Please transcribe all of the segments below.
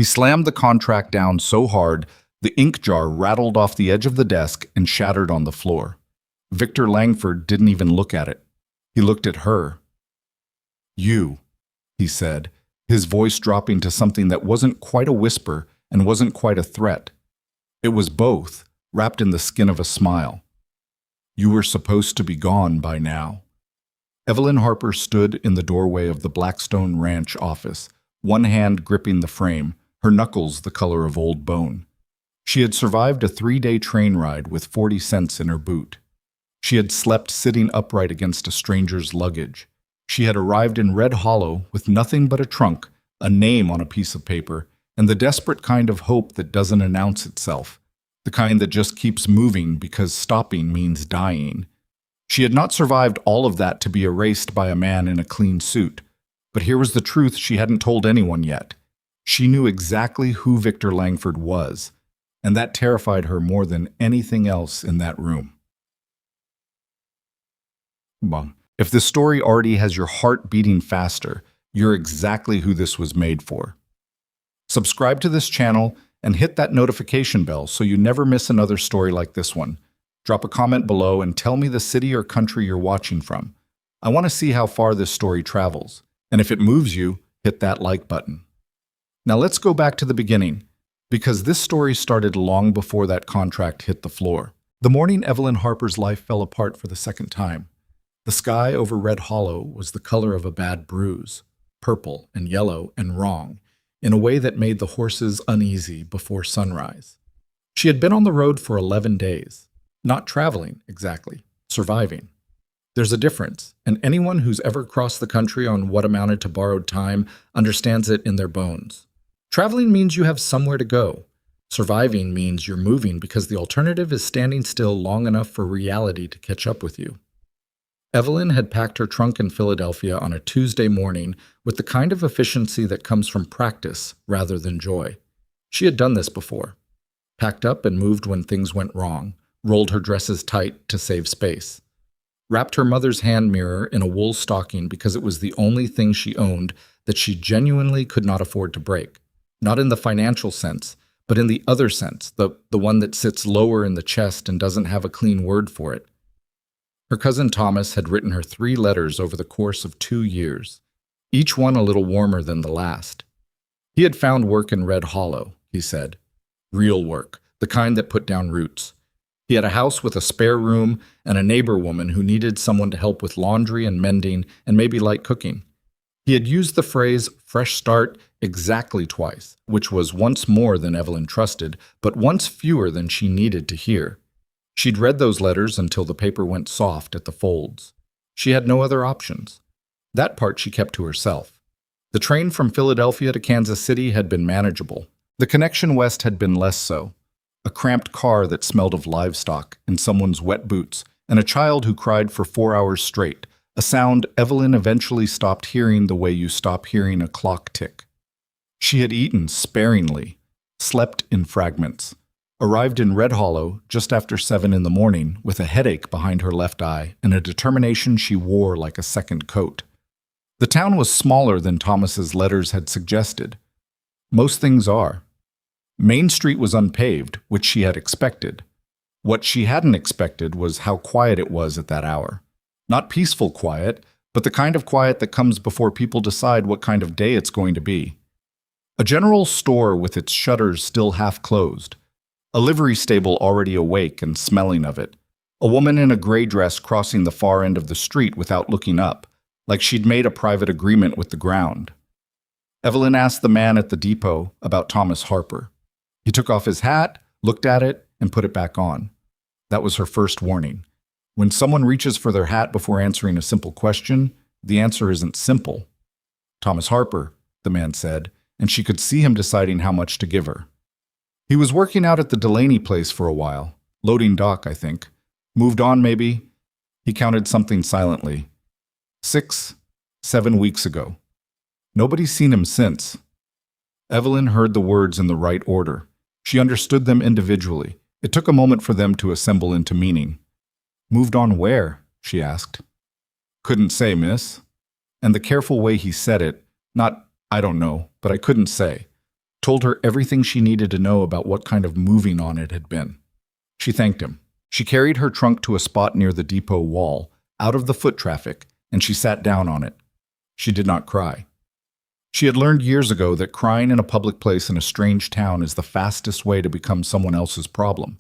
He slammed the contract down so hard, the ink jar rattled off the edge of the desk and shattered on the floor. Victor Langford didn't even look at it. He looked at her. "You," he said, his voice dropping to something that wasn't quite a whisper and wasn't quite a threat. It was both, wrapped in the skin of a smile. "You were supposed to be gone by now." Evelyn Harper stood in the doorway of the Blackstone Ranch office, one hand gripping the frame, her knuckles the color of old bone. She had survived a 3-day train ride with 40 cents in her boot. She had slept sitting upright against a stranger's luggage. She had arrived in Red Hollow with nothing but a trunk, a name on a piece of paper, and the desperate kind of hope that doesn't announce itself, the kind that just keeps moving because stopping means dying. She had not survived all of that to be erased by a man in a clean suit. But here was the truth she hadn't told anyone yet. She knew exactly who Victor Langford was, and that terrified her more than anything else in that room. If this story already has your heart beating faster, you're exactly who this was made for. Subscribe to this channel and hit that notification bell so you never miss another story like this one. Drop a comment below and tell me the city or country you're watching from. I want to see how far this story travels. And if it moves you, hit that like button. Now let's go back to the beginning, because this story started long before that contract hit the floor. The morning Evelyn Harper's life fell apart for the second time. The sky over Red Hollow was the color of a bad bruise, purple and yellow and wrong, in a way that made the horses uneasy before sunrise. She had been on the road for 11 days, not traveling exactly, surviving. There's a difference, and anyone who's ever crossed the country on what amounted to borrowed time understands it in their bones. Traveling means you have somewhere to go. Surviving means you're moving because the alternative is standing still long enough for reality to catch up with you. Evelyn had packed her trunk in Philadelphia on a Tuesday morning with the kind of efficiency that comes from practice rather than joy. She had done this before. Packed up and moved when things went wrong, rolled her dresses tight to save space. Wrapped her mother's hand mirror in a wool stocking because it was the only thing she owned that she genuinely could not afford to break. Not in the financial sense, but in the other sense, the one that sits lower in the chest and doesn't have a clean word for it. Her cousin Thomas had written her 3 letters over the course of 2 years, each one a little warmer than the last. He had found work in Red Hollow, he said. Real work, the kind that put down roots. He had a house with a spare room and a neighbor woman who needed someone to help with laundry and mending and maybe light cooking. He had used the phrase fresh start exactly twice, which was once more than Evelyn trusted, but once fewer than she needed to hear. She'd read those letters until the paper went soft at the folds. She had no other options. That part she kept to herself. The train from Philadelphia to Kansas City had been manageable. The connection west had been less so. A cramped car that smelled of livestock and someone's wet boots, and a child who cried for 4 hours straight, a sound Evelyn eventually stopped hearing the way you stop hearing a clock tick. She had eaten sparingly, slept in fragments, arrived in Red Hollow just after 7 in the morning with a headache behind her left eye and a determination she wore like a second coat. The town was smaller than Thomas's letters had suggested. Most things are. Main Street was unpaved, which she had expected. What she hadn't expected was how quiet it was at that hour. Not peaceful quiet, but the kind of quiet that comes before people decide what kind of day it's going to be. A general store with its shutters still half closed. A livery stable already awake and smelling of it. A woman in a gray dress crossing the far end of the street without looking up, like she'd made a private agreement with the ground. Evelyn asked the man at the depot about Thomas Harper. He took off his hat, looked at it, and put it back on. That was her first warning. When someone reaches for their hat before answering a simple question, the answer isn't simple. Thomas Harper, the man said, and she could see him deciding how much to give her. He was working out at the Delaney place for a while, loading dock, I think. Moved on, maybe? He counted something silently. 6, 7 weeks ago. Nobody's seen him since. Evelyn heard the words in the right order. She understood them individually. It took a moment for them to assemble into meaning. Moved on where? She asked. Couldn't say, miss. And the careful way he said it, not, I don't know, but I couldn't say. told her everything she needed to know about what kind of moving on it had been. She thanked him. She carried her trunk to a spot near the depot wall, out of the foot traffic, and she sat down on it. She did not cry. She had learned years ago that crying in a public place in a strange town is the fastest way to become someone else's problem,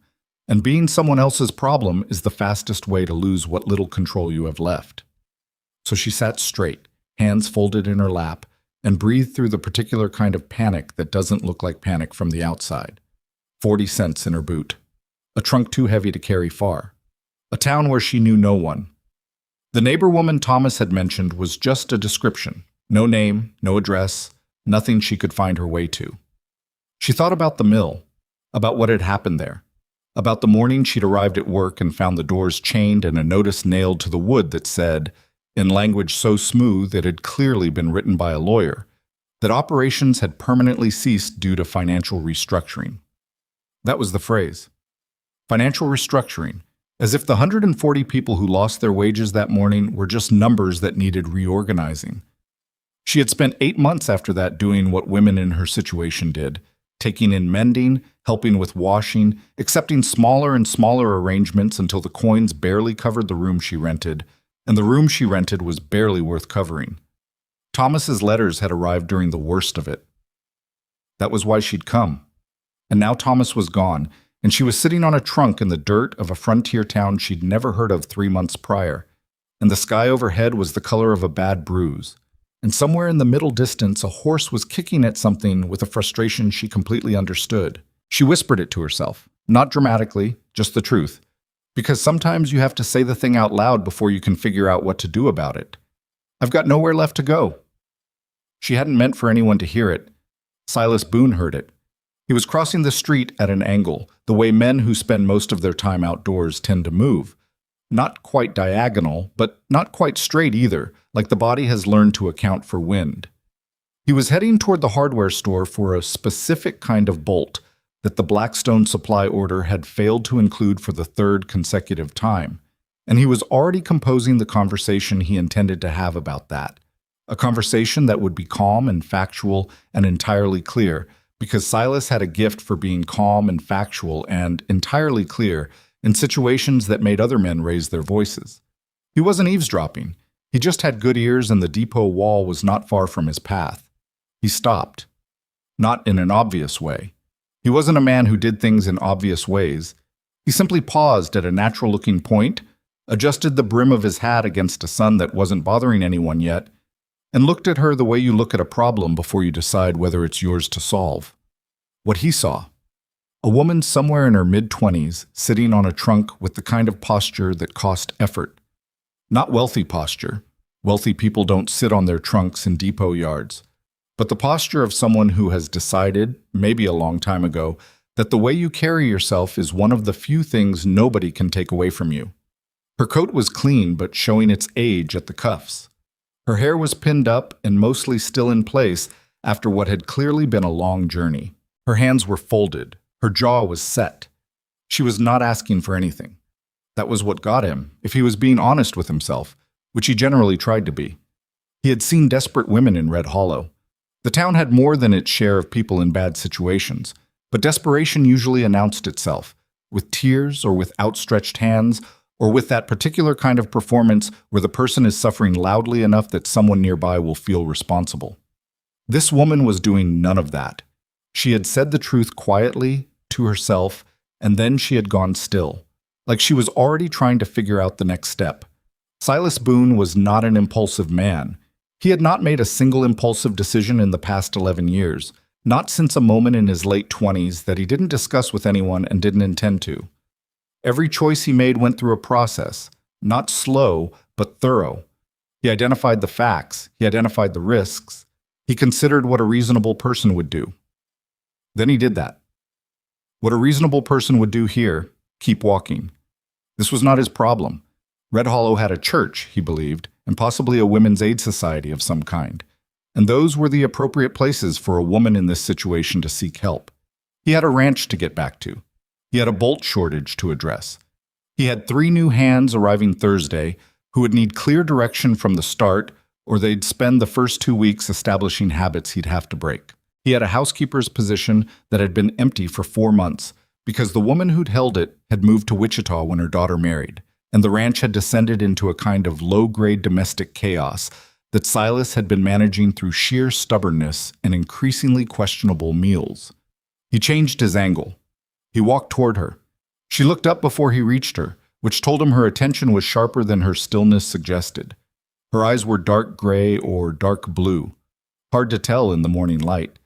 and being someone else's problem is the fastest way to lose what little control you have left. So she sat straight, hands folded in her lap, and breathed through the particular kind of panic that doesn't look like panic from the outside. 40 cents in her boot. A trunk too heavy to carry far. A town where she knew no one. The neighbor woman Thomas had mentioned was just a description. No name, no address, nothing she could find her way to. She thought about the mill, about what had happened there, about the morning she'd arrived at work and found the doors chained and a notice nailed to the wood that said, in language so smooth it had clearly been written by a lawyer, that operations had permanently ceased due to financial restructuring. That was the phrase. Financial restructuring, as if the 140 people who lost their wages that morning were just numbers that needed reorganizing. She had spent 8 months after that doing what women in her situation did, taking in mending, helping with washing, accepting smaller and smaller arrangements until the coins barely covered the room she rented, and the room she rented was barely worth covering. Thomas's letters had arrived during the worst of it. That was why she'd come. And now Thomas was gone, and she was sitting on a trunk in the dirt of a frontier town she'd never heard of 3 months prior, and the sky overhead was the color of a bad bruise. And somewhere in the middle distance, a horse was kicking at something with a frustration she completely understood. She whispered it to herself, not dramatically, just the truth, because sometimes you have to say the thing out loud before you can figure out what to do about it. I've got nowhere left to go. She hadn't meant for anyone to hear it. Silas Boone heard it. He was crossing the street at an angle, the way men who spend most of their time outdoors tend to move. Not quite diagonal, but not quite straight either, like the body has learned to account for wind. He was heading toward the hardware store for a specific kind of bolt that the Blackstone supply order had failed to include for the 3rd consecutive time, and he was already composing the conversation he intended to have about that. A conversation that would be calm and factual and entirely clear, because Silas had a gift for being calm and factual and entirely clear in situations that made other men raise their voices. He wasn't eavesdropping. He just had good ears, and the depot wall was not far from his path. He stopped. Not in an obvious way. He wasn't a man who did things in obvious ways. He simply paused at a natural-looking point, adjusted the brim of his hat against a sun that wasn't bothering anyone yet, and looked at her the way you look at a problem before you decide whether it's yours to solve. What he saw. A woman somewhere in her mid-20s, sitting on a trunk with the kind of posture that cost effort. Not wealthy posture. Wealthy people don't sit on their trunks in depot yards. But the posture of someone who has decided, maybe a long time ago, that the way you carry yourself is one of the few things nobody can take away from you. Her coat was clean but showing its age at the cuffs. Her hair was pinned up and mostly still in place after what had clearly been a long journey. Her hands were folded. Her jaw was set. She was not asking for anything. That was what got him, if he was being honest with himself, which he generally tried to be. He had seen desperate women in Red Hollow. The town had more than its share of people in bad situations, but desperation usually announced itself, with tears or with outstretched hands, or with that particular kind of performance where the person is suffering loudly enough that someone nearby will feel responsible. This woman was doing none of that. She had said the truth quietly, to herself, and then she had gone still, like she was already trying to figure out the next step. Silas Boone was not an impulsive man. He had not made a single impulsive decision in the past 11 years, not since a moment in his late 20s that he didn't discuss with anyone and didn't intend to. Every choice he made went through a process, not slow, but thorough. He identified the facts, he identified the risks, he considered what a reasonable person would do. Then he did that. What a reasonable person would do here, keep walking. This was not his problem. Red Hollow had a church, he believed, and possibly a women's aid society of some kind. And those were the appropriate places for a woman in this situation to seek help. He had a ranch to get back to. He had a bolt shortage to address. He had 3 new hands arriving Thursday who would need clear direction from the start, or they'd spend the first 2 weeks establishing habits he'd have to break. He had a housekeeper's position that had been empty for 4 months because the woman who'd held it had moved to Wichita when her daughter married, and the ranch had descended into a kind of low-grade domestic chaos that Silas had been managing through sheer stubbornness and increasingly questionable meals. He changed his angle. He walked toward her. She looked up before he reached her, which told him her attention was sharper than her stillness suggested. Her eyes were dark gray or dark blue, hard to tell in the morning light,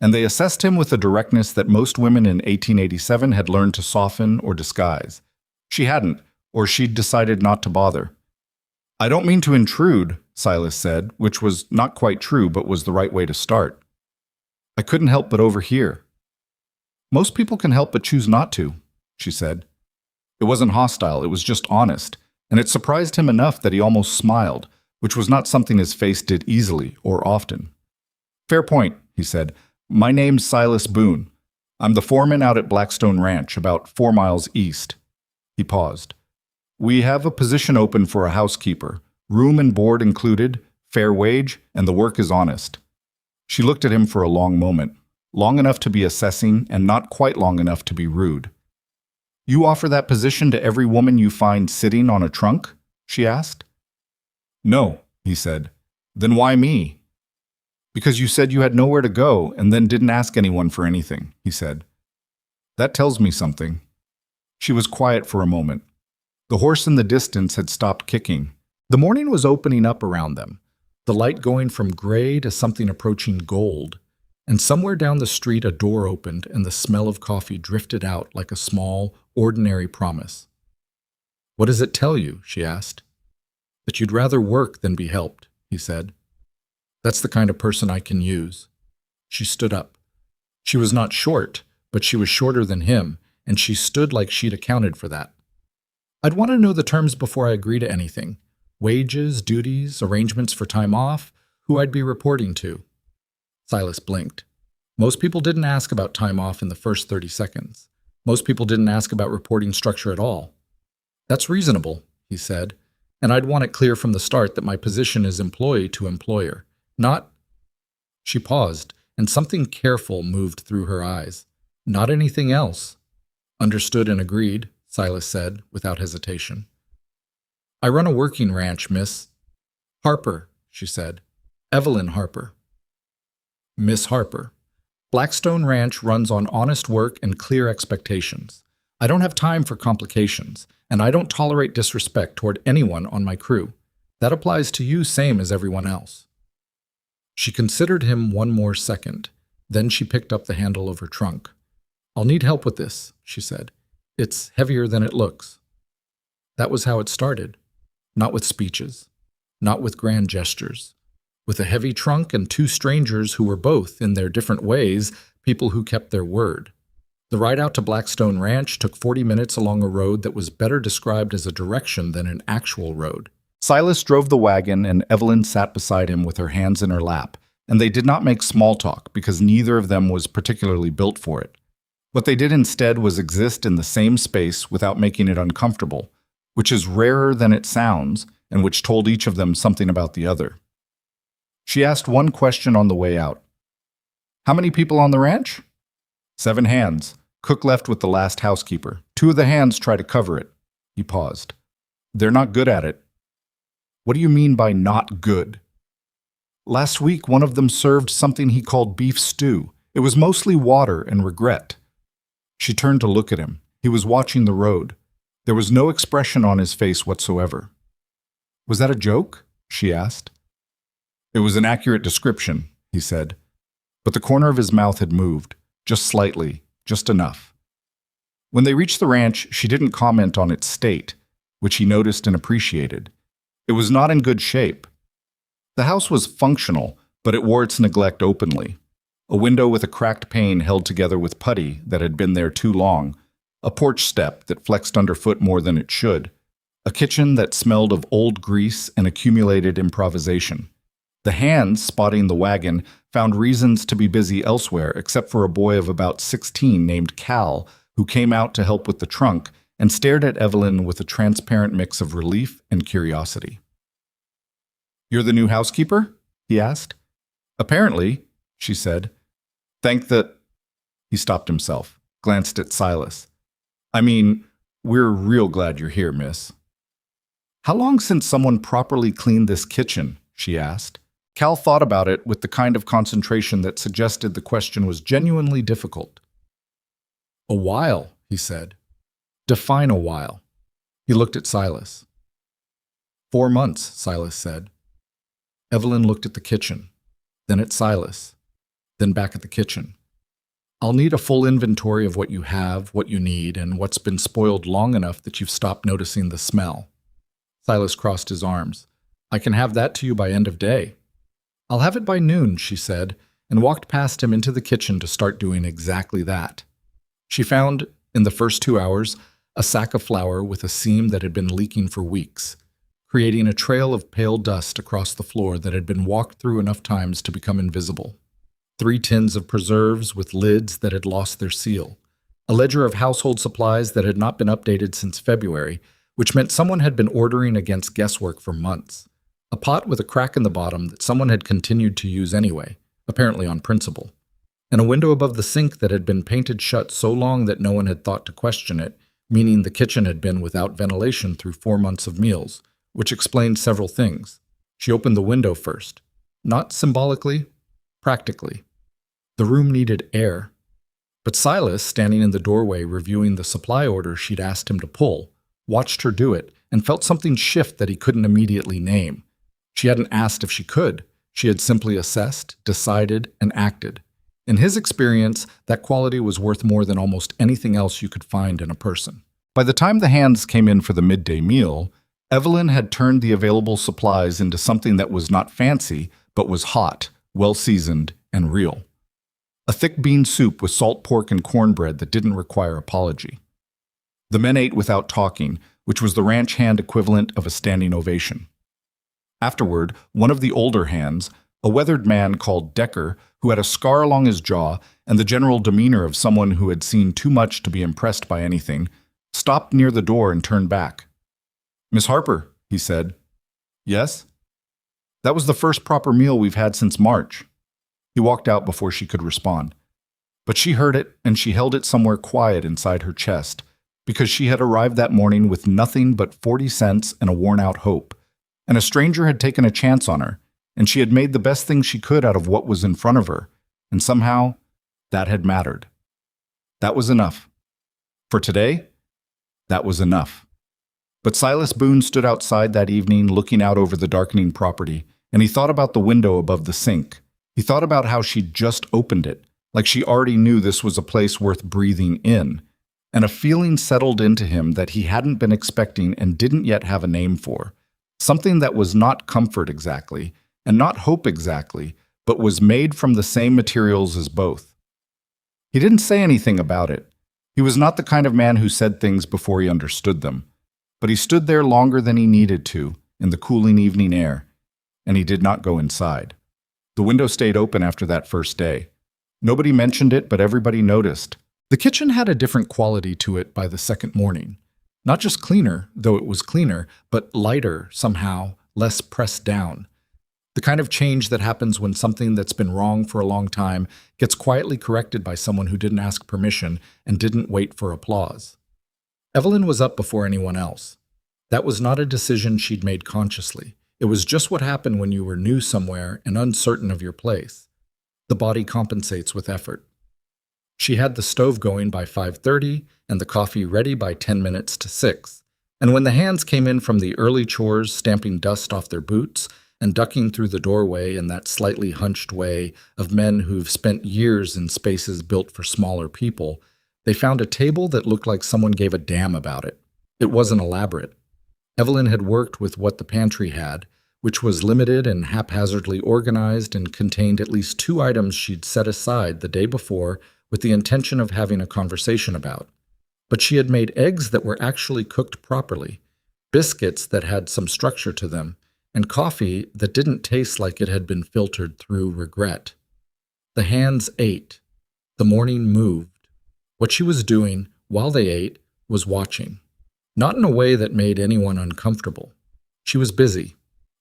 and they assessed him with a directness that most women in 1887 had learned to soften or disguise. She hadn't, or she'd decided not to bother. "I don't mean to intrude," Silas said, which was not quite true but was the right way to start. "I couldn't help but overhear." "Most people can help but choose not to," she said. It wasn't hostile, it was just honest, and it surprised him enough that he almost smiled, which was not something his face did easily or often. "Fair point," he said. "My name's Silas Boone. I'm the foreman out at Blackstone Ranch, about 4 miles east." He paused. "We have a position open for a housekeeper, room and board included, fair wage, and the work is honest." She looked at him for a long moment, long enough to be assessing and not quite long enough to be rude. "You offer that position to every woman you find sitting on a trunk?" she asked. "No," he said. "Then why me?" "Because you said you had nowhere to go and then didn't ask anyone for anything," he said. "That tells me something." She was quiet for a moment. The horse in the distance had stopped kicking. The morning was opening up around them, the light going from gray to something approaching gold, and somewhere down the street a door opened and the smell of coffee drifted out like a small, ordinary promise. "What does it tell you?" she asked. "That you'd rather work than be helped," he said. "That's the kind of person I can use." She stood up. She was not short, but she was shorter than him, and she stood like she'd accounted for that. "I'd want to know the terms before I agree to anything. Wages, duties, arrangements for time off, who I'd be reporting to." Silas blinked. Most people didn't ask about time off in the first 30 seconds. Most people didn't ask about reporting structure at all. "That's reasonable," he said, "and I'd want it clear from the start that my position is employee to employer, not—" She paused, and something careful moved through her eyes. "Not anything else." "Understood and agreed," Silas said, without hesitation. "I run a working ranch, Miss—" "Harper," she said. "Evelyn Harper." "Miss Harper. Blackstone Ranch runs on honest work and clear expectations. I don't have time for complications, and I don't tolerate disrespect toward anyone on my crew. That applies to you same as everyone else." She considered him one more second. Then she picked up the handle of her trunk. "I'll need help with this," she said. "It's heavier than it looks." That was how it started. Not with speeches. Not with grand gestures. With a heavy trunk and 2 strangers who were both, in their different ways, people who kept their word. The ride out to Blackstone Ranch took 40 minutes along a road that was better described as a direction than an actual road. Silas drove the wagon and Evelyn sat beside him with her hands in her lap, and they did not make small talk because neither of them was particularly built for it. What they did instead was exist in the same space without making it uncomfortable, which is rarer than it sounds and which told each of them something about the other. She asked one question on the way out. "How many people on the ranch?" 7 hands. Cook left with the last housekeeper. 2 of the hands try to cover it." He paused. "They're not good at it." "What do you mean by not good?" "Last week one of them served something he called beef stew. It was mostly water and regret." She turned to look at him. He was watching the road. There was no expression on his face whatsoever. "Was that a joke?" she asked. "It was an accurate description," he said. But the corner of his mouth had moved, just slightly, just enough. When they reached the ranch, she didn't comment on its state, which he noticed and appreciated. It was not in good shape. The house was functional, but it wore its neglect openly. A window with a cracked pane held together with putty that had been there too long, a porch step that flexed underfoot more than it should, a kitchen that smelled of old grease and accumulated improvisation. The hands spotting the wagon found reasons to be busy elsewhere except for a boy of about 16 named Cal, who came out to help with the trunk and stared at Evelyn with a transparent mix of relief and curiosity. "You're the new housekeeper?" he asked. "Apparently," she said. Thank the... He stopped himself, glanced at Silas. I mean, we're real glad you're here, miss. How long since someone properly cleaned this kitchen? She asked. Cal thought about it with the kind of concentration that suggested the question was genuinely difficult. A while, he said. Define a while. He looked at Silas. 4 months, Silas said. Evelyn looked at the kitchen, then at Silas, then back at the kitchen. I'll need a full inventory of what you have, what you need, and what's been spoiled long enough that you've stopped noticing the smell. Silas crossed his arms. I can have that to you by end of day. I'll have it by noon, she said, and walked past him into the kitchen to start doing exactly that. She found, in the first 2 hours, a sack of flour with a seam that had been leaking for weeks, creating a trail of pale dust across the floor that had been walked through enough times to become invisible. 3 tins of preserves with lids that had lost their seal, a ledger of household supplies that had not been updated since February, which meant someone had been ordering against guesswork for months, a pot with a crack in the bottom that someone had continued to use anyway, apparently on principle, and a window above the sink that had been painted shut so long that no one had thought to question it, meaning the kitchen had been without ventilation through 4 months of meals, which explained several things. She opened the window first. Not symbolically, practically. The room needed air. But Silas, standing in the doorway reviewing the supply order she'd asked him to pull, watched her do it and felt something shift that he couldn't immediately name. She hadn't asked if she could. She had simply assessed, decided, and acted. In his experience, that quality was worth more than almost anything else you could find in a person. By the time the hands came in for the midday meal, Evelyn had turned the available supplies into something that was not fancy, but was hot, well-seasoned, and real. A thick bean soup with salt pork and cornbread that didn't require apology. The men ate without talking, which was the ranch hand equivalent of a standing ovation. Afterward, one of the older hands, a weathered man called Decker, who had a scar along his jaw and the general demeanor of someone who had seen too much to be impressed by anything, stopped near the door and turned back. Miss Harper, he said. Yes? That was the first proper meal we've had since March. He walked out before she could respond. But she heard it, and she held it somewhere quiet inside her chest, because she had arrived that morning with nothing but 40 cents and a worn-out hope, and a stranger had taken a chance on her, and she had made the best thing she could out of what was in front of her, and somehow that had mattered. That was enough. For today, that was enough. But Silas Boone stood outside that evening looking out over the darkening property, and he thought about the window above the sink. He thought about how she'd just opened it, like she already knew this was a place worth breathing in, and a feeling settled into him that he hadn't been expecting and didn't yet have a name for. Something that was not comfort exactly, and not hope exactly, but was made from the same materials as both. He didn't say anything about it. He was not the kind of man who said things before he understood them. But he stood there longer than he needed to, in the cooling evening air, and he did not go inside. The window stayed open after that first day. Nobody mentioned it, but everybody noticed. The kitchen had a different quality to it by the second morning. Not just cleaner, though it was cleaner, but lighter, somehow, less pressed down. The kind of change that happens when something that's been wrong for a long time gets quietly corrected by someone who didn't ask permission and didn't wait for applause. Evelyn was up before anyone else. That was not a decision she'd made consciously. It was just what happened when you were new somewhere and uncertain of your place. The body compensates with effort. She had the stove going by 5:30 and the coffee ready by 10 minutes to 6. And when the hands came in from the early chores, stamping dust off their boots and ducking through the doorway in that slightly hunched way of men who've spent years in spaces built for smaller people, they found a table that looked like someone gave a damn about it. It wasn't elaborate. Evelyn had worked with what the pantry had, which was limited and haphazardly organized and contained at least 2 items she'd set aside the day before with the intention of having a conversation about. But she had made eggs that were actually cooked properly, biscuits that had some structure to them, and coffee that didn't taste like it had been filtered through regret. The hands ate. The morning moved. What she was doing, while they ate, was watching. Not in a way that made anyone uncomfortable. She was busy,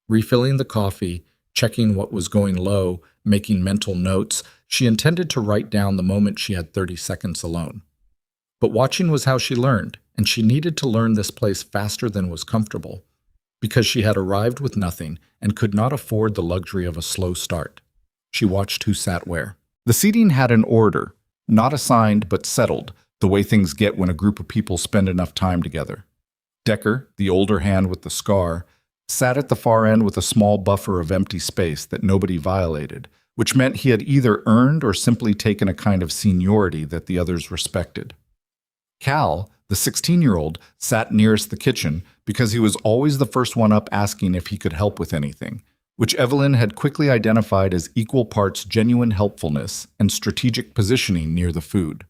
refilling the coffee, checking what was going low, making mental notes, She intended to write down the moment she had 30 seconds alone. But watching was how she learned, and she needed to learn this place faster than was comfortable, because she had arrived with nothing and could not afford the luxury of a slow start. She watched who sat where. The seating had an order, not assigned but settled, the way things get when a group of people spend enough time together. Decker, the older hand with the scar, sat at the far end with a small buffer of empty space that nobody violated, which meant he had either earned or simply taken a kind of seniority that the others respected. Cal, the 16-year-old, sat nearest the kitchen because he was always the first one up asking if he could help with anything, which Evelyn had quickly identified as equal parts genuine helpfulness and strategic positioning near the food.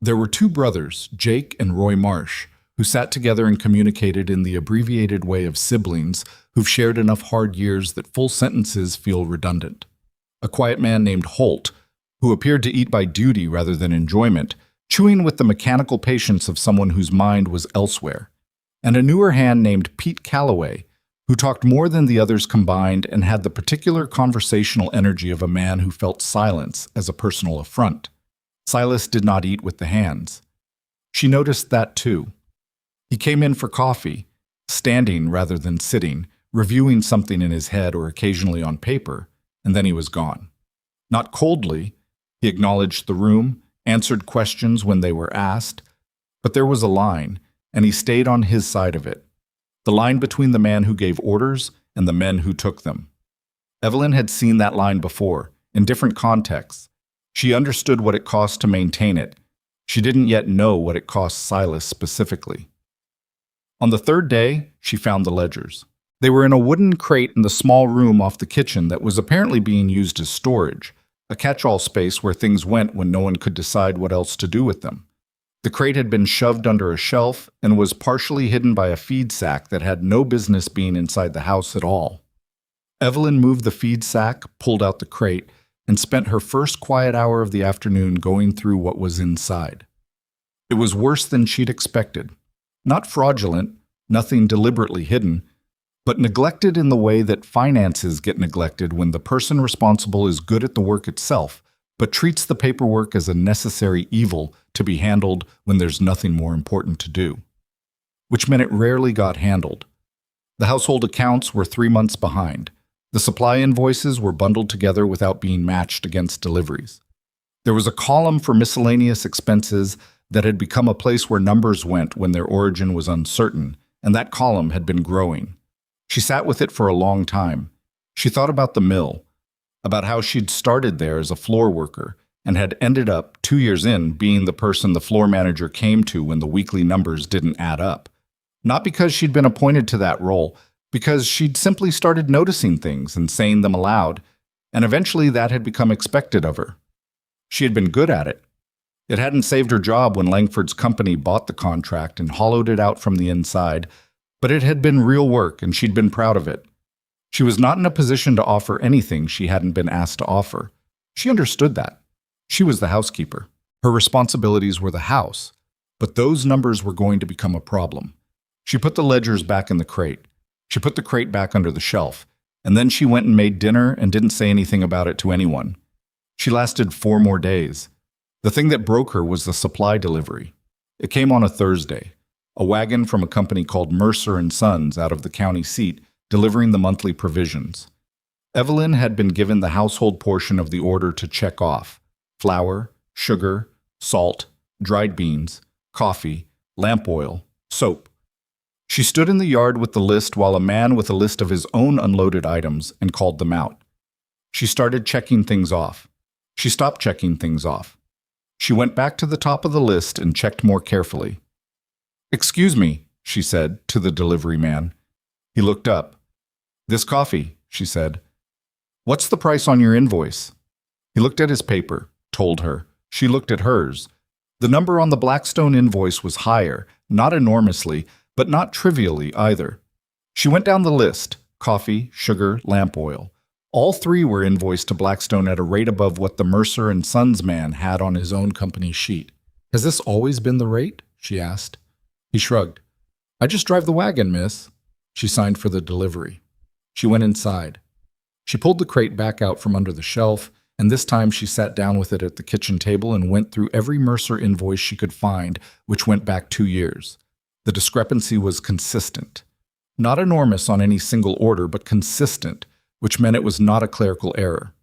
There were two brothers, Jake and Roy Marsh, who sat together and communicated in the abbreviated way of siblings who've shared enough hard years that full sentences feel redundant. A quiet man named Holt, who appeared to eat by duty rather than enjoyment, chewing with the mechanical patience of someone whose mind was elsewhere, and a newer hand named Pete Calloway, who talked more than the others combined and had the particular conversational energy of a man who felt silence as a personal affront. Silas did not eat with the hands. She noticed that too. He came in for coffee, standing rather than sitting, reviewing something in his head or occasionally on paper, and then he was gone. Not coldly, he acknowledged the room, answered questions when they were asked, but there was a line, and he stayed on his side of it. The line between the man who gave orders and the men who took them. Evelyn had seen that line before, in different contexts. She understood what it cost to maintain it. She didn't yet know what it cost Silas specifically. On the third day, she found the ledgers. They were in a wooden crate in the small room off the kitchen that was apparently being used as storage, a catch-all space where things went when no one could decide what else to do with them. The crate had been shoved under a shelf and was partially hidden by a feed sack that had no business being inside the house at all. Evelyn moved the feed sack, pulled out the crate, and spent her first quiet hour of the afternoon going through what was inside. It was worse than she'd expected. Not fraudulent, nothing deliberately hidden, but neglected in the way that finances get neglected when the person responsible is good at the work itself, but treats the paperwork as a necessary evil to be handled when there's nothing more important to do. Which meant it rarely got handled. The household accounts were 3 months behind. The supply invoices were bundled together without being matched against deliveries. There was a column for miscellaneous expenses that had become a place where numbers went when their origin was uncertain, and that column had been growing. She sat with it for a long time. She thought about the mill, about how she'd started there as a floor worker and had ended up, 2 years in, being the person the floor manager came to when the weekly numbers didn't add up. Not because she'd been appointed to that role, because she'd simply started noticing things and saying them aloud, and eventually that had become expected of her. She had been good at it. It hadn't saved her job when Langford's company bought the contract and hollowed it out from the inside, but it had been real work and she'd been proud of it. She was not in a position to offer anything she hadn't been asked to offer. She understood that. She was the housekeeper. Her responsibilities were the house, but those numbers were going to become a problem. She put the ledgers back in the crate. She put the crate back under the shelf, and then she went and made dinner and didn't say anything about it to anyone. She lasted 4 more days. The thing that broke her was the supply delivery. It came on a Thursday. A wagon from a company called Mercer and Sons out of the county seat, delivering the monthly provisions. Evelyn had been given the household portion of the order to check off: flour, sugar, salt, dried beans, coffee, lamp oil, soap. She stood in the yard with the list while a man with a list of his own unloaded items and called them out. She started checking things off. She stopped checking things off. She went back to the top of the list and checked more carefully. "Excuse me," she said to the delivery man. He looked up. "This coffee," she said. "What's the price on your invoice?" He looked at his paper, told her. She looked at hers. The number on the Blackstone invoice was higher, not enormously, but not trivially either. She went down the list: coffee, sugar, lamp oil. All 3 were invoiced to Blackstone at a rate above what the Mercer and Sons man had on his own company sheet. "Has this always been the rate?" she asked. He shrugged. "I just drive the wagon, miss." She signed for the delivery. She went inside. She pulled the crate back out from under the shelf and this time she sat down with it at the kitchen table and went through every Mercer invoice she could find, which went back 2 years. The discrepancy was consistent. Not enormous on any single order, but consistent, which meant it was not a clerical error.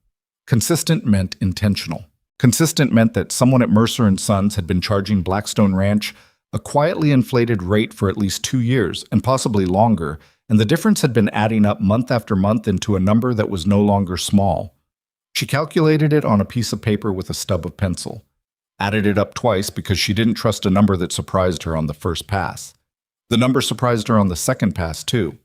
Consistent meant intentional. Consistent meant that someone at Mercer & Sons had been charging Blackstone Ranch a quietly inflated rate for at least 2 years, and possibly longer, and the difference had been adding up month after month into a number that was no longer small. She calculated it on a piece of paper with a stub of pencil. Added it up twice because she didn't trust a number that surprised her on the first pass. The number surprised her on the second pass, too.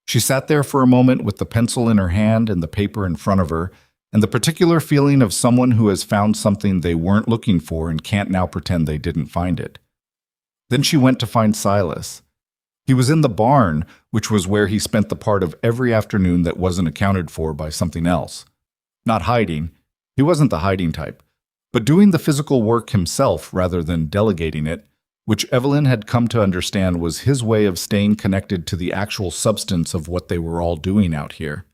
She sat there for a moment with the pencil in her hand and the paper in front of her, and the particular feeling of someone who has found something they weren't looking for and can't now pretend they didn't find it. Then she went to find Silas. He was in the barn, which was where he spent the part of every afternoon that wasn't accounted for by something else. Not hiding, he wasn't the hiding type, but doing the physical work himself rather than delegating it, which Evelyn had come to understand was his way of staying connected to the actual substance of what they were all doing out here.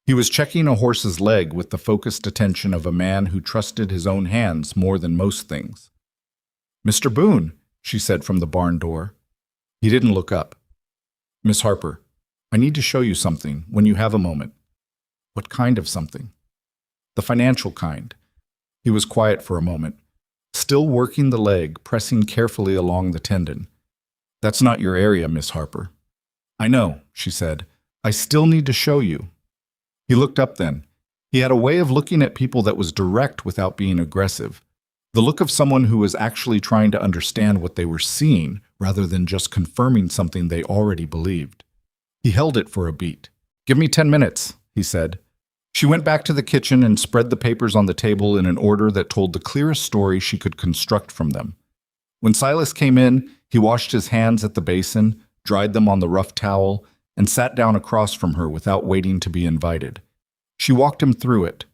He was checking a horse's leg with the focused attention of a man who trusted his own hands more than most things. "Mr. Boone," she said from the barn door. He didn't look up. "Miss Harper, I need to show you something when you have a moment." "What kind of something?" "The financial kind." He was quiet for a moment, still working the leg, pressing carefully along the tendon. "That's not your area, Miss Harper." "I know," she said. "I still need to show you." He looked up then. He had a way of looking at people that was direct without being aggressive. The look of someone who was actually trying to understand what they were seeing rather than just confirming something they already believed. He held it for a beat. "Give me 10 minutes, he said. She went back to the kitchen and spread the papers on the table in an order that told the clearest story she could construct from them. When Silas came in, he washed his hands at the basin, dried them on the rough towel, and sat down across from her without waiting to be invited. She walked him through it.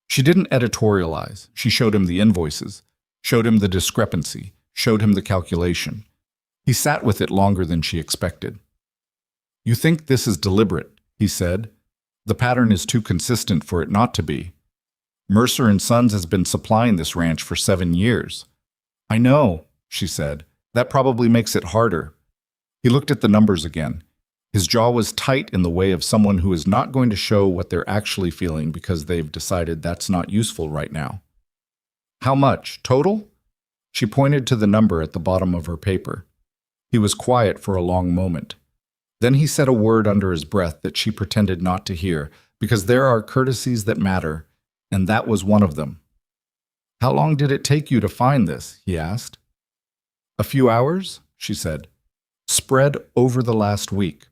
She didn't editorialize. She showed him the invoices, showed him the discrepancy, showed him the calculation. He sat with it longer than she expected. "You think this is deliberate," he said. "The pattern is too consistent for it not to be. Mercer and Sons has been supplying this ranch for 7 years. "I know," she said. "That probably makes it harder." He looked at the numbers again. His jaw was tight in the way of someone who is not going to show what they're actually feeling because they've decided that's not useful right now. "How much, total?" She pointed to the number at the bottom of her paper. He was quiet for a long moment. Then he said a word under his breath that she pretended not to hear, because there are courtesies that matter, and that was one of them. "How long did it take you to find this?" he asked. "A few hours," she said. "Spread over the last week."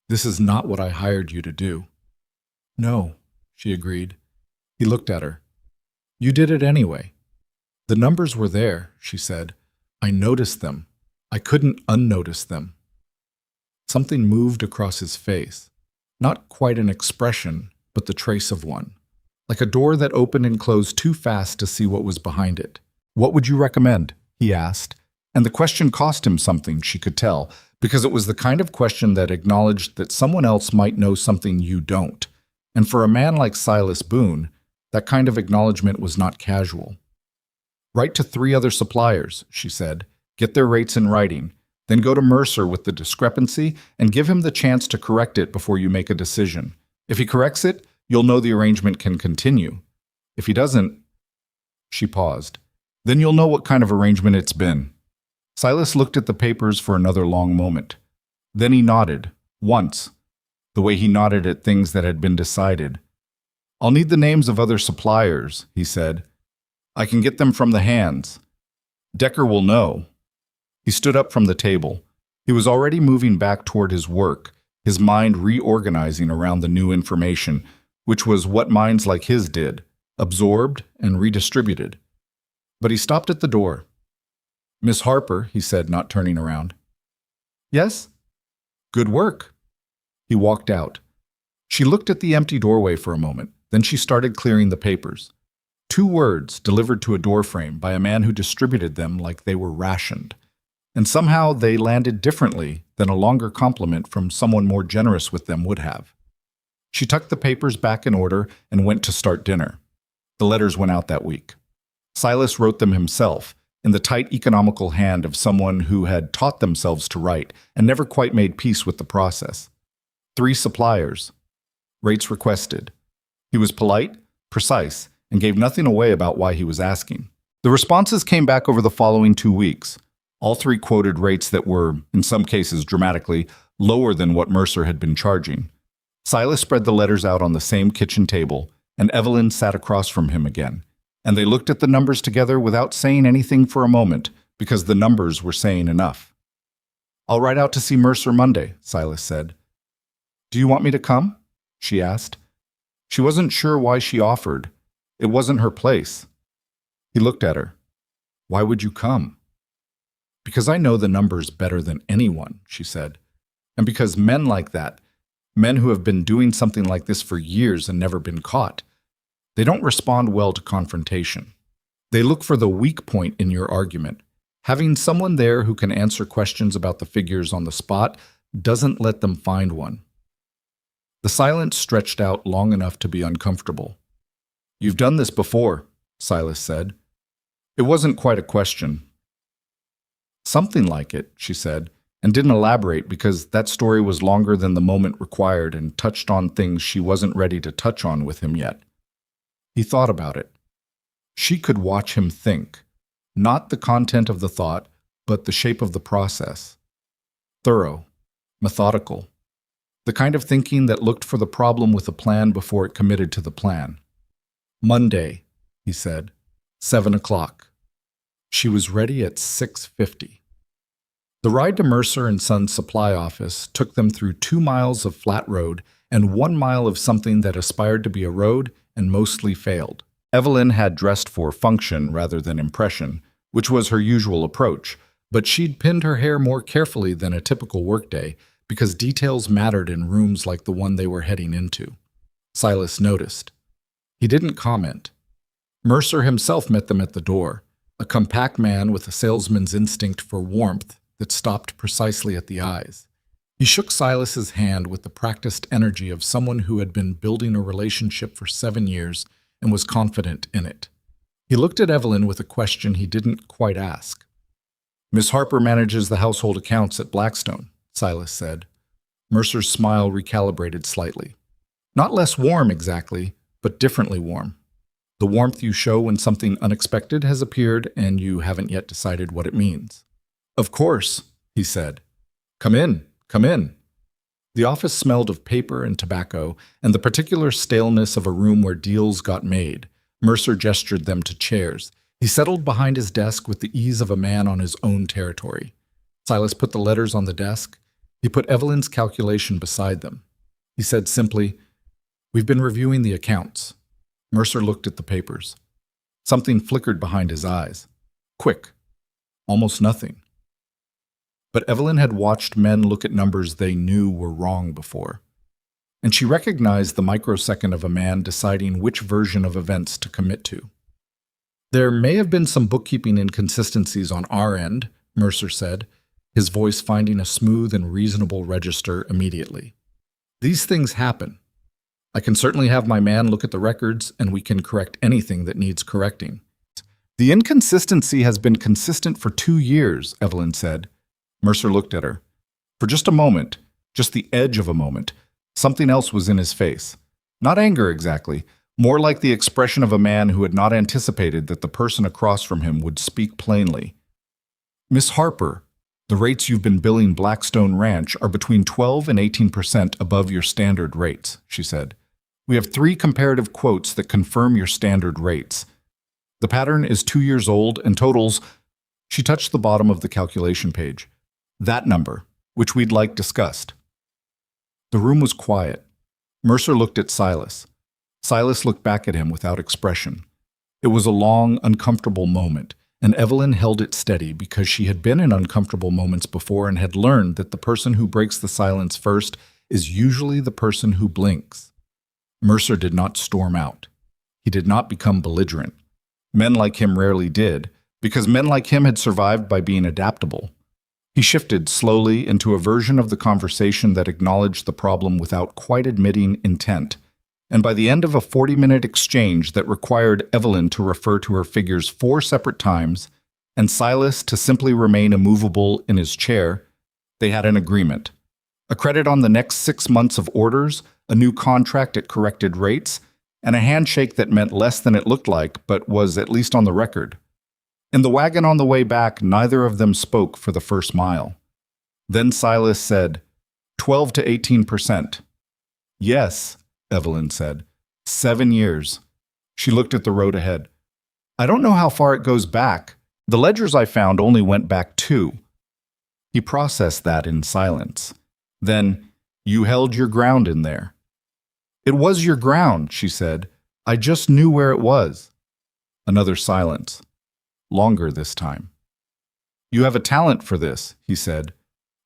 "This is not what I hired you to do." "No," she agreed. He looked at her. "You did it anyway." "The numbers were there," she said. "I noticed them. I couldn't unnotice them." Something moved across his face. Not quite an expression, but the trace of one. Like a door that opened and closed too fast to see what was behind it. "What would you recommend?" he asked. And the question cost him something, she could tell, because it was the kind of question that acknowledged that someone else might know something you don't. And for a man like Silas Boone, that kind of acknowledgement was not casual. "Write to 3 other suppliers," she said. "Get their rates in writing. Then go to Mercer with the discrepancy and give him the chance to correct it before you make a decision. If he corrects it, you'll know the arrangement can continue. If he doesn't..." She paused. "Then you'll know what kind of arrangement it's been." Silas looked at the papers for another long moment. Then he nodded, once, the way he nodded at things that had been decided. "I'll need the names of other suppliers," he said. "I can get them from the hands. Decker will know." He stood up from the table. He was already moving back toward his work, his mind reorganizing around the new information, which was what minds like his did, absorbed and redistributed. But he stopped at the door. "Miss Harper," he said, not turning around. "Yes?" "Good work." He walked out. She looked at the empty doorway for a moment. Then she started clearing the papers. 2 words delivered to a doorframe by a man who distributed them like they were rationed. And somehow they landed differently than a longer compliment from someone more generous with them would have. She tucked the papers back in order and went to start dinner. The letters went out that week. Silas wrote them himself, in the tight economical hand of someone who had taught themselves to write and never quite made peace with the process. 3 suppliers. Rates requested. He was polite, precise, and gave nothing away about why he was asking. The responses came back over the following 2 weeks. All 3 quoted rates that were, in some cases dramatically, lower than what Mercer had been charging. Silas spread the letters out on the same kitchen table, and Evelyn sat across from him again. And they looked at the numbers together without saying anything for a moment, because the numbers were saying enough. "I'll ride out to see Mercer Monday," Silas said. "Do you want me to come?" she asked. She wasn't sure why she offered. It wasn't her place. He looked at her. "Why would you come?" "Because I know the numbers better than anyone," she said. "And because men like that, men who have been doing something like this for years and never been caught, they don't respond well to confrontation. They look for the weak point in your argument. Having someone there who can answer questions about the figures on the spot doesn't let them find one." The silence stretched out long enough to be uncomfortable. "You've done this before," Silas said. It wasn't quite a question. "Something like it," she said, and didn't elaborate because that story was longer than the moment required and touched on things she wasn't ready to touch on with him yet. He thought about it. She could watch him think, not the content of the thought, but the shape of the process. Thorough, methodical, the kind of thinking that looked for the problem with a plan before it committed to the plan. "Monday," he said, 7 o'clock. She was ready at 6:50. The ride to Mercer & Sons' supply office took them through 2 miles of flat road and 1 mile of something that aspired to be a road and mostly failed. Evelyn had dressed for function rather than impression, which was her usual approach, but she'd pinned her hair more carefully than a typical workday because details mattered in rooms like the one they were heading into. Silas noticed. He didn't comment. Mercer himself met them at the door, a compact man with a salesman's instinct for warmth that stopped precisely at the eyes. He shook Silas's hand with the practiced energy of someone who had been building a relationship for 7 years and was confident in it. He looked at Evelyn with a question he didn't quite ask. "Miss Harper manages the household accounts at Blackstone," Silas said. Mercer's smile recalibrated slightly. "Not less warm exactly, but differently warm. The warmth you show when something unexpected has appeared and you haven't yet decided what it means." "Of course," he said. "Come in, come in." The office smelled of paper and tobacco and the particular staleness of a room where deals got made. Mercer gestured them to chairs. He settled behind his desk with the ease of a man on his own territory. Silas put the letters on the desk. He put Evelyn's calculation beside them. He said simply, "We've been reviewing the accounts." Mercer looked at the papers. Something flickered behind his eyes. Quick. Almost nothing. But Evelyn had watched men look at numbers they knew were wrong before. And she recognized the microsecond of a man deciding which version of events to commit to. "There may have been some bookkeeping inconsistencies on our end," Mercer said, his voice finding a smooth and reasonable register immediately. "These things happen. I can certainly have my man look at the records, and we can correct anything that needs correcting." "The inconsistency has been consistent for 2 years," Evelyn said. Mercer looked at her. For just a moment, just the edge of a moment, something else was in his face. Not anger exactly, more like the expression of a man who had not anticipated that the person across from him would speak plainly. "Miss Harper, the rates you've been billing Blackstone Ranch are between 12 and 18% above your standard rates," she said. "We have 3 comparative quotes that confirm your standard rates. The pattern is 2 years old and totals—" She touched the bottom of the calculation page. "That number, which we'd like discussed." The room was quiet. Mercer looked at Silas. Silas looked back at him without expression. It was a long, uncomfortable moment, and Evelyn held it steady because she had been in uncomfortable moments before and had learned that the person who breaks the silence first is usually the person who blinks. Mercer did not storm out. He did not become belligerent. Men like him rarely did, because men like him had survived by being adaptable. He shifted slowly into a version of the conversation that acknowledged the problem without quite admitting intent. and by the end of a 40-minute exchange that required Evelyn to refer to her figures 4 separate times and Silas to simply remain immovable in his chair, they had an agreement. A credit on the next 6 months of orders, a new contract at corrected rates, and a handshake that meant less than it looked like, but was at least on the record. In the wagon on the way back, neither of them spoke for the first mile. Then Silas said, 12 to 18%. Yes, Evelyn said. 7 years. She looked at the road ahead. I don't know how far it goes back. The ledgers I found only went back 2. He processed that in silence. Then, you held your ground in there. It was your ground, she said. I just knew where it was. Another silence. Longer this time. You have a talent for this, he said.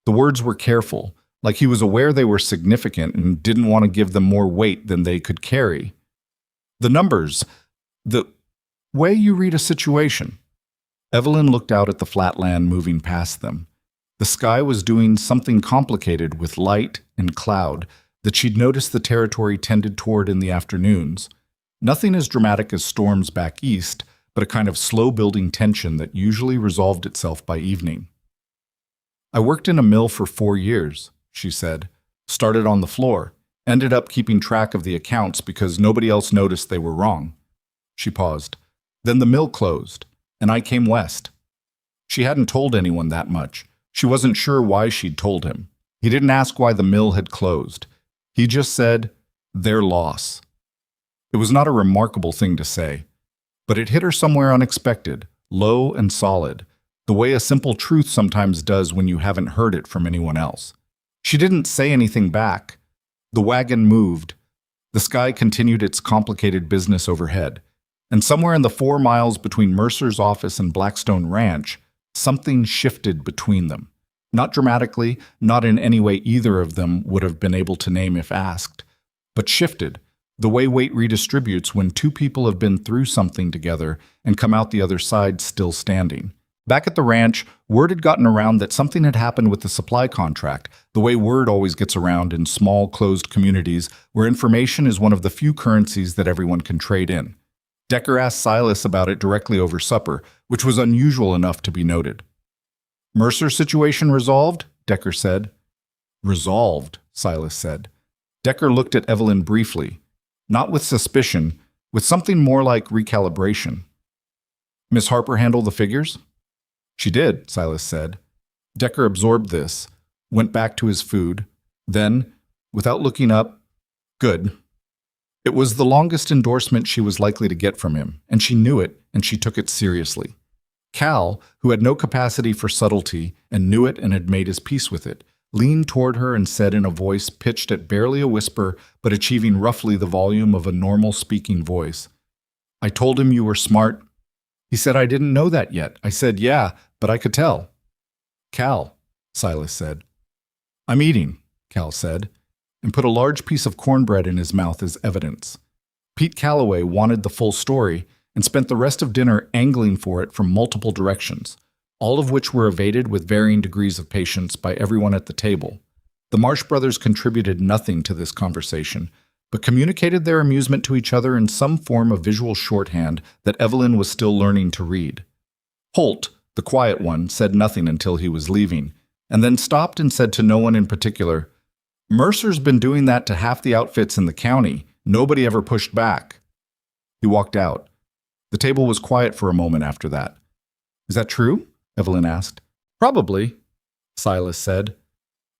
The words were careful, like he was aware they were significant and didn't want to give them more weight than they could carry. The numbers, the way you read a situation. Evelyn looked out at the flat land moving past them. The sky was doing something complicated with light and cloud that she'd noticed the territory tended toward in the afternoons. Nothing as dramatic as storms back east, but a kind of slow-building tension that usually resolved itself by evening. I worked in a mill for 4 years, she said. Started on the floor, ended up keeping track of the accounts because nobody else noticed they were wrong. She paused. Then the mill closed, and I came west. She hadn't told anyone that much. She wasn't sure why she'd told him. He didn't ask why the mill had closed. He just said, their loss. It was not a remarkable thing to say, but it hit her somewhere unexpected, low and solid, the way a simple truth sometimes does when you haven't heard it from anyone else. She didn't say anything back. The wagon moved. The sky continued its complicated business overhead, and somewhere in the 4 miles between Mercer's office and Blackstone Ranch, something shifted between them. Not dramatically, not in any way either of them would have been able to name if asked, but shifted, the way weight redistributes when 2 people have been through something together and come out the other side still standing. Back at the ranch, word had gotten around that something had happened with the supply contract, the way word always gets around in small, closed communities where information is one of the few currencies that everyone can trade in. Decker asked Silas about it directly over supper, which was unusual enough to be noted. Mercer's situation resolved? Decker said. Resolved, Silas said. Decker looked at Evelyn briefly, not with suspicion, with something more like recalibration. Miss Harper handle the figures? She did, Silas said. Decker absorbed this, went back to his food, then, without looking up, good. It was the longest endorsement she was likely to get from him, and she knew it, and she took it seriously. Cal, who had no capacity for subtlety and knew it and had made his peace with it, leaned toward her and said in a voice pitched at barely a whisper but achieving roughly the volume of a normal speaking voice, I told him you were smart. He said I didn't know that yet. I said, yeah, but I could tell. Cal, Silas said. I'm eating, Cal said, and put a large piece of cornbread in his mouth as evidence. Pete Calloway wanted the full story and spent the rest of dinner angling for it from multiple directions, all of which were evaded with varying degrees of patience by everyone at the table. The Marsh brothers contributed nothing to this conversation, but communicated their amusement to each other in some form of visual shorthand that Evelyn was still learning to read. Holt, the quiet one, said nothing until he was leaving, and then stopped and said to no one in particular, Mercer's been doing that to half the outfits in the county. Nobody ever pushed back. He walked out. The table was quiet for a moment after that. Is that true? Evelyn asked. Probably, Silas said.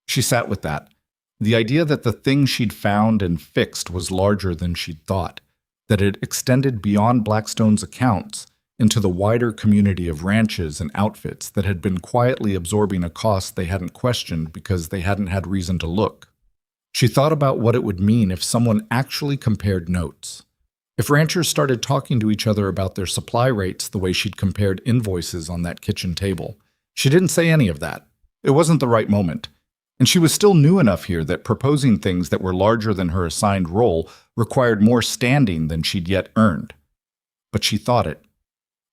She sat with that. The idea that the thing she'd found and fixed was larger than she'd thought, that it extended beyond Blackstone's accounts into the wider community of ranches and outfits that had been quietly absorbing a cost they hadn't questioned because they hadn't had reason to look. She thought about what it would mean if someone actually compared notes. If ranchers started talking to each other about their supply rates the way she'd compared invoices on that kitchen table. She didn't say any of that. It wasn't the right moment. And she was still new enough here that proposing things that were larger than her assigned role required more standing than she'd yet earned. But she thought it.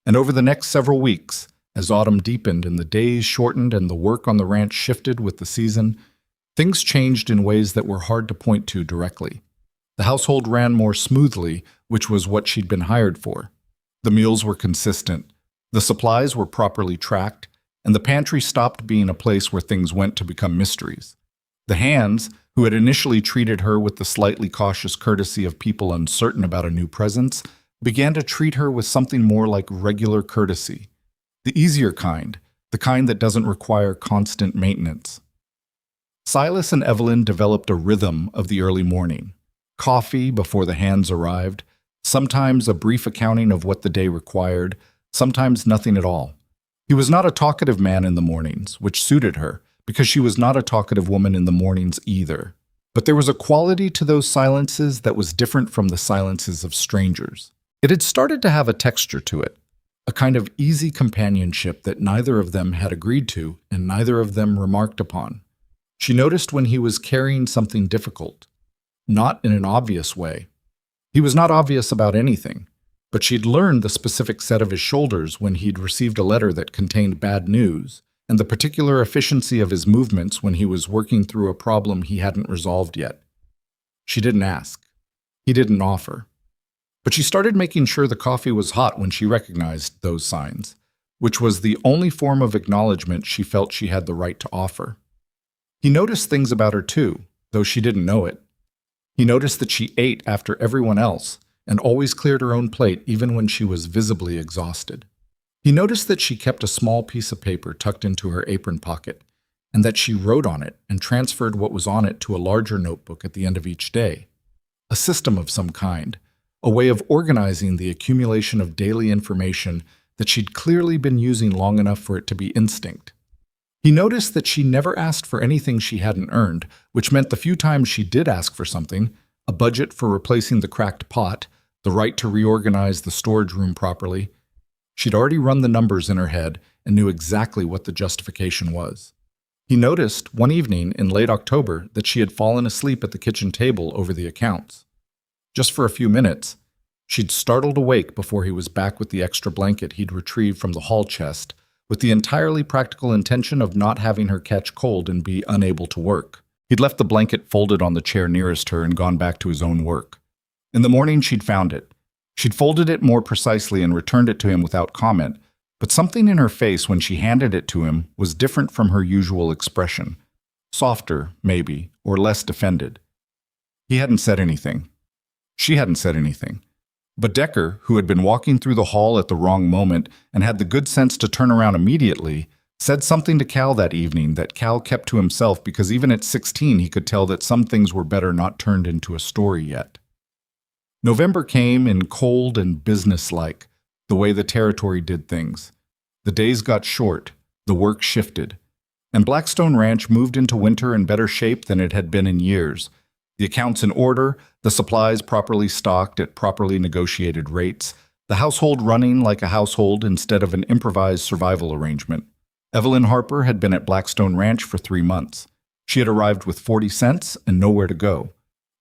And over the next several weeks, as autumn deepened and the days shortened and the work on the ranch shifted with the season, things changed in ways that were hard to point to directly. The household ran more smoothly, which was what she'd been hired for. The meals were consistent, the supplies were properly tracked, and the pantry stopped being a place where things went to become mysteries. The hands, who had initially treated her with the slightly cautious courtesy of people uncertain about a new presence, began to treat her with something more like regular courtesy. The easier kind, the kind that doesn't require constant maintenance. Silas and Evelyn developed a rhythm of the early morning. Coffee before the hands arrived, sometimes a brief accounting of what the day required, sometimes nothing at all. He was not a talkative man in the mornings, which suited her, because she was not a talkative woman in the mornings either. But there was a quality to those silences that was different from the silences of strangers. It had started to have a texture to it, a kind of easy companionship that neither of them had agreed to and neither of them remarked upon. She noticed when he was carrying something difficult, not in an obvious way. He was not obvious about anything, but she'd learned the specific set of his shoulders when he'd received a letter that contained bad news, and the particular efficiency of his movements when he was working through a problem he hadn't resolved yet. She didn't ask. He didn't offer. But she started making sure the coffee was hot when she recognized those signs, which was the only form of acknowledgement she felt she had the right to offer. He noticed things about her too, though she didn't know it. He noticed that she ate after everyone else and always cleared her own plate even when she was visibly exhausted. He noticed that she kept a small piece of paper tucked into her apron pocket, and that she wrote on it and transferred what was on it to a larger notebook at the end of each day. A system of some kind, a way of organizing the accumulation of daily information that she'd clearly been using long enough for it to be instinct. He noticed that she never asked for anything she hadn't earned, which meant the few times she did ask for something, a budget for replacing the cracked pot, the right to reorganize the storage room properly, she'd already run the numbers in her head and knew exactly what the justification was. He noticed one evening in late October that she had fallen asleep at the kitchen table over the accounts. Just for a few minutes, she'd startled awake before he was back with the extra blanket he'd retrieved from the hall chest, with the entirely practical intention of not having her catch cold and be unable to work. He'd left the blanket folded on the chair nearest her and gone back to his own work. In the morning, she'd found it. She'd folded it more precisely and returned it to him without comment, but something in her face when she handed it to him was different from her usual expression. Softer, maybe, or less defended. He hadn't said anything. She hadn't said anything. But Decker, who had been walking through the hall at the wrong moment and had the good sense to turn around immediately, said something to Cal that evening that Cal kept to himself because even at 16 he could tell that some things were better not turned into a story yet. November came in cold and businesslike, the way the territory did things. The days got short, the work shifted, and Blackstone Ranch moved into winter in better shape than it had been in years. The accounts in order, the supplies properly stocked at properly negotiated rates, the household running like a household instead of an improvised survival arrangement. Evelyn Harper had been at Blackstone Ranch for 3 months. She had arrived with 40 cents and nowhere to go.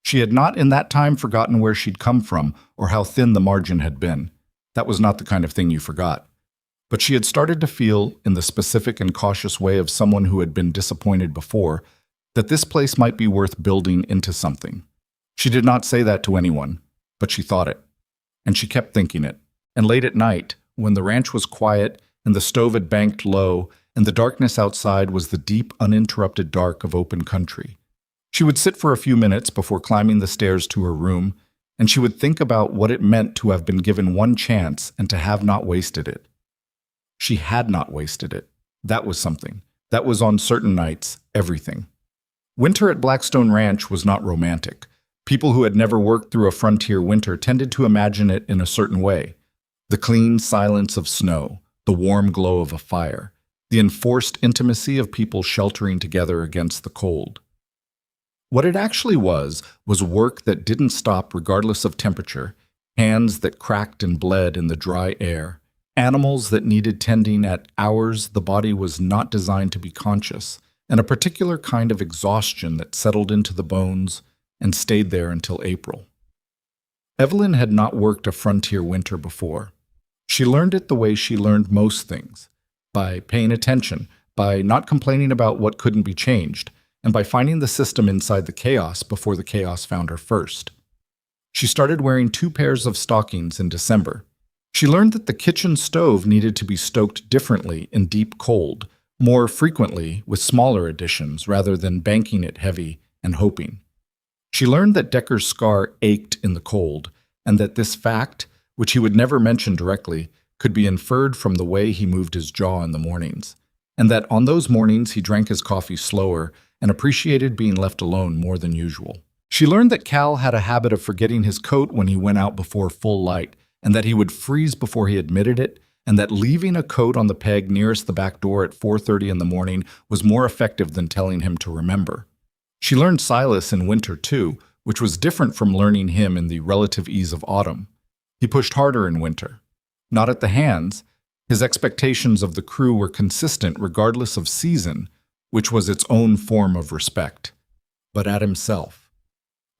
She had not in that time forgotten where she'd come from or how thin the margin had been. That was not the kind of thing you forgot. But she had started to feel, in the specific and cautious way of someone who had been disappointed before, that this place might be worth building into something. She did not say that to anyone, but she thought it. And she kept thinking it. And late at night, when the ranch was quiet and the stove had banked low and the darkness outside was the deep, uninterrupted dark of open country, she would sit for a few minutes before climbing the stairs to her room, and she would think about what it meant to have been given one chance and to have not wasted it. She had not wasted it. That was something. That was on certain nights, everything. Winter at Blackstone Ranch was not romantic. People who had never worked through a frontier winter tended to imagine it in a certain way. The clean silence of snow, the warm glow of a fire, the enforced intimacy of people sheltering together against the cold. What it actually was work that didn't stop regardless of temperature, hands that cracked and bled in the dry air, animals that needed tending at hours the body was not designed to be conscious, and a particular kind of exhaustion that settled into the bones and stayed there until April. Evelyn had not worked a frontier winter before. She learned it the way she learned most things, by paying attention, by not complaining about what couldn't be changed, and by finding the system inside the chaos before the chaos found her first. She started wearing 2 pairs of stockings in December. She learned that the kitchen stove needed to be stoked differently in deep cold, more frequently with smaller additions rather than banking it heavy and hoping. She learned that Decker's scar ached in the cold, and that this fact, which he would never mention directly, could be inferred from the way he moved his jaw in the mornings, and that on those mornings he drank his coffee slower and appreciated being left alone more than usual. She learned that Cal had a habit of forgetting his coat when he went out before full light, and that he would freeze before he admitted it, and that leaving a coat on the peg nearest the back door at 4:30 in the morning was more effective than telling him to remember. She learned Silas in winter too, which was different from learning him in the relative ease of autumn. He pushed harder in winter. Not at the hands. His expectations of the crew were consistent regardless of season, which was its own form of respect, but at himself.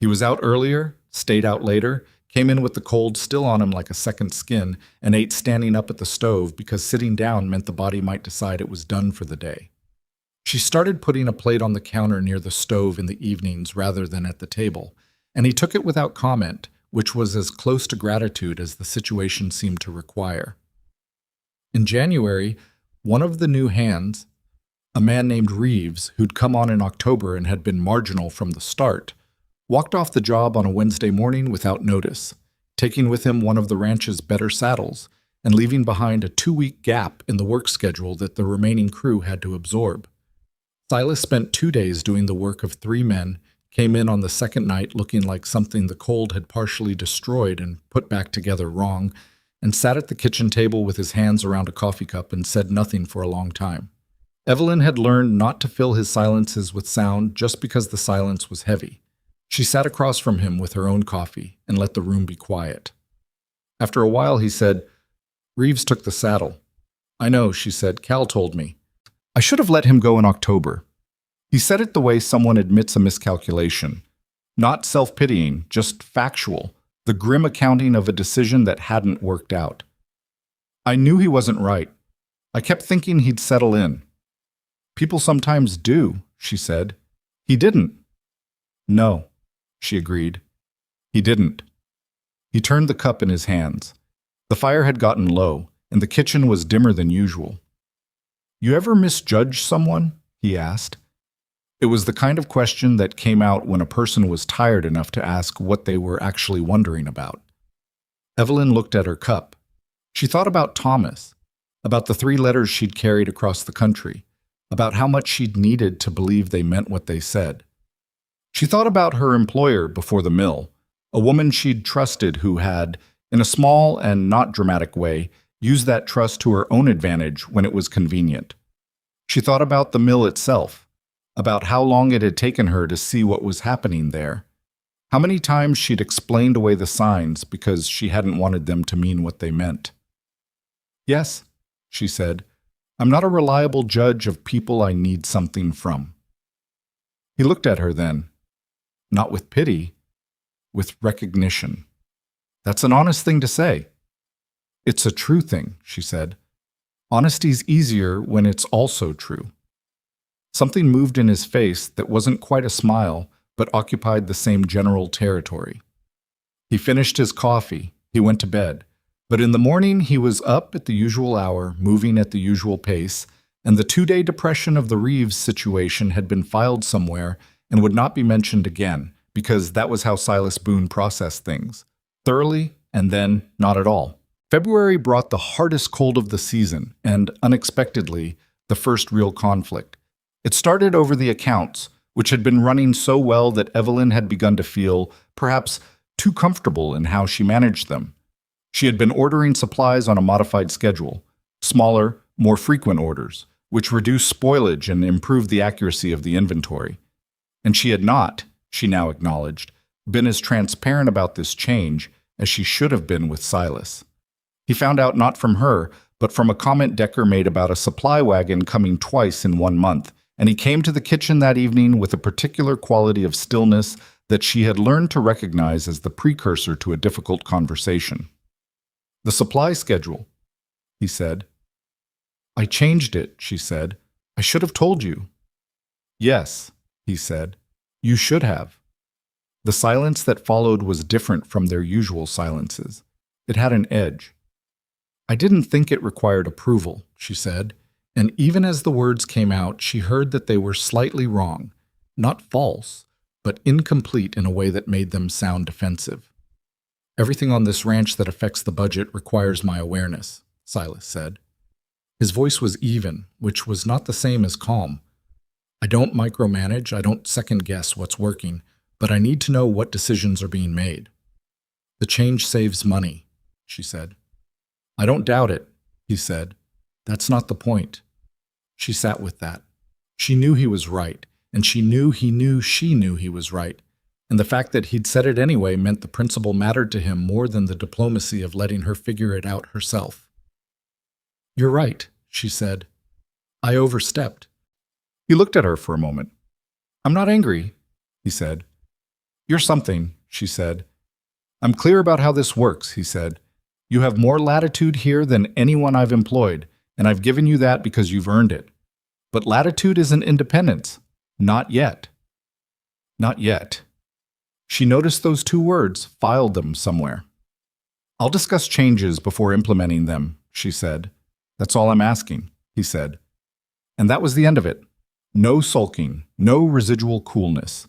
He was out earlier, stayed out later, came in with the cold still on him like a second skin, and ate standing up at the stove because sitting down meant the body might decide it was done for the day. She started putting a plate on the counter near the stove in the evenings rather than at the table, and he took it without comment, which was as close to gratitude as the situation seemed to require. In January, one of the new hands, a man named Reeves, who'd come on in October and had been marginal from the start, walked off the job on a Wednesday morning without notice, taking with him one of the ranch's better saddles and leaving behind a 2-week gap in the work schedule that the remaining crew had to absorb. Silas spent 2 days doing the work of 3 men, came in on the second night looking like something the cold had partially destroyed and put back together wrong, and sat at the kitchen table with his hands around a coffee cup and said nothing for a long time. Evelyn had learned not to fill his silences with sound just because the silence was heavy. She sat across from him with her own coffee and let the room be quiet. After a while, he said, "Reeves took the saddle." "I know," she said. "Cal told me. I should have let him go in October." He said it the way someone admits a miscalculation. Not self-pitying, just factual, the grim accounting of a decision that hadn't worked out. "I knew he wasn't right. I kept thinking he'd settle in." "People sometimes do," she said. "He didn't." "No," she agreed. "He didn't." He turned the cup in his hands. The fire had gotten low, and the kitchen was dimmer than usual. "You ever misjudge someone?" he asked. It was the kind of question that came out when a person was tired enough to ask what they were actually wondering about. Evelyn looked at her cup. She thought about Thomas, about the 3 letters she'd carried across the country, about how much she'd needed to believe they meant what they said. She thought about her employer before the mill, a woman she'd trusted who had, in a small and not dramatic way, used that trust to her own advantage when it was convenient. She thought about the mill itself, about how long it had taken her to see what was happening there, how many times she'd explained away the signs because she hadn't wanted them to mean what they meant. "Yes," she said, "I'm not a reliable judge of people I need something from." He looked at her then, not with pity, with recognition. "That's an honest thing to say." "It's a true thing," she said. "Honesty's easier when it's also true." Something moved in his face that wasn't quite a smile, but occupied the same general territory. He finished his coffee. He went to bed. But in the morning he was up at the usual hour, moving at the usual pace, and the 2-day depression of the Reeves situation had been filed somewhere and would not be mentioned again, because that was how Silas Boone processed things. Thoroughly, and then not at all. February brought the hardest cold of the season, and, unexpectedly, the first real conflict. It started over the accounts, which had been running so well that Evelyn had begun to feel, perhaps, too comfortable in how she managed them. She had been ordering supplies on a modified schedule, smaller, more frequent orders, which reduced spoilage and improved the accuracy of the inventory. And she had not, she now acknowledged, been as transparent about this change as she should have been with Silas. He found out not from her, but from a comment Decker made about a supply wagon coming twice in 1 month, and he came to the kitchen that evening with a particular quality of stillness that she had learned to recognize as the precursor to a difficult conversation. "The supply schedule," he said. "I changed it," she said. "I should have told you." "Yes," he said. "You should have." The silence that followed was different from their usual silences. It had an edge. "I didn't think it required approval," she said, and even as the words came out, she heard that they were slightly wrong, not false, but incomplete in a way that made them sound defensive. "Everything on this ranch that affects the budget requires my awareness," Silas said. His voice was even, which was not the same as calm. "I don't micromanage, I don't second-guess what's working, but I need to know what decisions are being made." "The change saves money," she said. "I don't doubt it," he said. "That's not the point." She sat with that. She knew he was right, and she knew he knew she knew he was right, and the fact that he'd said it anyway meant the principle mattered to him more than the diplomacy of letting her figure it out herself. "You're right," she said. "I overstepped." He looked at her for a moment. "I'm not angry," he said. "You're something," she said. "I'm clear about how this works," he said. "You have more latitude here than anyone I've employed, and I've given you that because you've earned it. But latitude isn't independence. Not yet." Not yet. She noticed those two words, filed them somewhere. "I'll discuss changes before implementing them," she said. "That's all I'm asking," he said. And that was the end of it. No sulking, no residual coolness.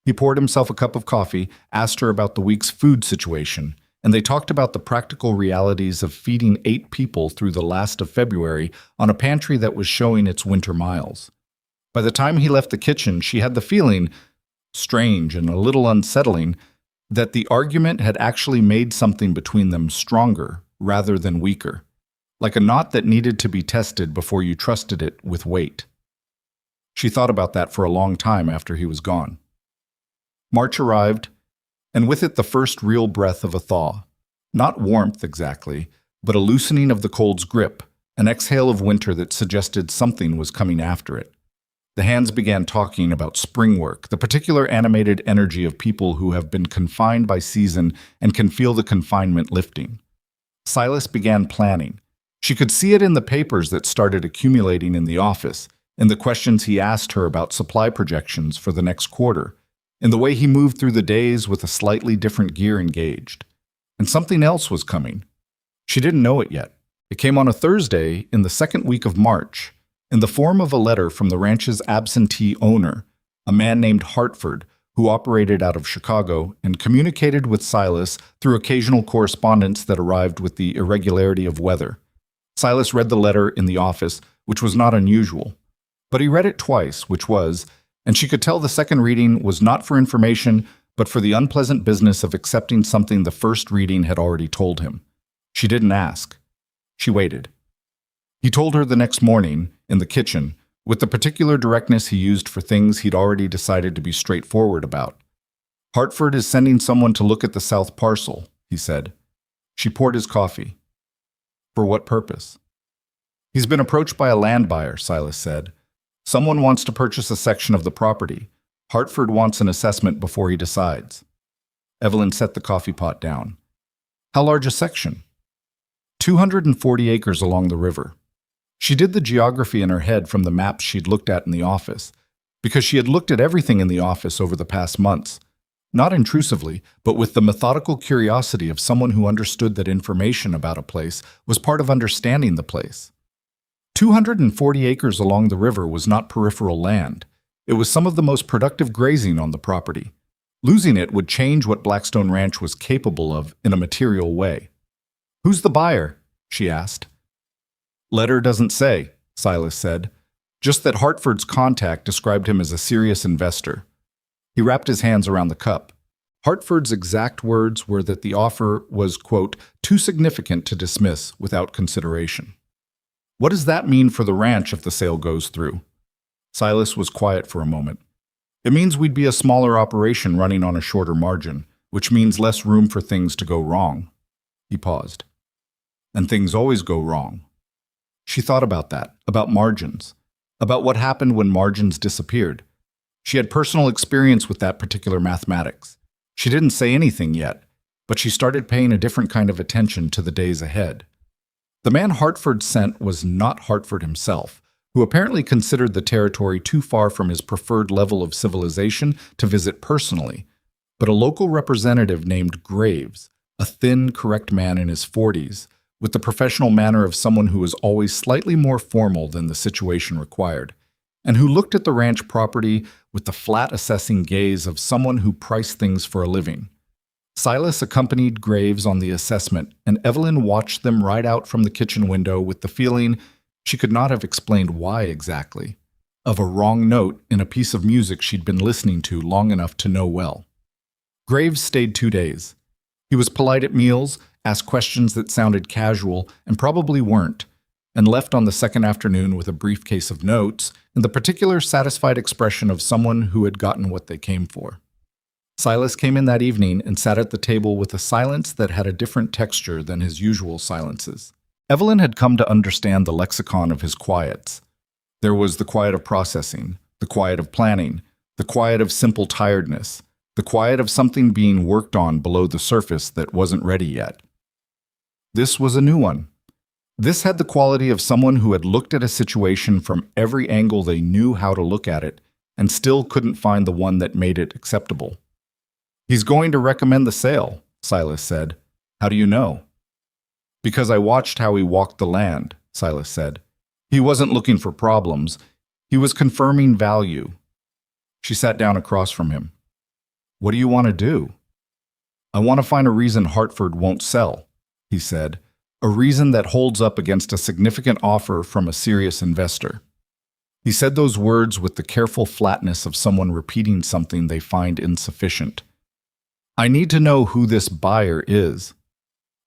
He poured himself a cup of coffee, asked her about the week's food situation, and they talked about the practical realities of feeding 8 people through the last of February on a pantry that was showing its winter miles. By the time he left the kitchen, she had the feeling, strange and a little unsettling, that the argument had actually made something between them stronger rather than weaker, like a knot that needed to be tested before you trusted it with weight. She thought about that for a long time after he was gone. March arrived, and with it the first real breath of a thaw. Not warmth exactly, but a loosening of the cold's grip, an exhale of winter that suggested something was coming after it. The hands began talking about spring work, the particular animated energy of people who have been confined by season and can feel the confinement lifting. Silas began planning. She could see it in the papers that started accumulating in the office, in the questions he asked her about supply projections for the next quarter, in the way he moved through the days with a slightly different gear engaged. And something else was coming. She didn't know it yet. It came on a Thursday in the second week of March, in the form of a letter from the ranch's absentee owner, a man named Hartford, who operated out of Chicago and communicated with Silas through occasional correspondence that arrived with the irregularity of weather. Silas read the letter in the office, which was not unusual. But he read it twice, which was, and she could tell the second reading was not for information, but for the unpleasant business of accepting something the first reading had already told him. She didn't ask. She waited. He told her the next morning, in the kitchen, with the particular directness he used for things he'd already decided to be straightforward about. "Hartford is sending someone to look at the south parcel," he said. She poured his coffee. "For what purpose?" "He's been approached by a land buyer," Silas said. "Someone wants to purchase a section of the property. Hartford wants an assessment before he decides." Evelyn set the coffee pot down. "How large a section?" 240 acres along the river. She did the geography in her head from the maps she'd looked at in the office, because she had looked at everything in the office over the past months, not intrusively, but with the methodical curiosity of someone who understood that information about a place was part of understanding the place. 240 acres along the river was not peripheral land. It was some of the most productive grazing on the property. Losing it would change what Blackstone Ranch was capable of in a material way. "Who's the buyer?" she asked. "Letter doesn't say," Silas said. "Just that Hartford's contact described him as a serious investor." He wrapped his hands around the cup. Hartford's exact words were that the offer was, quote, "too significant to dismiss without consideration." "What does that mean for the ranch if the sale goes through?" Silas was quiet for a moment. "It means we'd be a smaller operation running on a shorter margin, which means less room for things to go wrong." He paused. "And things always go wrong." She thought about that, about margins, about what happened when margins disappeared. She had personal experience with that particular mathematics. She didn't say anything yet, but she started paying a different kind of attention to the days ahead. The man Hartford sent was not Hartford himself, who apparently considered the territory too far from his preferred level of civilization to visit personally, but a local representative named Graves, a thin, correct man in his 40s, with the professional manner of someone who was always slightly more formal than the situation required, and who looked at the ranch property with the flat assessing gaze of someone who priced things for a living. Silas accompanied Graves on the assessment, and Evelyn watched them ride out from the kitchen window with the feeling, she could not have explained why exactly, of a wrong note in a piece of music she'd been listening to long enough to know well. Graves stayed 2 days. He was polite at meals, asked questions that sounded casual and probably weren't, and left on the second afternoon with a briefcase of notes and the particular satisfied expression of someone who had gotten what they came for. Silas came in that evening and sat at the table with a silence that had a different texture than his usual silences. Evelyn had come to understand the lexicon of his quiets. There was the quiet of processing, the quiet of planning, the quiet of simple tiredness, the quiet of something being worked on below the surface that wasn't ready yet. This was a new one. This had the quality of someone who had looked at a situation from every angle they knew how to look at it and still couldn't find the one that made it acceptable. "He's going to recommend the sale," Silas said. "How do you know?" "Because I watched how he walked the land," Silas said. "He wasn't looking for problems. He was confirming value." She sat down across from him. "What do you want to do?" "I want to find a reason Hartford won't sell," he said. "A reason that holds up against a significant offer from a serious investor." He said those words with the careful flatness of someone repeating something they find insufficient. "I need to know who this buyer is."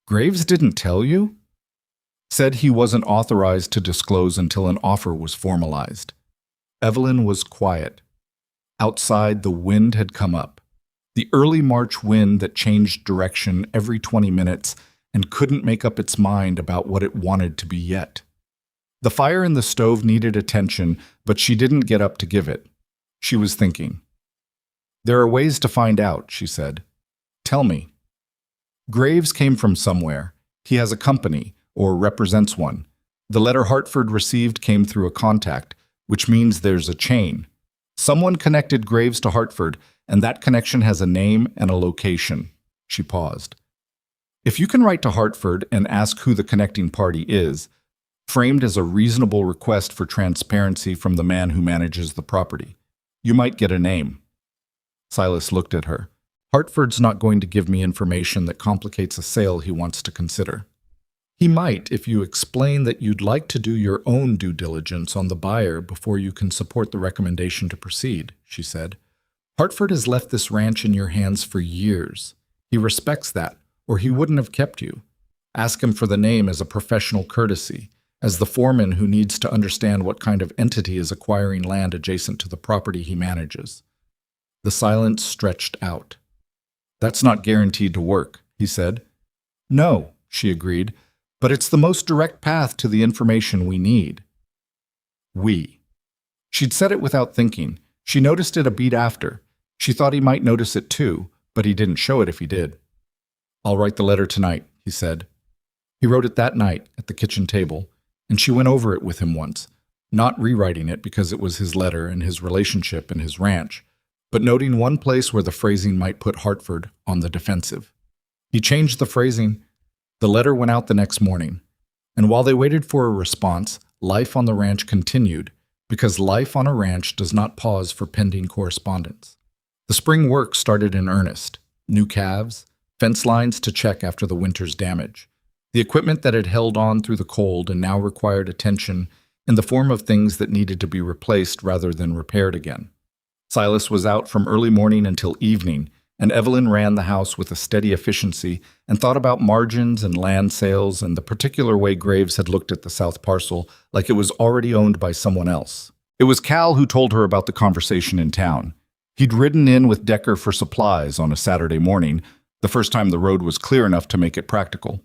"Graves didn't tell you?" "Said he wasn't authorized to disclose until an offer was formalized." Evelyn was quiet. Outside, the wind had come up. The early March wind that changed direction every 20 minutes and couldn't make up its mind about what it wanted to be yet. The fire in the stove needed attention, but she didn't get up to give it. She was thinking. "There are ways to find out," she said. "Tell me." "Graves came from somewhere. He has a company, or represents one. The letter Hartford received came through a contact, which means there's a chain. Someone connected Graves to Hartford, and that connection has a name and a location." She paused. "If you can write to Hartford and ask who the connecting party is, framed as a reasonable request for transparency from the man who manages the property, you might get a name." Silas looked at her. "Hartford's not going to give me information that complicates a sale he wants to consider." "He might if you explain that you'd like to do your own due diligence on the buyer before you can support the recommendation to proceed," she said. "Hartford has left this ranch in your hands for years. He respects that, or he wouldn't have kept you. Ask him for the name as a professional courtesy, as the foreman who needs to understand what kind of entity is acquiring land adjacent to the property he manages." The silence stretched out. "That's not guaranteed to work," he said. "No," she agreed, "but it's the most direct path to the information we need." "We." She'd said it without thinking. She noticed it a beat after. She thought he might notice it too, but he didn't show it if he did. "I'll write the letter tonight," he said. He wrote it that night at the kitchen table, and she went over it with him once, not rewriting it because it was his letter and his relationship and his ranch, but noting one place where the phrasing might put Hartford on the defensive. He changed the phrasing. The letter went out the next morning, and while they waited for a response, life on the ranch continued, because life on a ranch does not pause for pending correspondence. The spring work started in earnest. New calves, fence lines to check after the winter's damage. The equipment that had held on through the cold and now required attention in the form of things that needed to be replaced rather than repaired again. Silas was out from early morning until evening, and Evelyn ran the house with a steady efficiency and thought about margins and land sales and the particular way Graves had looked at the south parcel like it was already owned by someone else. It was Cal who told her about the conversation in town. He'd ridden in with Decker for supplies on a Saturday morning, the first time the road was clear enough to make it practical,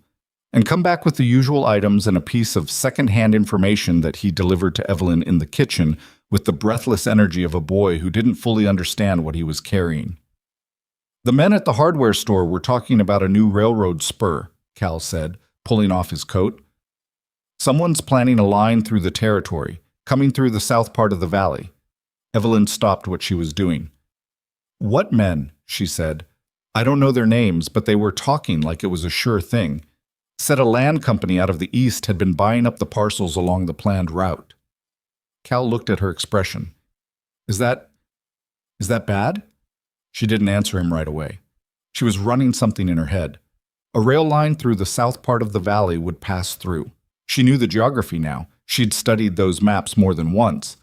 and come back with the usual items and a piece of second-hand information that he delivered to Evelyn in the kitchen with the breathless energy of a boy who didn't fully understand what he was carrying. "The men at the hardware store were talking about a new railroad spur," Cal said, pulling off his coat. "Someone's planning a line through the territory, coming through the south part of the valley." Evelyn stopped what she was doing. "What men?" she said. I don't know their names, but they were talking like it was a sure thing. Said a land company out of the east had been buying up the parcels along the planned route. Cal looked at her expression. Is that bad? She didn't answer him right away. She was running something in her head. A rail line through the south part of the valley would pass through. She knew the geography now. She'd studied those maps more than once.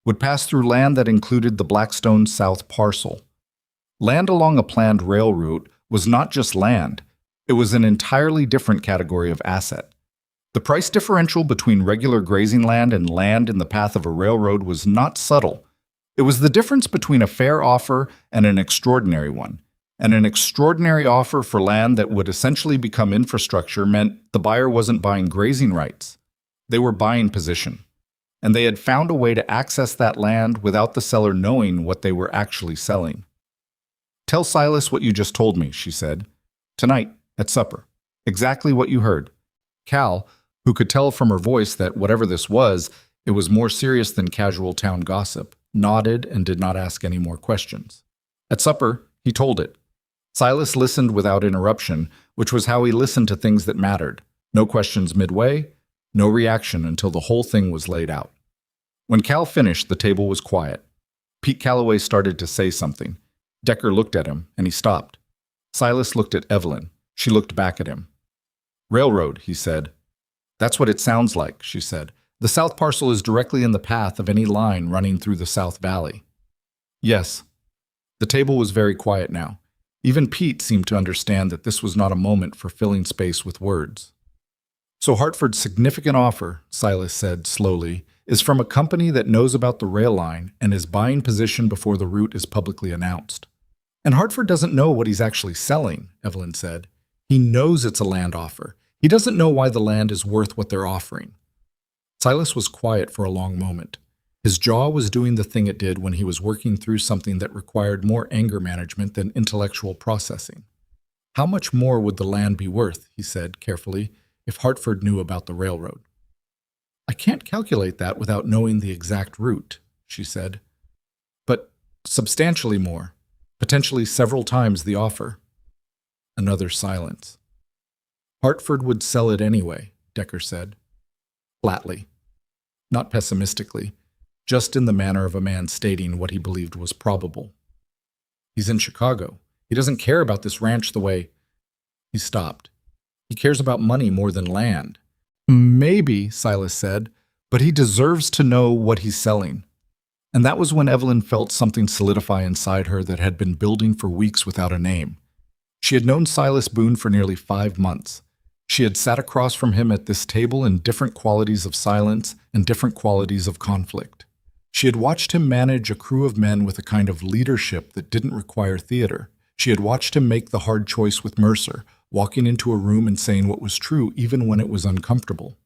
Would pass through land that included the Blackstone South parcel. Land along a planned rail route was not just land. It was an entirely different category of asset. The price differential between regular grazing land and land in the path of a railroad was not subtle. It was the difference between a fair offer and an extraordinary one. And an extraordinary offer for land that would essentially become infrastructure meant the buyer wasn't buying grazing rights. They were buying position. And they had found a way to access that land without the seller knowing what they were actually selling. Tell Silas what you just told me, she said. Tonight, at supper. Exactly what you heard. Cal, who could tell from her voice that whatever this was, it was more serious than casual town gossip, nodded and did not ask any more questions. At supper, he told it. Silas listened without interruption, which was how he listened to things that mattered. No questions midway, no reaction until the whole thing was laid out. When Cal finished, the table was quiet. Pete Calloway started to say something. Decker looked at him, and he stopped. Silas looked at Evelyn. She looked back at him. Railroad, he said. That's what it sounds like, she said. The south parcel is directly in the path of any line running through the South Valley. Yes. The table was very quiet now. Even Pete seemed to understand that this was not a moment for filling space with words. So Hartford's significant offer, Silas said slowly, is from a company that knows about the rail line and is buying position before the route is publicly announced. And Hartford doesn't know what he's actually selling, Evelyn said. He knows it's a land offer. He doesn't know why the land is worth what they're offering. Silas was quiet for a long moment. His jaw was doing the thing it did when he was working through something that required more anger management than intellectual processing. How much more would the land be worth, he said carefully, if Hartford knew about the railroad? I can't calculate that without knowing the exact route, she said. But substantially more, potentially several times the offer. Another silence. Hartford would sell it anyway, Decker said. Flatly. Not pessimistically, just in the manner of a man stating what he believed was probable. He's in Chicago. He doesn't care about this ranch the way... He stopped. He cares about money more than land. Maybe, Silas said, but he deserves to know what he's selling. And that was when Evelyn felt something solidify inside her that had been building for weeks without a name. She had known Silas Boone for nearly 5 months. She had sat across from him at this table in different qualities of silence and different qualities of conflict. She had watched him manage a crew of men with a kind of leadership that didn't require theater. She had watched him make the hard choice with Mercer, walking into a room and saying what was true even when it was uncomfortable.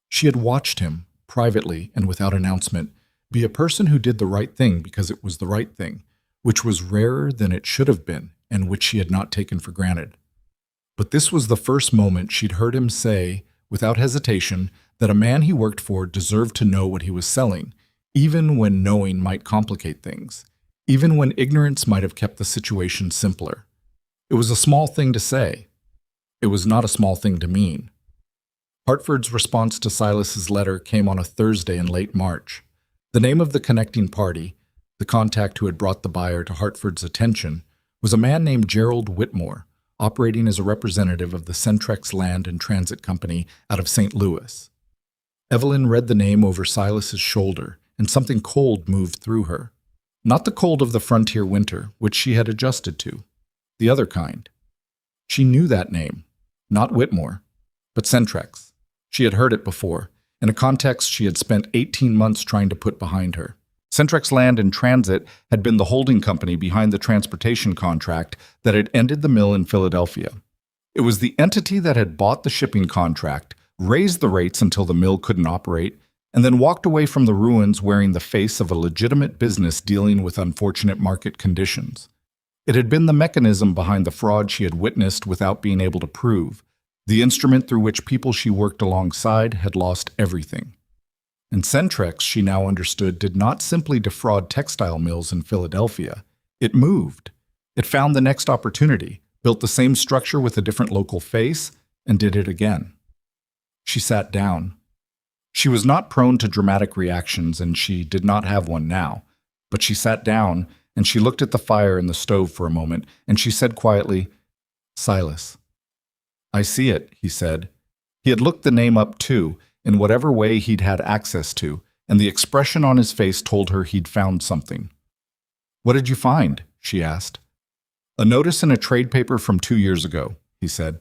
She had watched him, privately and without announcement, be a person who did the right thing because it was the right thing, which was rarer than it should have been and which she had not taken for granted. But this was the first moment she'd heard him say, without hesitation, that a man he worked for deserved to know what he was selling, even when knowing might complicate things, even when ignorance might have kept the situation simpler. It was a small thing to say. It was not a small thing to mean. Hartford's response to Silas's letter came on a Thursday in late March. The name of the connecting party, the contact who had brought the buyer to Hartford's attention, was a man named Gerald Whitmore, operating as a representative of the Centrex Land and Transit Company out of St. Louis. Evelyn read the name over Silas's shoulder, and something cold moved through her. Not the cold of the frontier winter, which she had adjusted to. The other kind. She knew that name. Not Whitmore, but Centrex. She had heard it before, in a context she had spent 18 months trying to put behind her. Centrex Land and Transit had been the holding company behind the transportation contract that had ended the mill in Philadelphia. It was the entity that had bought the shipping contract, raised the rates until the mill couldn't operate, and then walked away from the ruins wearing the face of a legitimate business dealing with unfortunate market conditions. It had been the mechanism behind the fraud she had witnessed without being able to prove, the instrument through which people she worked alongside had lost everything. And Centrex, she now understood, did not simply defraud textile mills in Philadelphia. It moved. It found the next opportunity, built the same structure with a different local face, and did it again. She sat down. She was not prone to dramatic reactions, and she did not have one now. But she sat down, and she looked at the fire in the stove for a moment, and she said quietly, "Silas." "I see it," he said. He had looked the name up too, in whatever way he'd had access to, and the expression on his face told her he'd found something. "What did you find?" she asked. "A notice in a trade paper from 2 years ago," he said.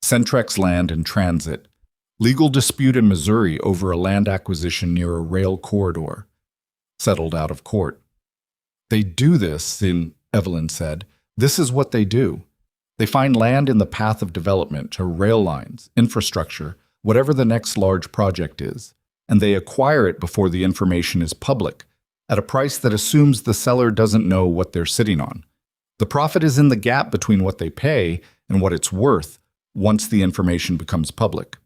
"Centrex Land and Transit. Legal dispute in Missouri over a land acquisition near a rail corridor. Settled out of court." "They do this Evelyn said. "This is what they do. They find land in the path of development to rail lines, infrastructure, whatever the next large project is, and they acquire it before the information is public, at a price that assumes the seller doesn't know what they're sitting on. The profit is in the gap between what they pay and what it's worth once the information becomes public."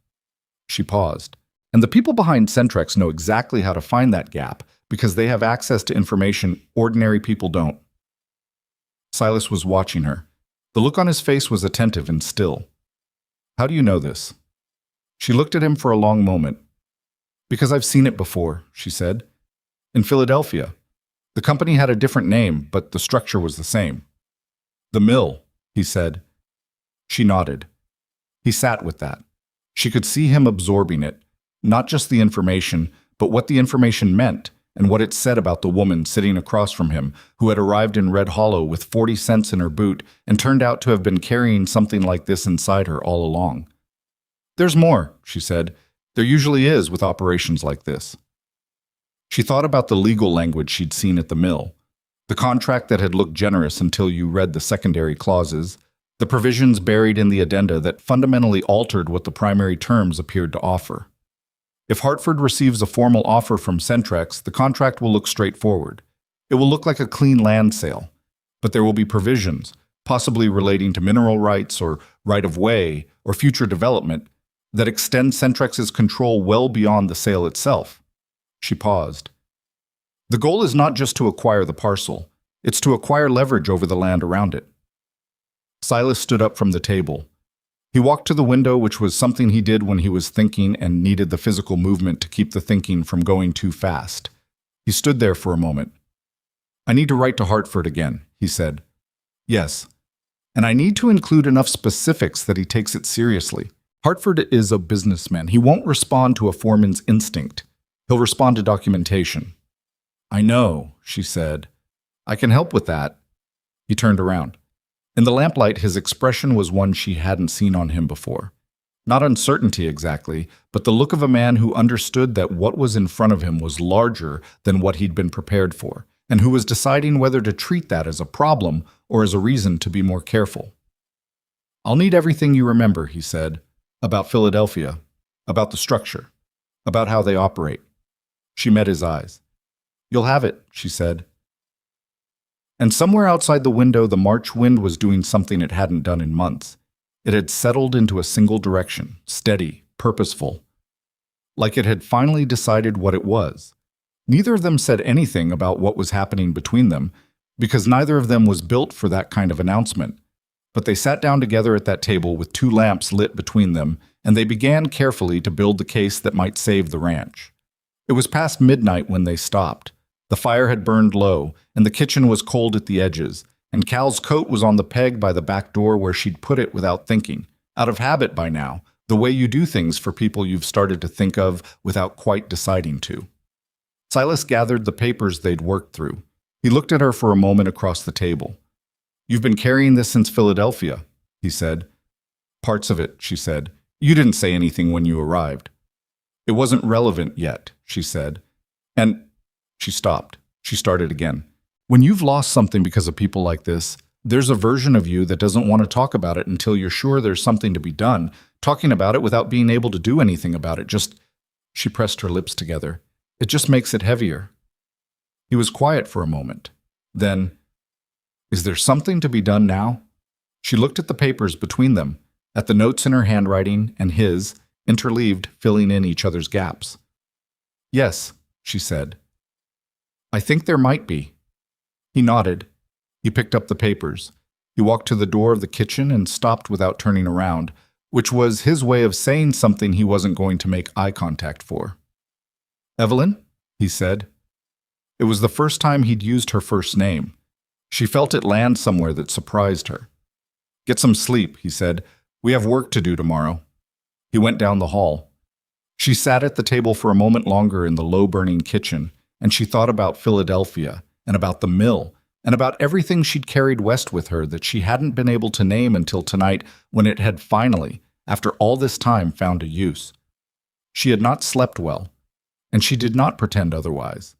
She paused. "And the people behind Centrex know exactly how to find that gap because they have access to information ordinary people don't." Silas was watching her. The look on his face was attentive and still. "How do you know this?" She looked at him for a long moment. "Because I've seen it before," she said. "In Philadelphia. The company had a different name, but the structure was the same." "The mill," he said. She nodded. He sat with that. She could see him absorbing it, not just the information, but what the information meant and what it said about the woman sitting across from him who had arrived in Red Hollow with 40 cents in her boot and turned out to have been carrying something like this inside her all along. "There's more," she said. "There usually is with operations like this." She thought about the legal language she'd seen at the mill, the contract that had looked generous until you read the secondary clauses, the provisions buried in the addenda that fundamentally altered what the primary terms appeared to offer. If Hartford receives a formal offer from Centrex, the contract will look straightforward. It will look like a clean land sale, but there will be provisions, possibly relating to mineral rights or right-of-way or future development, that extend Centrex's control well beyond the sale itself. She paused. "The goal is not just to acquire the parcel, it's to acquire leverage over the land around it." Silas stood up from the table. He walked to the window, which was something he did when he was thinking and needed the physical movement to keep the thinking from going too fast. He stood there for a moment. "I need to write to Hartford again," he said. "Yes. And I need to include enough specifics that he takes it seriously. Hartford is a businessman. He won't respond to a foreman's instinct. He'll respond to documentation." "I know," she said. "I can help with that." He turned around. In the lamplight, his expression was one she hadn't seen on him before. Not uncertainty exactly, but the look of a man who understood that what was in front of him was larger than what he'd been prepared for, and who was deciding whether to treat that as a problem or as a reason to be more careful. "I'll need everything you remember," he said, "about Philadelphia, about the structure, about how they operate." She met his eyes. "You'll have it," she said. And somewhere outside the window, the March wind was doing something it hadn't done in months. It had settled into a single direction, steady, purposeful, like it had finally decided what it was. Neither of them said anything about what was happening between them, because neither of them was built for that kind of announcement. But they sat down together at that table with 2 lamps lit between them, and they began carefully to build the case that might save the ranch. It was past midnight when they stopped. The fire had burned low, and the kitchen was cold at the edges, and Cal's coat was on the peg by the back door where she'd put it without thinking, out of habit by now, the way you do things for people you've started to think of without quite deciding to. Silas gathered the papers they'd worked through. He looked at her for a moment across the table. "You've been carrying this since Philadelphia," he said. "Parts of it," she said. "You didn't say anything when you arrived." "It wasn't relevant yet," she said. "And—" She stopped. She started again. "When you've lost something because of people like this, there's a version of you that doesn't want to talk about it until you're sure there's something to be done. Talking about it without being able to do anything about it just—" She pressed her lips together. "It just makes it heavier." He was quiet for a moment. Then, "Is there something to be done now?" She looked at the papers between them, at the notes in her handwriting and his, interleaved, filling in each other's gaps. "Yes," she said. "I think there might be." He nodded. He picked up the papers. He walked to the door of the kitchen and stopped without turning around, which was his way of saying something he wasn't going to make eye contact for. "Evelyn?" he said. It was the first time he'd used her first name. She felt it land somewhere that surprised her. "Get some sleep," he said. "We have work to do tomorrow." He went down the hall. She sat at the table for a moment longer in the low-burning kitchen, and she thought about Philadelphia, and about the mill, and about everything she'd carried west with her that she hadn't been able to name until tonight when it had finally, after all this time, found a use. She had not slept well, and she did not pretend otherwise.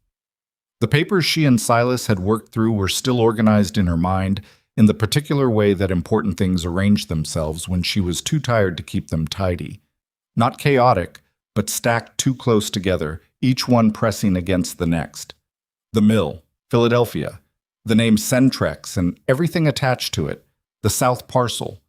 The papers she and Silas had worked through were still organized in her mind in the particular way that important things arranged themselves when she was too tired to keep them tidy. Not chaotic, but stacked too close together, each one pressing against the next. The mill, Philadelphia, the name Centrex and everything attached to it, the South Parcel,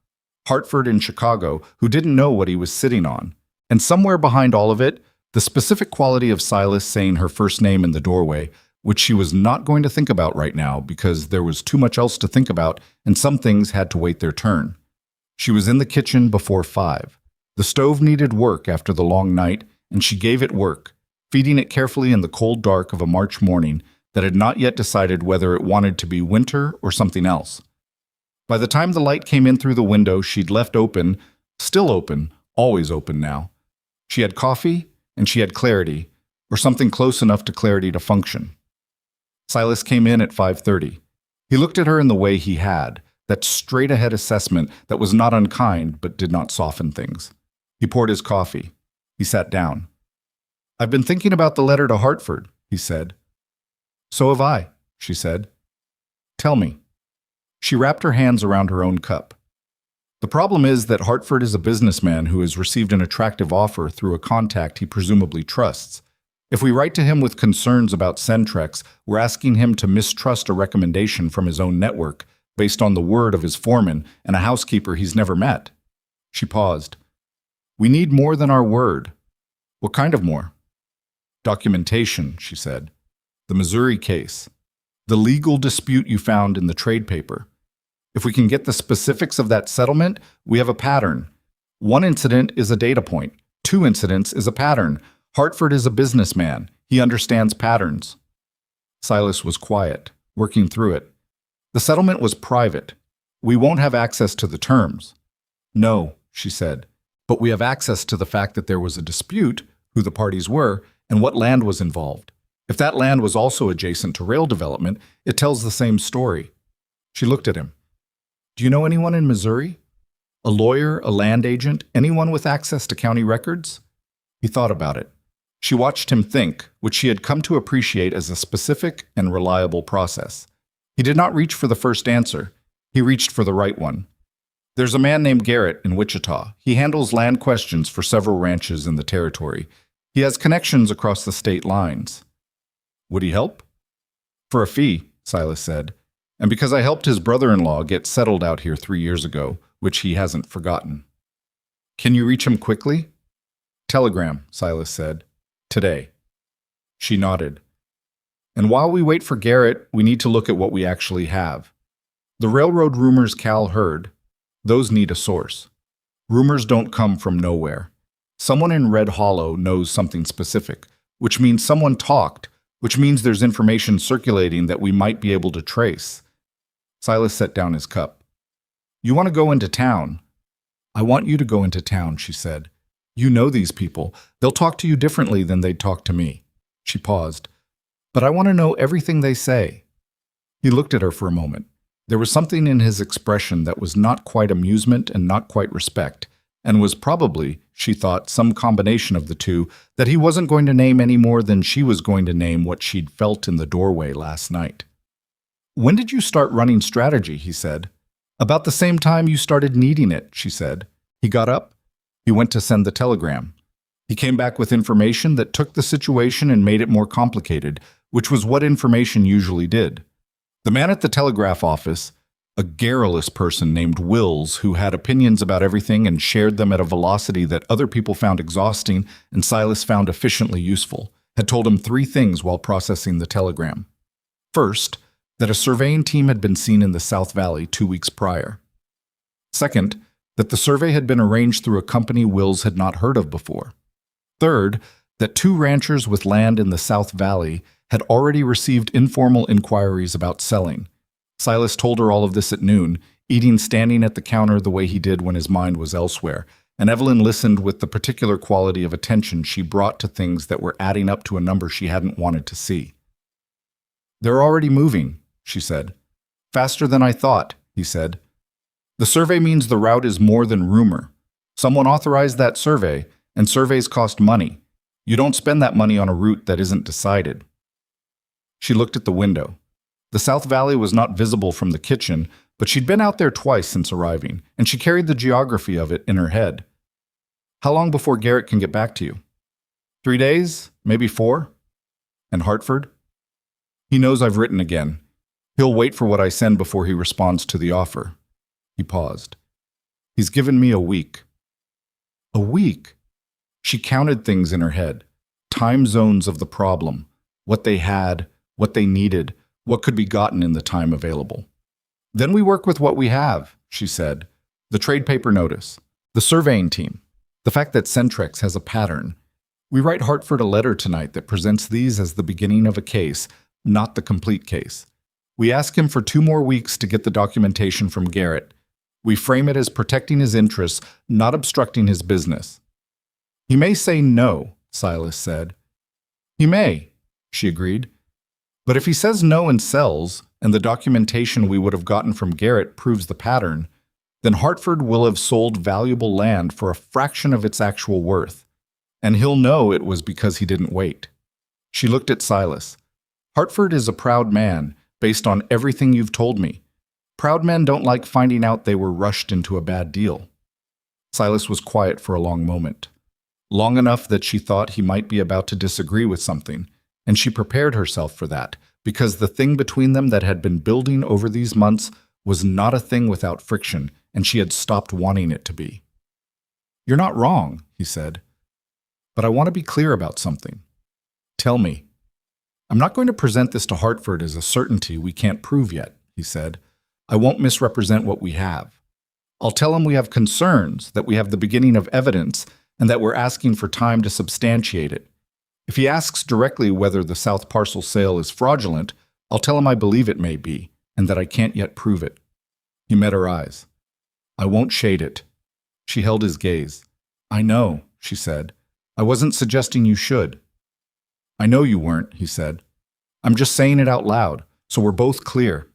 Hartford and Chicago, who didn't know what he was sitting on, and somewhere behind all of it, the specific quality of Silas saying her first name in the doorway, which she was not going to think about right now because there was too much else to think about and some things had to wait their turn. She was in the kitchen before 5. The stove needed work after the long night, and she gave it work, feeding it carefully in the cold dark of a March morning that had not yet decided whether it wanted to be winter or something else. By the time the light came in through the window she'd left open, still open, always open now, she had coffee and she had clarity, or something close enough to clarity to function. Silas came in at 5:30. He looked at her in the way he had, that straight-ahead assessment that was not unkind but did not soften things. He poured his coffee. He sat down. "I've been thinking about the letter to Hartford," he said. "So have I," she said. "Tell me." She wrapped her hands around her own cup. "The problem is that Hartford is a businessman who has received an attractive offer through a contact he presumably trusts. If we write to him with concerns about Centrex, we're asking him to mistrust a recommendation from his own network, based on the word of his foreman and a housekeeper he's never met." She paused. "We need more than our word." "What kind of more?" "Documentation," she said. "The Missouri case. The legal dispute you found in the trade paper. If we can get the specifics of that settlement, we have a pattern. One incident is a data point. 2 incidents is a pattern. Hartford is a businessman. He understands patterns." Silas was quiet, working through it. "The settlement was private. We won't have access to the terms." "No," she said, "but we have access to the fact that there was a dispute, who the parties were, and what land was involved. If that land was also adjacent to rail development, it tells the same story." She looked at him. "Do you know anyone in Missouri? A lawyer, a land agent, anyone with access to county records?" He thought about it. She watched him think, which she had come to appreciate as a specific and reliable process. He did not reach for the first answer. He reached for the right one. "There's a man named Garrett in Wichita. He handles land questions for several ranches in the territory. He has connections across the state lines." "Would he help?" "For a fee," Silas said. "And because I helped his brother-in-law get settled out here 3 years ago, which he hasn't forgotten." "Can you reach him quickly?" "Telegram," Silas said. "Today." She nodded. "And while we wait for Garrett, we need to look at what we actually have. The railroad rumors Cal heard, those need a source. Rumors don't come from nowhere. Someone in Red Hollow knows something specific, which means someone talked, which means there's information circulating that we might be able to trace." Silas set down his cup. "You want to go into town?" "I want you to go into town," she said. "You know these people. They'll talk to you differently than they'd talk to me." She paused. "But I want to know everything they say." He looked at her for a moment. There was something in his expression that was not quite amusement and not quite respect, and was probably, she thought, some combination of the two, that he wasn't going to name any more than she was going to name what she'd felt in the doorway last night. "When did you start running strategy?" he said. "About the same time you started needing it," she said. He got up. He went to send the telegram. He came back with information that took the situation and made it more complicated, which was what information usually did. The man at the telegraph office, a garrulous person named Wills who had opinions about everything and shared them at a velocity that other people found exhausting and Silas found efficiently useful, had told him 3 things while processing the telegram. First, that a surveying team had been seen in the South Valley 2 weeks prior. Second, that the survey had been arranged through a company Wills had not heard of before. Third, that 2 ranchers with land in the South Valley had already received informal inquiries about selling. Silas told her all of this at noon, eating standing at the counter the way he did when his mind was elsewhere, and Evelyn listened with the particular quality of attention she brought to things that were adding up to a number she hadn't wanted to see. "They're already moving," she said. "Faster than I thought," he said. "The survey means the route is more than rumor. Someone authorized that survey, and surveys cost money. You don't spend that money on a route that isn't decided." She looked at the window. The South Valley was not visible from the kitchen, but she'd been out there twice since arriving, and she carried the geography of it in her head. "How long before Garrett can get back to you?" 3 days, maybe 4. "And Hartford?" "He knows I've written again. He'll wait for what I send before he responds to the offer." He paused. "He's given me a week." A week? She counted things in her head. Time zones of the problem. What they had, what they needed, what could be gotten in the time available. "Then we work with what we have," she said. "The trade paper notice, the surveying team, the fact that Centrex has a pattern. We write Hartford a letter tonight that presents these as the beginning of a case, not the complete case. We ask him for 2 more weeks to get the documentation from Garrett. We frame it as protecting his interests, not obstructing his business." "He may say no," Silas said. "He may," she agreed. "But if he says no and sells, and the documentation we would have gotten from Garrett proves the pattern, then Hartford will have sold valuable land for a fraction of its actual worth, and he'll know it was because he didn't wait." She looked at Silas. "Hartford is a proud man, based on everything you've told me. Proud men don't like finding out they were rushed into a bad deal." Silas was quiet for a long moment. Long enough that she thought he might be about to disagree with something, and she prepared herself for that, because the thing between them that had been building over these months was not a thing without friction, and she had stopped wanting it to be. "You're not wrong," he said. "But I want to be clear about something. Tell me." "I'm not going to present this to Hartford as a certainty we can't prove yet," he said. "I won't misrepresent what we have. I'll tell him we have concerns, that we have the beginning of evidence, and that we're asking for time to substantiate it. If he asks directly whether the South Parcel sale is fraudulent, I'll tell him I believe it may be, and that I can't yet prove it." He met her eyes. "I won't shade it." She held his gaze. "I know," she said. "I wasn't suggesting you should." "I know you weren't," he said. "I'm just saying it out loud, so we're both clear."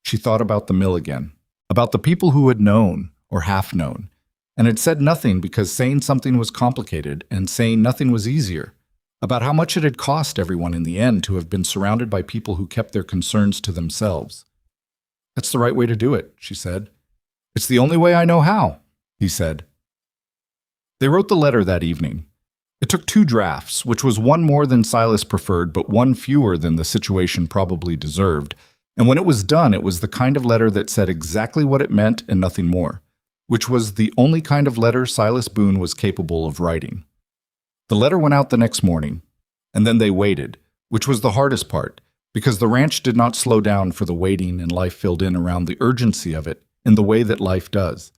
She thought about the mill again, about the people who had known, or half known, and had said nothing because saying something was complicated and saying nothing was easier, about how much it had cost everyone in the end to have been surrounded by people who kept their concerns to themselves. "That's the right way to do it," she said. "It's the only way I know how," he said. They wrote the letter that evening. It took 2 drafts, which was one more than Silas preferred, but one fewer than the situation probably deserved. And when it was done, it was the kind of letter that said exactly what it meant and nothing more, which was the only kind of letter Silas Boone was capable of writing. The letter went out the next morning, and then they waited, which was the hardest part, because the ranch did not slow down for the waiting and life filled in around the urgency of it in the way that life does.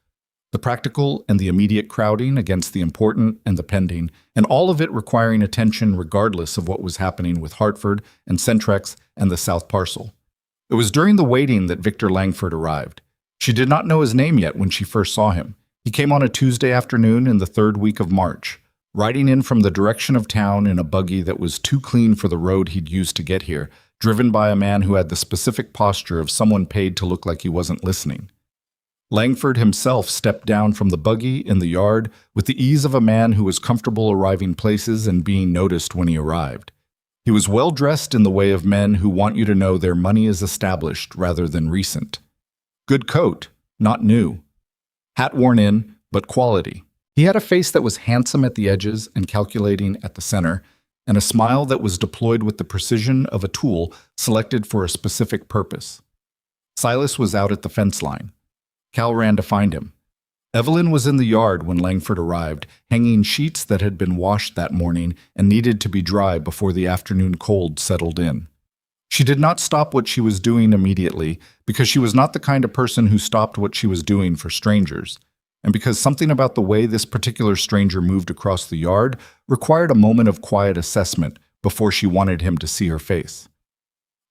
The practical and the immediate crowding against the important and the pending, and all of it requiring attention regardless of what was happening with Hartford and Centrex and the South Parcel. It was during the waiting that Victor Langford arrived. She did not know his name yet when she first saw him. He came on a Tuesday afternoon in the 3rd week of March, riding in from the direction of town in a buggy that was too clean for the road he'd used to get here, driven by a man who had the specific posture of someone paid to look like he wasn't listening. Langford himself stepped down from the buggy in the yard with the ease of a man who was comfortable arriving places and being noticed when he arrived. He was well dressed in the way of men who want you to know their money is established rather than recent. Good coat, not new. Hat worn in, but quality. He had a face that was handsome at the edges and calculating at the center, and a smile that was deployed with the precision of a tool selected for a specific purpose. Silas was out at the fence line. Cal ran to find him. Evelyn was in the yard when Langford arrived, hanging sheets that had been washed that morning and needed to be dry before the afternoon cold settled in. She did not stop what she was doing immediately because she was not the kind of person who stopped what she was doing for strangers, and because something about the way this particular stranger moved across the yard required a moment of quiet assessment before she wanted him to see her face.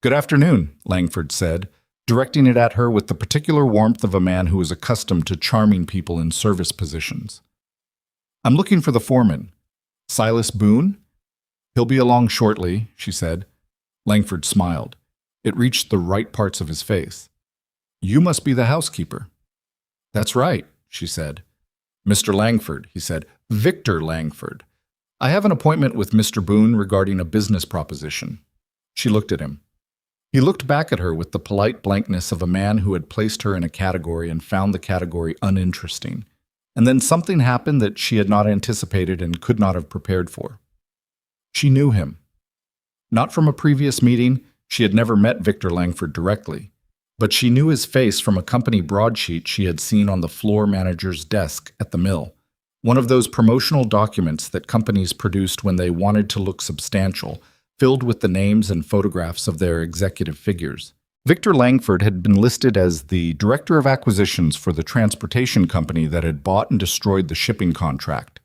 "Good afternoon," Langford said, directing it at her with the particular warmth of a man who is accustomed to charming people in service positions. "I'm looking for the foreman. Silas Boone?" "He'll be along shortly," she said. Langford smiled. It reached the right parts of his face. "You must be the housekeeper." "That's right," she said. "Mr. Langford," he said. "Victor Langford. I have an appointment with Mr. Boone regarding a business proposition." She looked at him. He looked back at her with the polite blankness of a man who had placed her in a category and found the category uninteresting. And then something happened that she had not anticipated and could not have prepared for. She knew him. Not from a previous meeting, she had never met Victor Langford directly, but she knew his face from a company broadsheet she had seen on the floor manager's desk at the mill, one of those promotional documents that companies produced when they wanted to look substantial, filled with the names and photographs of their executive figures. Victor Langford had been listed as the director of acquisitions for the transportation company that had bought and destroyed the shipping contract.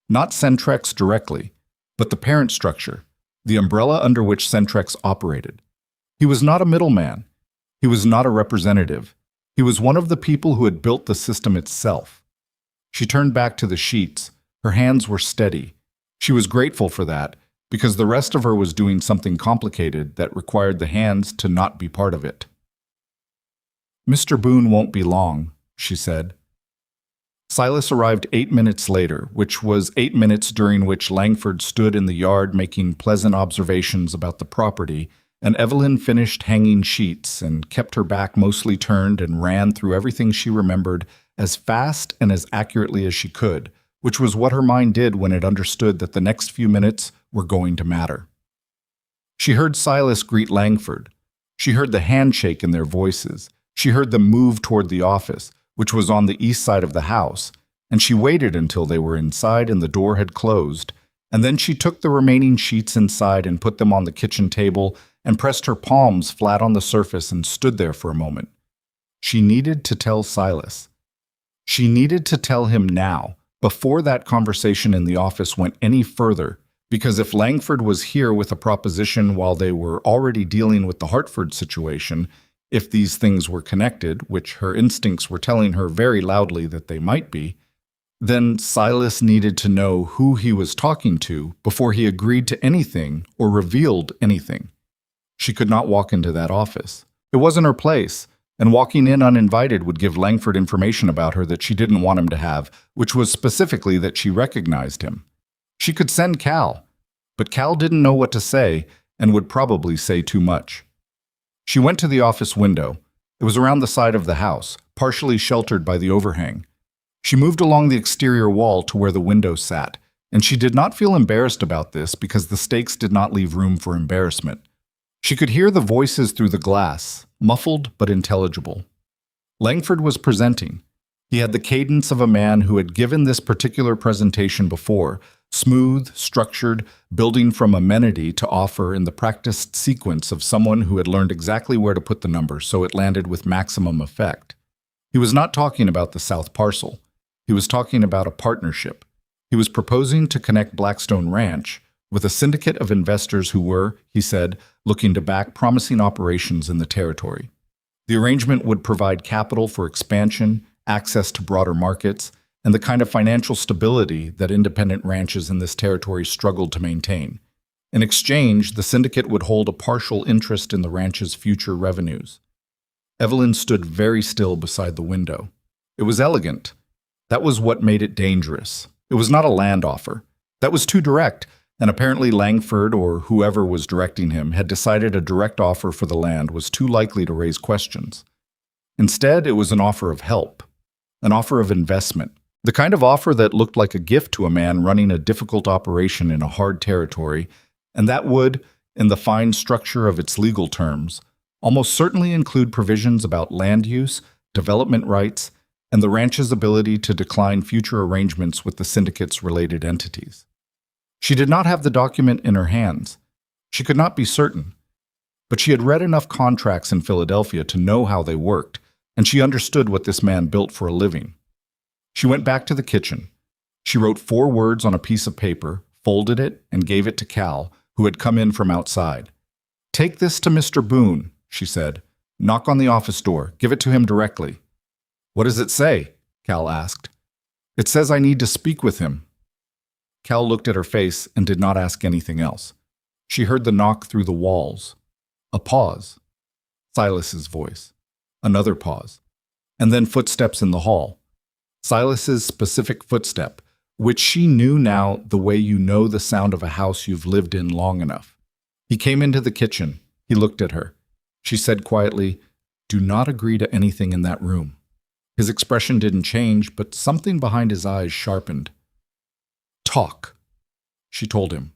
Not Centrex directly, but the parent structure, the umbrella under which Centrex operated. He was not a middleman. He was not a representative. He was one of the people who had built the system itself. She turned back to the sheets. Her hands were steady. She was grateful for that, because the rest of her was doing something complicated that required the hands to not be part of it. "Mr. Boone won't be long," she said. Silas arrived 8 minutes later, which was 8 minutes during which Langford stood in the yard making pleasant observations about the property, and Evelyn finished hanging sheets and kept her back mostly turned and ran through everything she remembered as fast and as accurately as she could, which was what her mind did when it understood that the next few minutes were going to matter. She heard Silas greet Langford. She heard the handshake in their voices. She heard them move toward the office, which was on the east side of the house, and she waited until they were inside and the door had closed, and then she took the remaining sheets inside and put them on the kitchen table and pressed her palms flat on the surface and stood there for a moment. She needed to tell Silas. She needed to tell him now, before that conversation in the office went any further, because if Langford was here with a proposition while they were already dealing with the Hartford situation, if these things were connected, which her instincts were telling her very loudly that they might be, then Silas needed to know who he was talking to before he agreed to anything or revealed anything. She could not walk into that office. It wasn't her place, and walking in uninvited would give Langford information about her that she didn't want him to have, which was specifically that she recognized him. She could send Cal, but Cal didn't know what to say and would probably say too much. She went to the office window. It was around the side of the house, partially sheltered by the overhang. She moved along the exterior wall to where the window sat, and she did not feel embarrassed about this because the stakes did not leave room for embarrassment. She could hear the voices through the glass, muffled but intelligible. Langford was presenting. He had the cadence of a man who had given this particular presentation before, smooth, structured, building from amenity to offer in the practiced sequence of someone who had learned exactly where to put the number so it landed with maximum effect. He was not talking about the South Parcel. He was talking about a partnership. He was proposing to connect Blackstone Ranch with a syndicate of investors who were, he said, looking to back promising operations in the territory. The arrangement would provide capital for expansion, access to broader markets, and the kind of financial stability that independent ranches in this territory struggled to maintain. In exchange, the syndicate would hold a partial interest in the ranch's future revenues. Evelyn stood very still beside the window. It was elegant. That was what made it dangerous. It was not a land offer. That was too direct, and apparently Langford, or whoever was directing him, had decided a direct offer for the land was too likely to raise questions. Instead, it was an offer of help, an offer of investment, the kind of offer that looked like a gift to a man running a difficult operation in a hard territory, and that would, in the fine structure of its legal terms, almost certainly include provisions about land use, development rights, and the ranch's ability to decline future arrangements with the syndicate's related entities. She did not have the document in her hands. She could not be certain. but she had read enough contracts in Philadelphia to know how they worked, and she understood what this man built for a living. She went back to the kitchen. She wrote 4 words on a piece of paper, folded it, and gave it to Cal, who had come in from outside. "Take this to Mr. Boone," she said. "Knock on the office door. Give it to him directly." "What does it say?" Cal asked. "It says I need to speak with him." Cal looked at her face and did not ask anything else. She heard the knock through the walls. A pause. Silas's voice. Another pause. And then footsteps in the hall. Silas's specific footstep, which she knew now the way you know the sound of a house you've lived in long enough. He came into the kitchen. He looked at her. She said quietly, "Do not agree to anything in that room." His expression didn't change, but something behind his eyes sharpened. "Talk," she told him.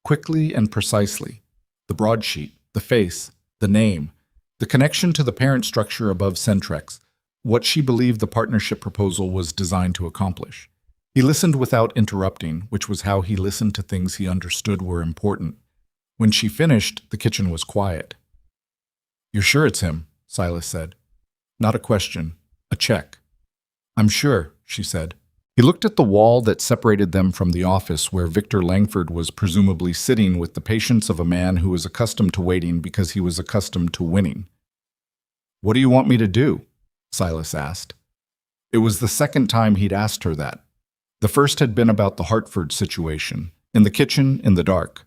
Quickly and precisely. The broadsheet, the face, the name, the connection to the parent structure above Centrex, what she believed the partnership proposal was designed to accomplish. He listened without interrupting, which was how he listened to things he understood were important. When she finished, the kitchen was quiet. "You're sure it's him?" Silas said. "Not a question, a check." "I'm sure," she said. He looked at the wall that separated them from the office where Victor Langford was presumably sitting with the patience of a man who was accustomed to waiting because he was accustomed to winning. "What do you want me to do?" Silas asked. It was the second time he'd asked her that. The first had been about the Hartford situation, in the kitchen, in the dark.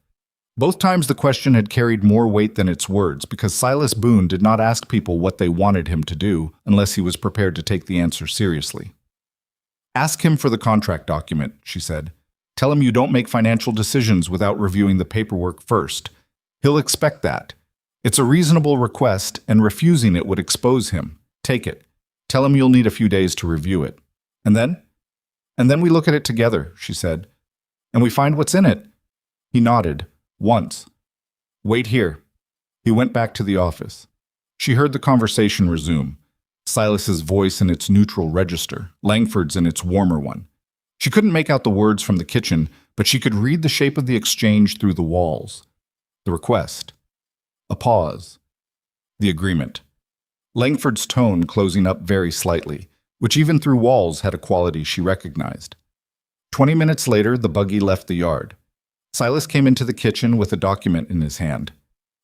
Both times the question had carried more weight than its words because Silas Boone did not ask people what they wanted him to do unless he was prepared to take the answer seriously. "Ask him for the contract document," she said. "Tell him you don't make financial decisions without reviewing the paperwork first. He'll expect that. It's a reasonable request, and refusing it would expose him. Take it. Tell him you'll need a few days to review it. And then? And then we look at it together," she said. "And we find what's in it." He nodded. Once. "Wait here." He went back to the office. She heard the conversation resume. Silas's voice in its neutral register, Langford's in its warmer one. She couldn't make out the words from the kitchen, but she could read the shape of the exchange through the walls. The request. A pause. The agreement. Langford's tone closing up very slightly, which even through walls had a quality she recognized. 20 minutes later, the buggy left the yard. Silas came into the kitchen with a document in his hand.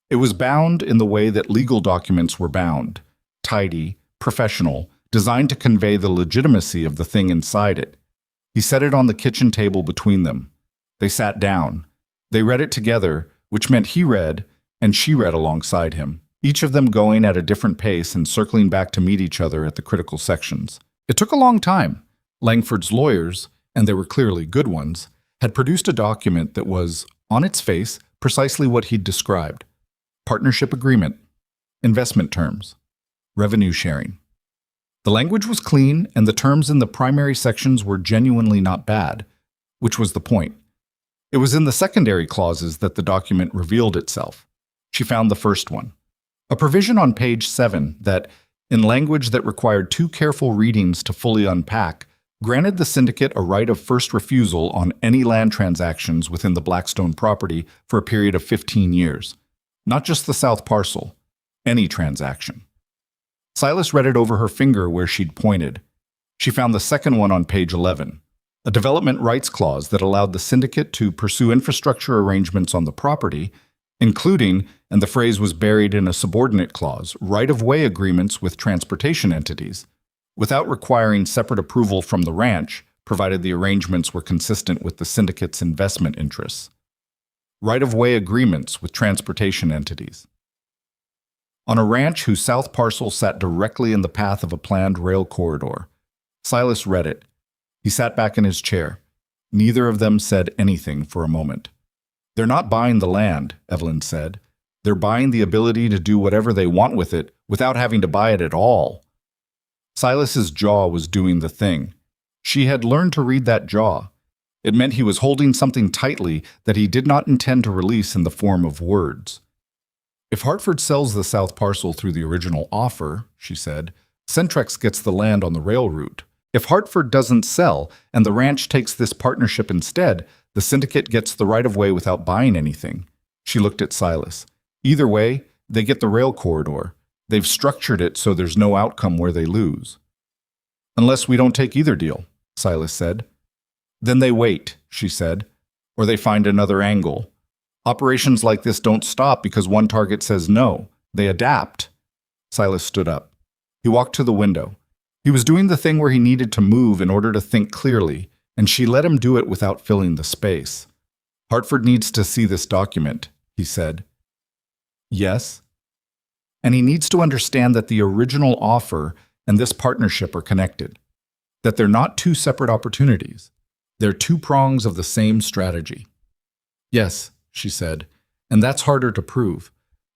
It was bound in the way that legal documents were bound, tidy, professional, designed to convey the legitimacy of the thing inside it. He set it on the kitchen table between them. They sat down. They read it together, which meant he read, and she read alongside him, each of them going at a different pace and circling back to meet each other at the critical sections. It took a long time. Langford's lawyers, and they were clearly good ones, had produced a document that was, on its face, precisely what he'd described. Partnership agreement. Investment terms. Revenue sharing. The language was clean, and the terms in the primary sections were genuinely not bad, which was the point. It was in the secondary clauses that the document revealed itself. She found the first one. A provision on page 7 that, in language that required 2 careful readings to fully unpack, granted the syndicate a right of first refusal on any land transactions within the Blackstone property for a period of 15 years. Not just the south parcel, any transaction. Silas read it over her finger where she'd pointed. She found the second one on page 11, a development rights clause that allowed the syndicate to pursue infrastructure arrangements on the property, including, and the phrase was buried in a subordinate clause, right-of-way agreements with transportation entities, without requiring separate approval from the ranch, provided the arrangements were consistent with the syndicate's investment interests. Right-of-way agreements with transportation entities. On a ranch whose south parcel sat directly in the path of a planned rail corridor. Silas read it. He sat back in his chair. Neither of them said anything for a moment. "They're not buying the land," Evelyn said. "They're buying the ability to do whatever they want with it without having to buy it at all." Silas's jaw was doing the thing. She had learned to read that jaw. It meant he was holding something tightly that he did not intend to release in the form of words. "If Hartford sells the south parcel through the original offer," she said, "Centrex gets the land on the rail route. If Hartford doesn't sell and the ranch takes this partnership instead, the syndicate gets the right-of-way without buying anything." She looked at Silas. "Either way, They get the rail corridor. They've structured it so there's no outcome where they lose. Unless we don't take either deal, Silas said. Then they wait, she said, or they find another angle. Operations like this don't stop because one target says no. They adapt. Silas stood up. He walked to the window. He was doing the thing where he needed to move in order to think clearly, and she let him do it without filling the space. Hartford needs to see this document, he said. Yes. And he needs to understand that the original offer and this partnership are connected, that they're not two separate opportunities. They're two prongs of the same strategy. Yes, she said, and that's harder to prove.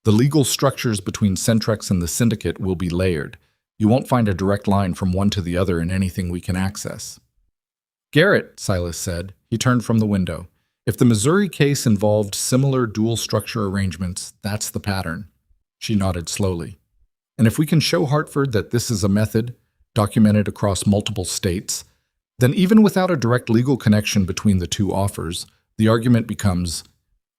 The legal structures between Centrex and the syndicate will be layered. You won't find a direct line from one to the other in anything we can access. Garrett, Silas said. He turned from the window. If the Missouri case involved similar dual structure arrangements, that's the pattern. She nodded slowly. And if we can show Hartford that this is a method, documented across multiple states, then even without a direct legal connection between the two offers, the argument becomes,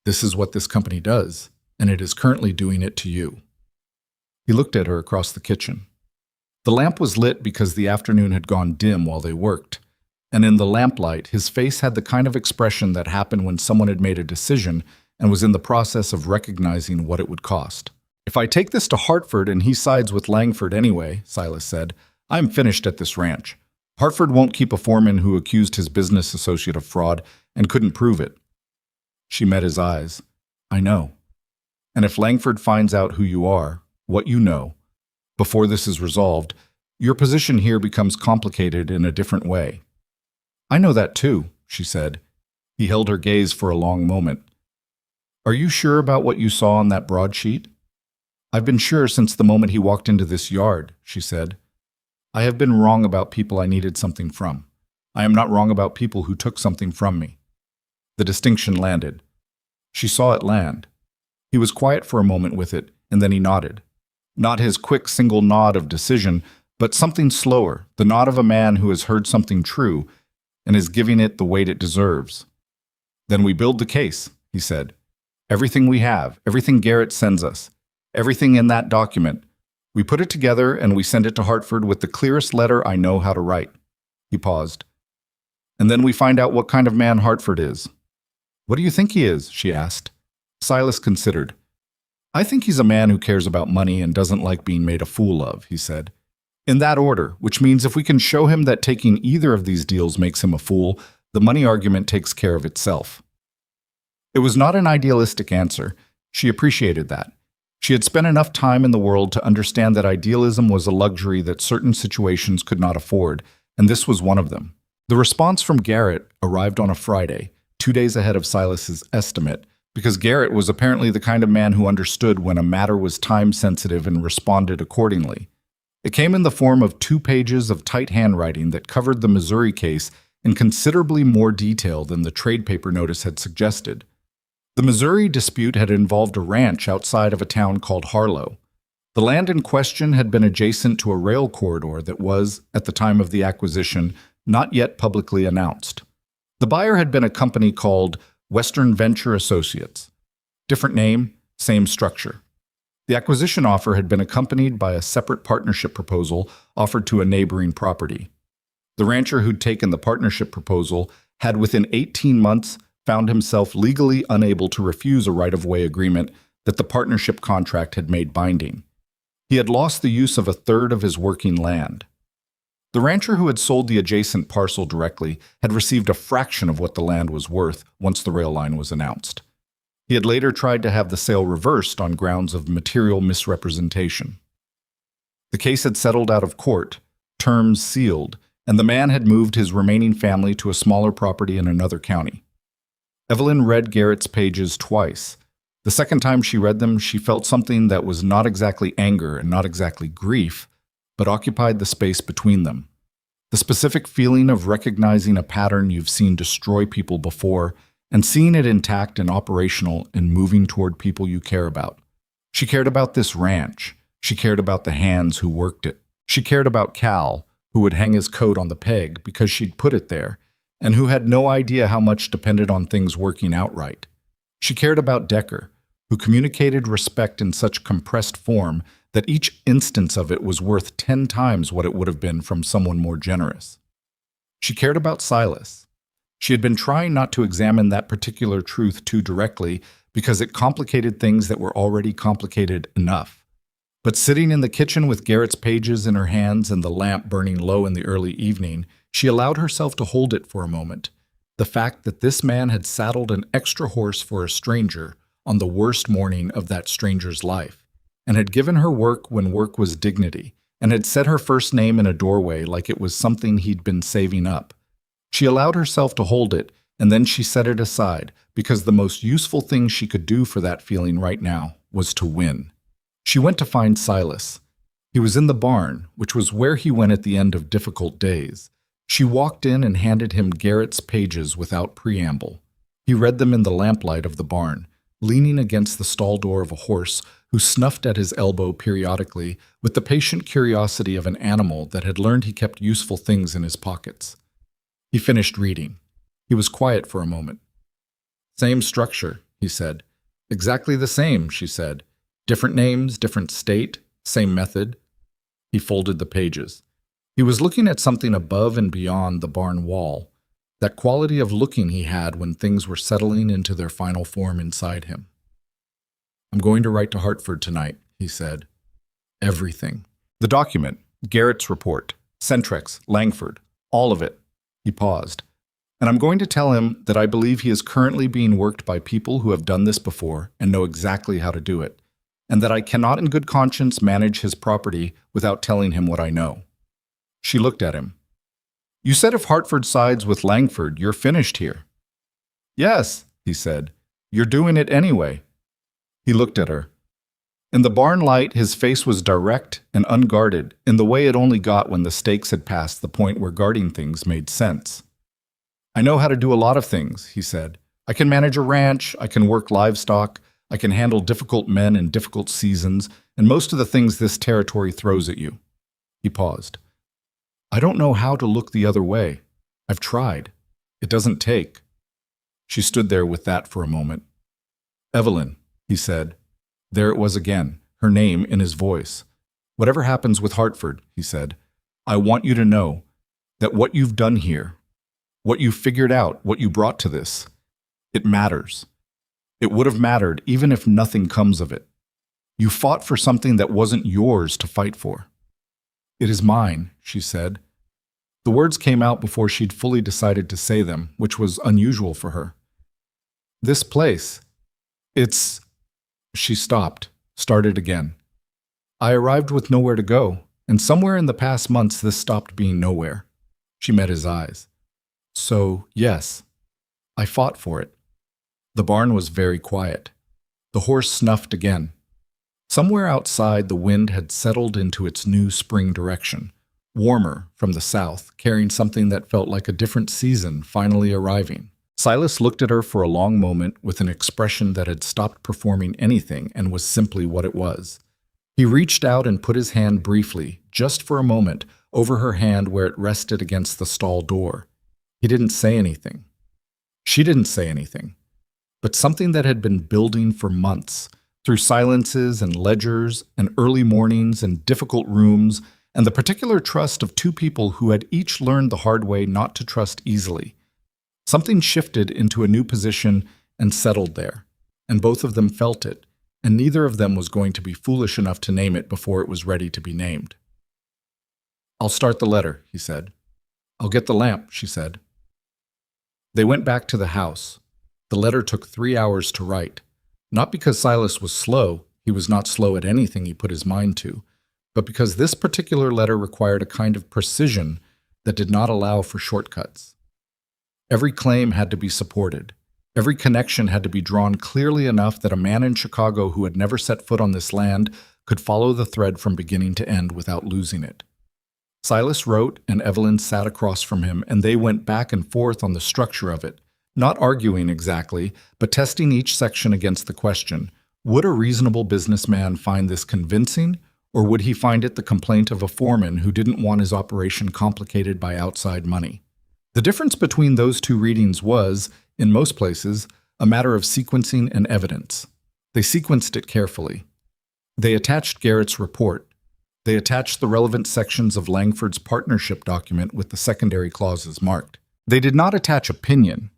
this is what this company does, and it is currently doing it to you. He looked at her across the kitchen. The lamp was lit because the afternoon had gone dim while they worked, and in the lamplight, his face had the kind of expression that happened when someone had made a decision and was in the process of recognizing what it would cost. If I take this to Hartford and he sides with Langford anyway, Silas said, I'm finished at this ranch. Hartford won't keep a foreman who accused his business associate of fraud and couldn't prove it. She met his eyes. I know. And if Langford finds out who you are, what you know, before this is resolved, your position here becomes complicated in a different way. I know that too, she said. He held her gaze for a long moment. Are you sure about what you saw on that broadsheet? I've been sure since the moment he walked into this yard, she said. I have been wrong about people I needed something from. I am not wrong about people who took something from me. The distinction landed. She saw it land. He was quiet for a moment with it, and then he nodded. Not his quick single nod of decision, but something slower, the nod of a man who has heard something true and is giving it the weight it deserves. Then we build the case, he said. Everything we have, everything Garrett sends us, everything in that document, we put it together and we send it to Hartford with the clearest letter I know how to write. He paused. And then we find out what kind of man Hartford is. What do you think he is? She asked. Silas considered. I think he's a man who cares about money and doesn't like being made a fool of, he said. In that order, which means if we can show him that taking either of these deals makes him a fool, the money argument takes care of itself. It was not an idealistic answer. She appreciated that. She had spent enough time in the world to understand that idealism was a luxury that certain situations could not afford, and this was one of them. The response from Garrett arrived on a Friday, 2 days ahead of Silas's estimate, because Garrett was apparently the kind of man who understood when a matter was time-sensitive and responded accordingly. It came in the form of 2 pages of tight handwriting that covered the Missouri case in considerably more detail than the trade paper notice had suggested. The Missouri dispute had involved a ranch outside of a town called Harlow. The land in question had been adjacent to a rail corridor that was, at the time of the acquisition, not yet publicly announced. The buyer had been a company called Western Venture Associates. Different name, same structure. The acquisition offer had been accompanied by a separate partnership proposal offered to a neighboring property. The rancher who'd taken the partnership proposal had within 18 months found himself legally unable to refuse a right-of-way agreement that the partnership contract had made binding. He had lost the use of a third of his working land. The rancher who had sold the adjacent parcel directly had received a fraction of what the land was worth once the rail line was announced. He had later tried to have the sale reversed on grounds of material misrepresentation. The case had settled out of court, terms sealed, and the man had moved his remaining family to a smaller property in another county. Evelyn read Garrett's pages twice. The second time she read them, she felt something that was not exactly anger and not exactly grief, but occupied the space between them. The specific feeling of recognizing a pattern you've seen destroy people before and seeing it intact and operational and moving toward people you care about. She cared about this ranch. She cared about the hands who worked it. She cared about Cal, who would hang his coat on the peg because she'd put it there, and who had no idea how much depended on things working out right. She cared about Decker, who communicated respect in such compressed form that each instance of it was worth 10 times what it would have been from someone more generous. She cared about Silas. She had been trying not to examine that particular truth too directly because it complicated things that were already complicated enough. But sitting in the kitchen with Garrett's pages in her hands and the lamp burning low in the early evening, she allowed herself to hold it for a moment. The fact that this man had saddled an extra horse for a stranger on the worst morning of that stranger's life, and had given her work when work was dignity, and had said her first name in a doorway like it was something he'd been saving up. She allowed herself to hold it, and then she set it aside, because the most useful thing she could do for that feeling right now was to win. She went to find Silas. He was in the barn, which was where he went at the end of difficult days. She walked in and handed him Garrett's pages without preamble. He read them in the lamplight of the barn, leaning against the stall door of a horse who snuffed at his elbow periodically with the patient curiosity of an animal that had learned he kept useful things in his pockets. He finished reading. He was quiet for a moment. "Same structure," he said. "Exactly the same," she said. "Different names, different state, same method." He folded the pages. He was looking at something above and beyond the barn wall, that quality of looking he had when things were settling into their final form inside him. "I'm going to write to Hartford tonight," he said. "Everything. The document, Garrett's report, Centrex, Langford, all of it." He paused. "And I'm going to tell him that I believe he is currently being worked by people who have done this before and know exactly how to do it, and that I cannot in good conscience manage his property without telling him what I know." She looked at him. "You said if Hartford sides with Langford, you're finished here." "Yes," he said. "You're doing it anyway." He looked at her. In the barn light, his face was direct and unguarded in the way it only got when the stakes had passed the point where guarding things made sense. "I know how to do a lot of things," he said. "I can manage a ranch, I can work livestock, I can handle difficult men in difficult seasons, and most of the things this territory throws at you." He paused. "I don't know how to look the other way. I've tried. It doesn't take." She stood there with that for a moment. "Evelyn," he said. There it was again, her name in his voice. "Whatever happens with Hartford," he said, "I want you to know that what you've done here, what you figured out, what you brought to this, it matters. It would have mattered even if nothing comes of it. You fought for something that wasn't yours to fight for." "It is mine," she said. The words came out before she'd fully decided to say them, which was unusual for her. "This place, it's—" She stopped, started again. "I arrived with nowhere to go, and somewhere in the past months this stopped being nowhere." She met his eyes. "So, yes, I fought for it." The barn was very quiet. The horse snuffed again. Somewhere outside, the wind had settled into its new spring direction, warmer from the south, carrying something that felt like a different season finally arriving. Silas looked at her for a long moment with an expression that had stopped performing anything and was simply what it was. He reached out and put his hand briefly, just for a moment, over her hand where it rested against the stall door. He didn't say anything. She didn't say anything. But something that had been building for months, through silences and ledgers and early mornings and difficult rooms, and the particular trust of two people who had each learned the hard way not to trust easily. Something shifted into a new position and settled there, and both of them felt it, and neither of them was going to be foolish enough to name it before it was ready to be named. "I'll start the letter," he said. "I'll get the lamp," she said. They went back to the house. The letter took 3 hours to write, not because Silas was slow, he was not slow at anything he put his mind to, but because this particular letter required a kind of precision that did not allow for shortcuts. Every claim had to be supported. Every connection had to be drawn clearly enough that a man in Chicago who had never set foot on this land could follow the thread from beginning to end without losing it. Silas wrote, and Evelyn sat across from him, and they went back and forth on the structure of it, not arguing exactly, but testing each section against the question, would a reasonable businessman find this convincing, or would he find it the complaint of a foreman who didn't want his operation complicated by outside money? The difference between those two readings was, in most places, a matter of sequencing and evidence. They sequenced it carefully. They attached Garrett's report. They attached the relevant sections of Langford's partnership document with the secondary clauses marked. They did not attach opinion.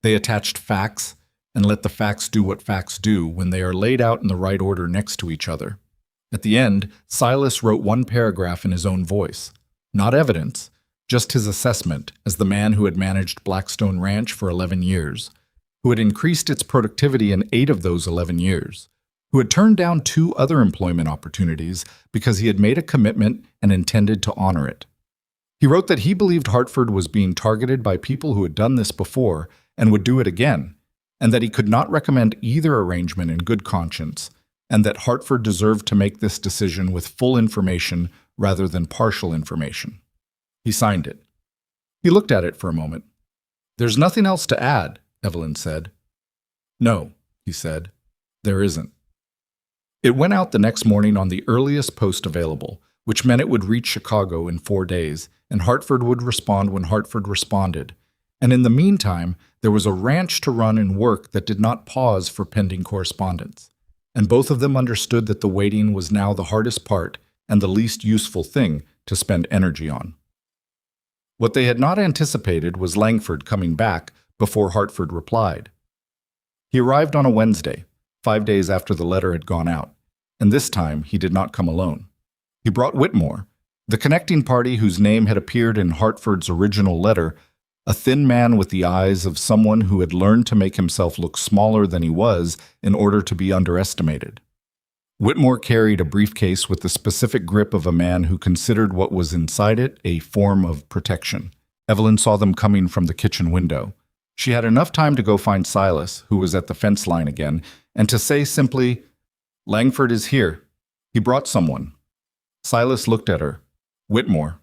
They attached facts and let the facts do what facts do when they are laid out in the right order next to each other. At the end, Silas wrote one paragraph in his own voice. Not evidence, just his assessment as the man who had managed Blackstone Ranch for 11 years, who had increased its productivity in 8 of those 11 years, who had turned down 2 other employment opportunities because he had made a commitment and intended to honor it. He wrote that he believed Hartford was being targeted by people who had done this before and would do it again, and that he could not recommend either arrangement in good conscience, and that Hartford deserved to make this decision with full information rather than partial information. He signed it. He looked at it for a moment. "There's nothing else to add," Evelyn said. "No," he said, "there isn't." It went out the next morning on the earliest post available, which meant it would reach Chicago in 4 days, and Hartford would respond when Hartford responded. And in the meantime, there was a ranch to run and work that did not pause for pending correspondence. And both of them understood that the waiting was now the hardest part and the least useful thing to spend energy on. What they had not anticipated was Langford coming back before Hartford replied. He arrived on a Wednesday, 5 days after the letter had gone out, and this time he did not come alone. He brought Whitmore, the connecting party whose name had appeared in Hartford's original letter, a thin man with the eyes of someone who had learned to make himself look smaller than he was in order to be underestimated. Whitmore carried a briefcase with the specific grip of a man who considered what was inside it a form of protection. Evelyn saw them coming from the kitchen window. She had enough time to go find Silas, who was at the fence line again, and to say simply, "Langford is here. He brought someone." Silas looked at her. "Whitmore."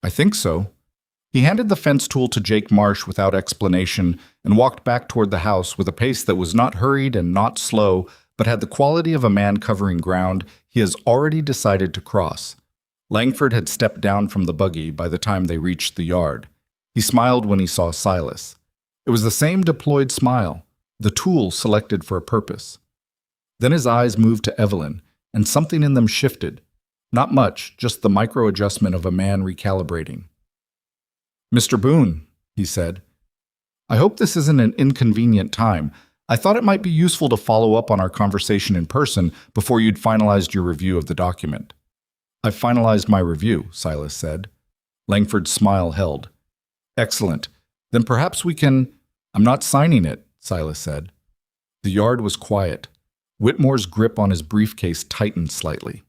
"I think so." He handed the fence tool to Jake Marsh without explanation and walked back toward the house with a pace that was not hurried and not slow, but had the quality of a man covering ground he has already decided to cross. Langford had stepped down from the buggy by the time they reached the yard. He smiled when he saw Silas. It was the same deployed smile, the tool selected for a purpose. Then his eyes moved to Evelyn, and something in them shifted. Not much, just the micro-adjustment of a man recalibrating. "Mr. Boone," he said, "I hope this isn't an inconvenient time. I thought it might be useful to follow up on our conversation in person before you'd finalized your review of the document." "I've finalized my review," Silas said. Langford's smile held. "Excellent. Then perhaps we can—" "I'm not signing it," Silas said. The yard was quiet. Whitmore's grip on his briefcase tightened slightly.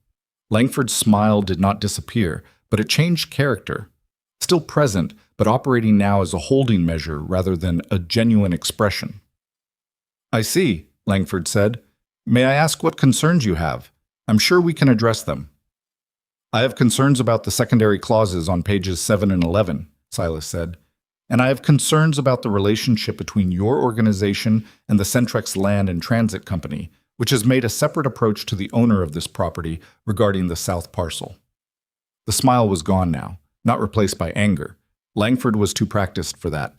Langford's smile did not disappear, but it changed character. Still present, but operating now as a holding measure rather than a genuine expression. "I see," Langford said. "May I ask what concerns you have? I'm sure we can address them." "I have concerns about the secondary clauses on pages 7 and 11, Silas said. "And I have concerns about the relationship between your organization and the Centrex Land and Transit Company, which has made a separate approach to the owner of this property regarding the south parcel." The smile was gone now, not replaced by anger. Langford was too practiced for that.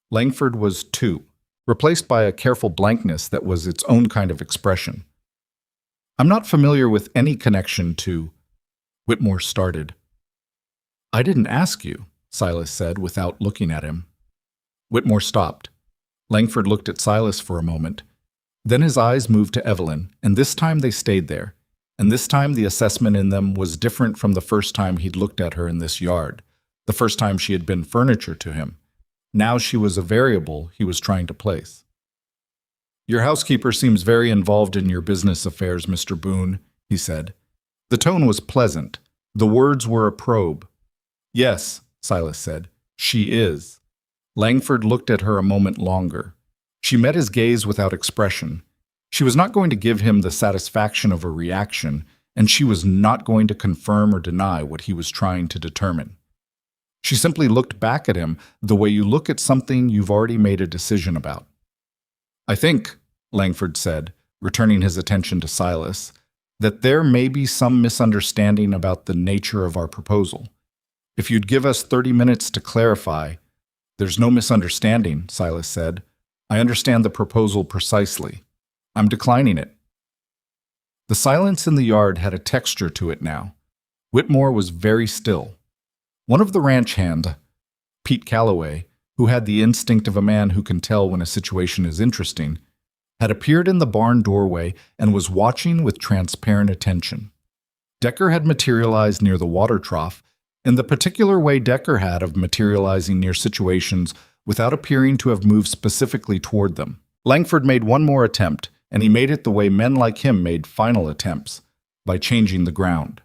Langford was too, replaced by a careful blankness that was its own kind of expression. "I'm not familiar with any connection to—" Whitmore started. "I didn't ask you," Silas said without looking at him. Whitmore stopped. Langford looked at Silas for a moment. Then his eyes moved to Evelyn, and this time they stayed there. And this time the assessment in them was different from the first time he'd looked at her in this yard, the first time she had been furniture to him. Now she was a variable he was trying to place. "Your housekeeper seems very involved in your business affairs, Mr. Boone," he said. The tone was pleasant. The words were a probe. "Yes," Silas said, "she is." Langford looked at her a moment longer. She met his gaze without expression. She was not going to give him the satisfaction of a reaction, and she was not going to confirm or deny what he was trying to determine. She simply looked back at him the way you look at something you've already made a decision about. "I think," Langford said, returning his attention to Silas, "that there may be some misunderstanding about the nature of our proposal. If you'd give us 30 minutes to clarify—" "There's no misunderstanding," Silas said. I understand the proposal precisely. I'm declining it. The silence in the yard had a texture to it now. Whitmore was very still. One of the ranch hands, Pete Calloway, who had the instinct of a man who can tell when a situation is interesting, had appeared in the barn doorway and was watching with transparent attention. Decker had materialized near the water trough in the particular way Decker had of materializing near situations without appearing to have moved specifically toward them. Langford made one more attempt, and he made it the way men like him made final attempts, by changing the ground.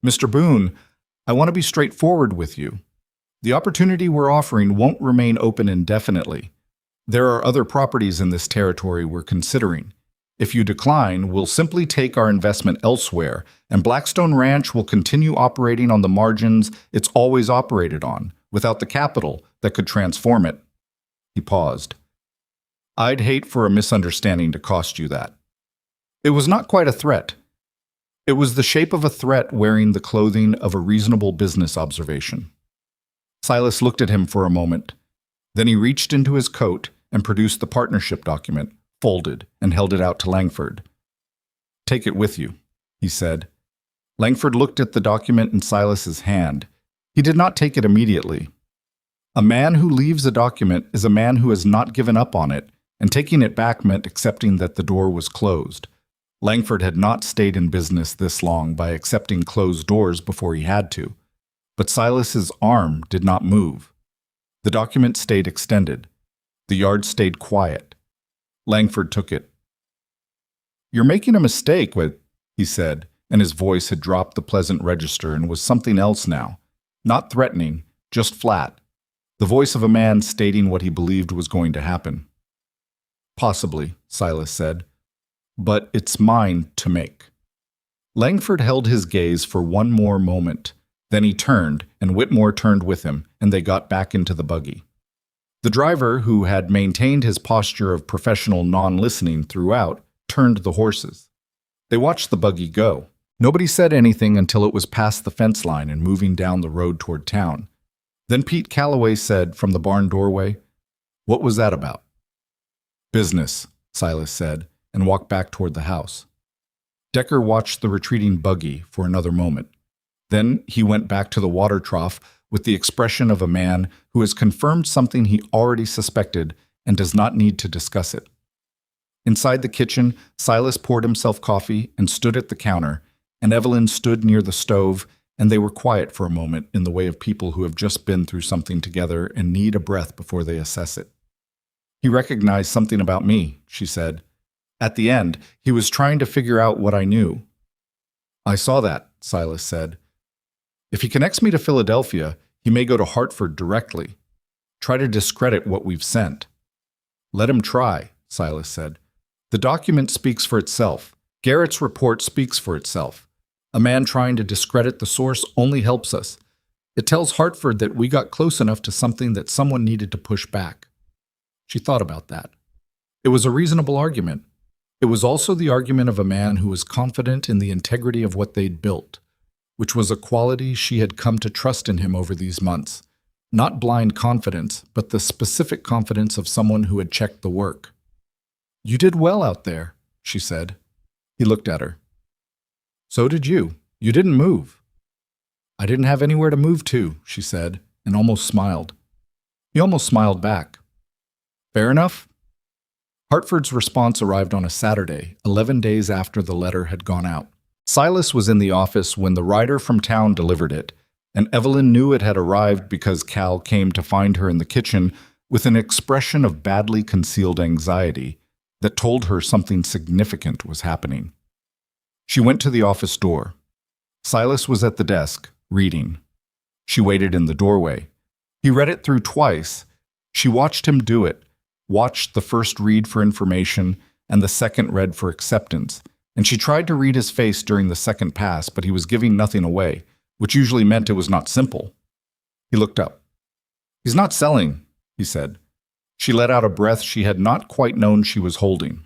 Mr. Boone, I want to be straightforward with you. The opportunity we're offering won't remain open indefinitely. There are other properties in this territory we're considering. If you decline, we'll simply take our investment elsewhere, and Blackstone Ranch will continue operating on the margins it's always operated on, without the capital that could transform it. He paused. I'd hate for a misunderstanding to cost you that. It was not quite a threat. It was the shape of a threat wearing the clothing of a reasonable business observation. Silas looked at him for a moment. Then he reached into his coat and produced the partnership document, folded, and held it out to Langford. Take it with you, he said. Langford looked at the document in Silas's hand. He did not take it immediately. A man who leaves a document is a man who has not given up on it, and taking it back meant accepting that the door was closed. Langford had not stayed in business this long by accepting closed doors before he had to. But Silas's arm did not move. The document stayed extended. The yard stayed quiet. Langford took it. You're making a mistake, he said, and his voice had dropped the pleasant register and was something else now. Not threatening, just flat. The voice of a man stating what he believed was going to happen. Possibly, Silas said, but it's mine to make. Langford held his gaze for one more moment. Then he turned, and Whitmore turned with him, and they got back into the buggy. The driver, who had maintained his posture of professional non-listening throughout, turned the horses. They watched the buggy go. Nobody said anything until it was past the fence line and moving down the road toward town. Then Pete Calloway said from the barn doorway, "What was that about?" "Business," Silas said, and walked back toward the house. Decker watched the retreating buggy for another moment. Then he went back to the water trough with the expression of a man who has confirmed something he already suspected and does not need to discuss it. Inside the kitchen, Silas poured himself coffee and stood at the counter, and Evelyn stood near the stove, and they were quiet for a moment in the way of people who have just been through something together and need a breath before they assess it. "He recognized something about me," she said. "At the end, he was trying to figure out what I knew." "I saw that," Silas said. "If he connects me to Philadelphia, he may go to Hartford directly. Try to discredit what we've sent." "Let him try," Silas said. "The document speaks for itself. Garrett's report speaks for itself. A man trying to discredit the source only helps us. It tells Hartford that we got close enough to something that someone needed to push back." She thought about that. It was a reasonable argument. It was also the argument of a man who was confident in the integrity of what they'd built, which was a quality she had come to trust in him over these months. Not blind confidence, but the specific confidence of someone who had checked the work. "You did well out there," she said. He looked at her. "So did you. You didn't move." "I didn't have anywhere to move to," she said, and almost smiled. He almost smiled back. "Fair enough?" Hartford's response arrived on a Saturday, 11 days after the letter had gone out. Silas was in the office when the rider from town delivered it, and Evelyn knew it had arrived because Cal came to find her in the kitchen with an expression of badly concealed anxiety that told her something significant was happening. She went to the office door. Silas was at the desk, reading. She waited in the doorway. He read it through twice. She watched him do it, watched the first read for information and the second read for acceptance, and she tried to read his face during the second pass, but he was giving nothing away, which usually meant it was not simple. He looked up. "He's not selling," he said. She let out a breath she had not quite known she was holding.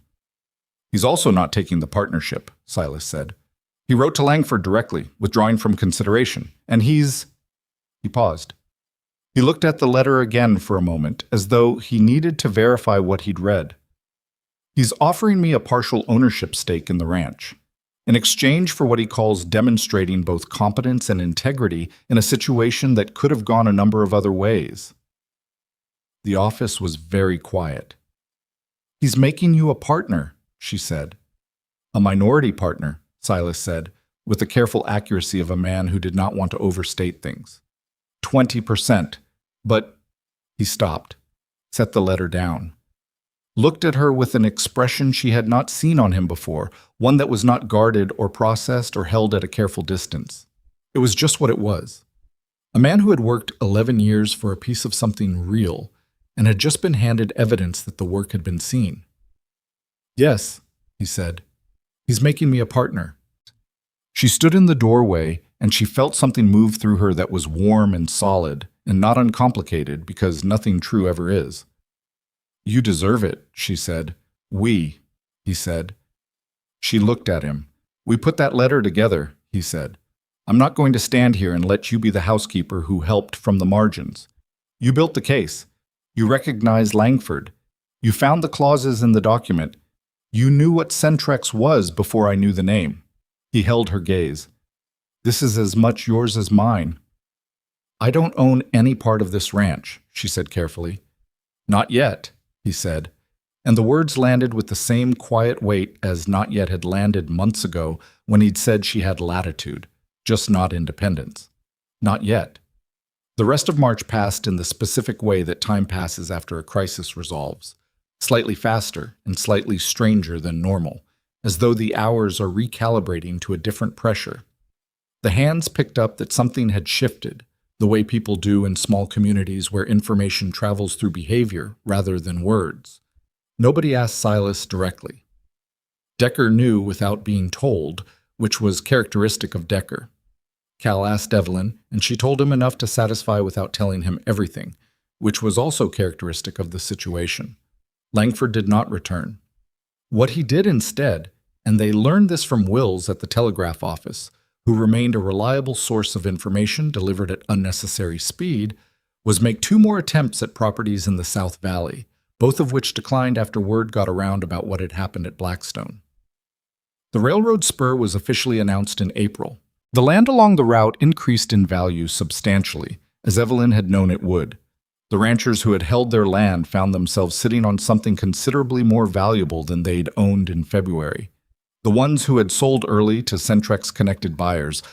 "He's also not taking the partnership," Silas said. "He wrote to Langford directly, withdrawing from consideration, and he's—" He paused. He looked at the letter again for a moment, as though he needed to verify what he'd read. He's offering me a partial ownership stake in the ranch, in exchange for what he calls demonstrating both competence and integrity in a situation that could have gone a number of other ways. The office was very quiet. "He's making you a partner," she said. "A minority partner," Silas said, with the careful accuracy of a man who did not want to overstate things. 20%. But he stopped, set the letter down, looked at her with an expression she had not seen on him before, one that was not guarded or processed or held at a careful distance. It was just what it was. A man who had worked 11 years for a piece of something real and had just been handed evidence that the work had been seen. "Yes," he said. "He's making me a partner." She stood in the doorway, and she felt something move through her that was warm and solid, and not uncomplicated, because nothing true ever is. "You deserve it," she said. "We," he said. She looked at him. "We put that letter together," he said. "I'm not going to stand here and let you be the housekeeper who helped from the margins. You built the case. You recognized Langford. You found the clauses in the document. You knew what Centrex was before I knew the name." He held her gaze. "This is as much yours as mine." "I don't own any part of this ranch," she said carefully. "Not yet," he said, and the words landed with the same quiet weight as not yet had landed months ago when he'd said she had latitude, just not independence. Not yet. The rest of March passed in the specific way that time passes after a crisis resolves, slightly faster and slightly stranger than normal, as though the hours are recalibrating to a different pressure. The hands picked up that something had shifted, the way people do in small communities where information travels through behavior rather than words. Nobody asked Silas directly. Decker knew without being told, which was characteristic of Decker. Cal asked Evelyn, and she told him enough to satisfy without telling him everything, which was also characteristic of the situation. Langford did not return. What he did instead, and they learned this from Wills at the telegraph office, who remained a reliable source of information delivered at unnecessary speed, was make 2 more attempts at properties in the South Valley, both of which declined after word got around about what had happened at Blackstone. The railroad spur was officially announced in April. The land along the route increased in value substantially, as Evelyn had known it would. The ranchers who had held their land found themselves sitting on something considerably more valuable than they'd owned in February. The ones who had sold early to Centrex-connected buyers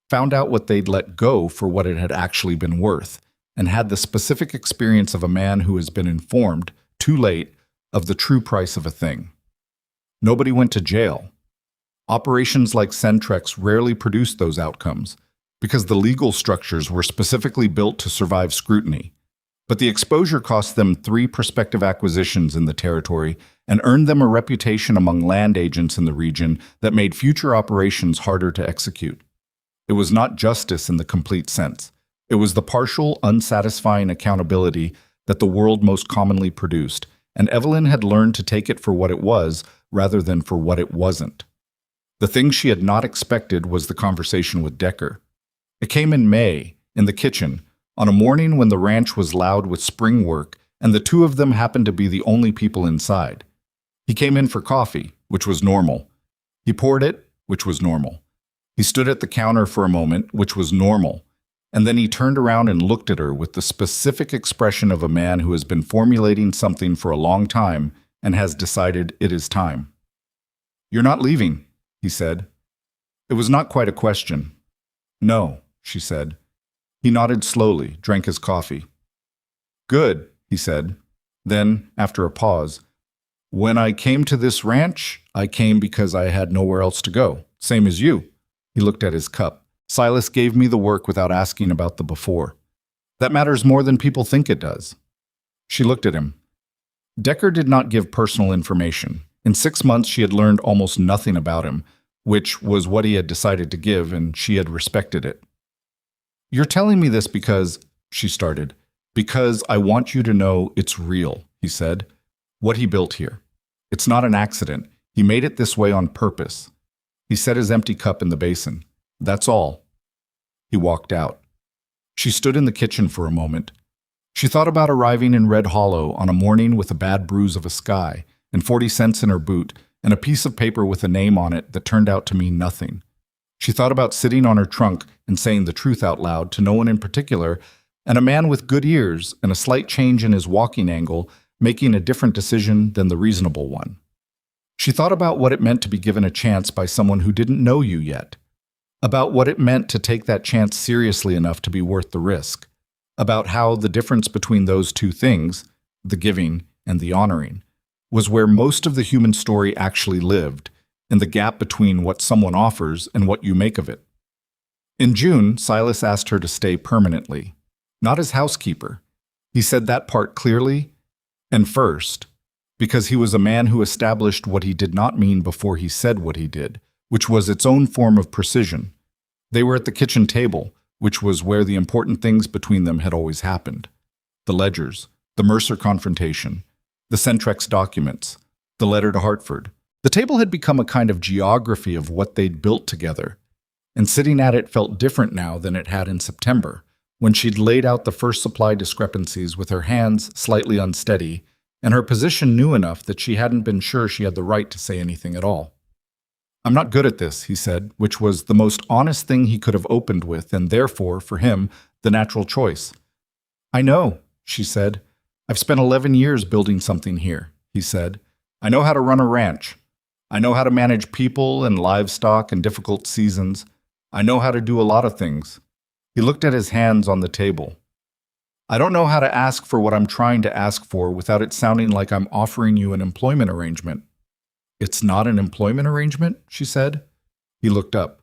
found out what they'd let go for what it had actually been worth, and had the specific experience of a man who has been informed, too late, of the true price of a thing. Nobody went to jail. Operations like Centrex rarely produced those outcomes, because the legal structures were specifically built to survive scrutiny. But the exposure cost them 3 prospective acquisitions in the territory and earned them a reputation among land agents in the region that made future operations harder to execute. It was not justice in the complete sense. It was the partial, unsatisfying accountability that the world most commonly produced, and Evelyn had learned to take it for what it was rather than for what it wasn't. The thing she had not expected was the conversation with Decker. It came in May, in the kitchen, on a morning when the ranch was loud with spring work, and the 2 of them happened to be the only people inside. He came in for coffee, which was normal. He poured it, which was normal. He stood at the counter for a moment, which was normal, and then he turned around and looked at her with the specific expression of a man who has been formulating something for a long time and has decided it is time. "You're not leaving," he said. It was not quite a question. "No," she said. He nodded slowly, drank his coffee. "Good," he said. Then, after a pause, "When I came to this ranch, I came because I had nowhere else to go, same as you." He looked at his cup. "Silas gave me the work without asking about the before. That matters more than people think it does." She looked at him. Decker did not give personal information. In 6 months, she had learned almost nothing about him, which was what he had decided to give, and she had respected it. "You're telling me this because," she started, "because I want you to know it's real," he said. "What he built here. It's not an accident. He made it this way on purpose." He set his empty cup in the basin. "That's all." He walked out. She stood in the kitchen for a moment, She thought about arriving in Red Hollow on a morning with a bad bruise of a sky, and 40 cents in her boot, and a piece of paper with a name on it that turned out to mean nothing. She thought about sitting on her trunk and saying the truth out loud to no one in particular, and a man with good ears and a slight change in his walking angle making a different decision than the reasonable one. She thought about what it meant to be given a chance by someone who didn't know you yet, about what it meant to take that chance seriously enough to be worth the risk, about how the difference between those two things, the giving and the honoring, was where most of the human story actually lived, in the gap between what someone offers and what you make of it. In June, Silas asked her to stay permanently, not as housekeeper. He said that part clearly and first, because he was a man who established what he did not mean before he said what he did, which was its own form of precision. They were at the kitchen table, which was where the important things between them had always happened. The ledgers, the Mercer confrontation, the Centrex documents, the letter to Hartford. The table had become a kind of geography of what they'd built together, and sitting at it felt different now than it had in September, when she'd laid out the first supply discrepancies with her hands slightly unsteady, and her position new enough that she hadn't been sure she had the right to say anything at all. "I'm not good at this," he said, which was the most honest thing he could have opened with, and therefore, for him, the natural choice. "I know," she said. "I've spent 11 years building something here," he said. "I know how to run a ranch. I know how to manage people and livestock in difficult seasons. I know how to do a lot of things." He looked at his hands on the table. "I don't know how to ask for what I'm trying to ask for without it sounding like I'm offering you an employment arrangement." "It's not an employment arrangement?" she said. He looked up.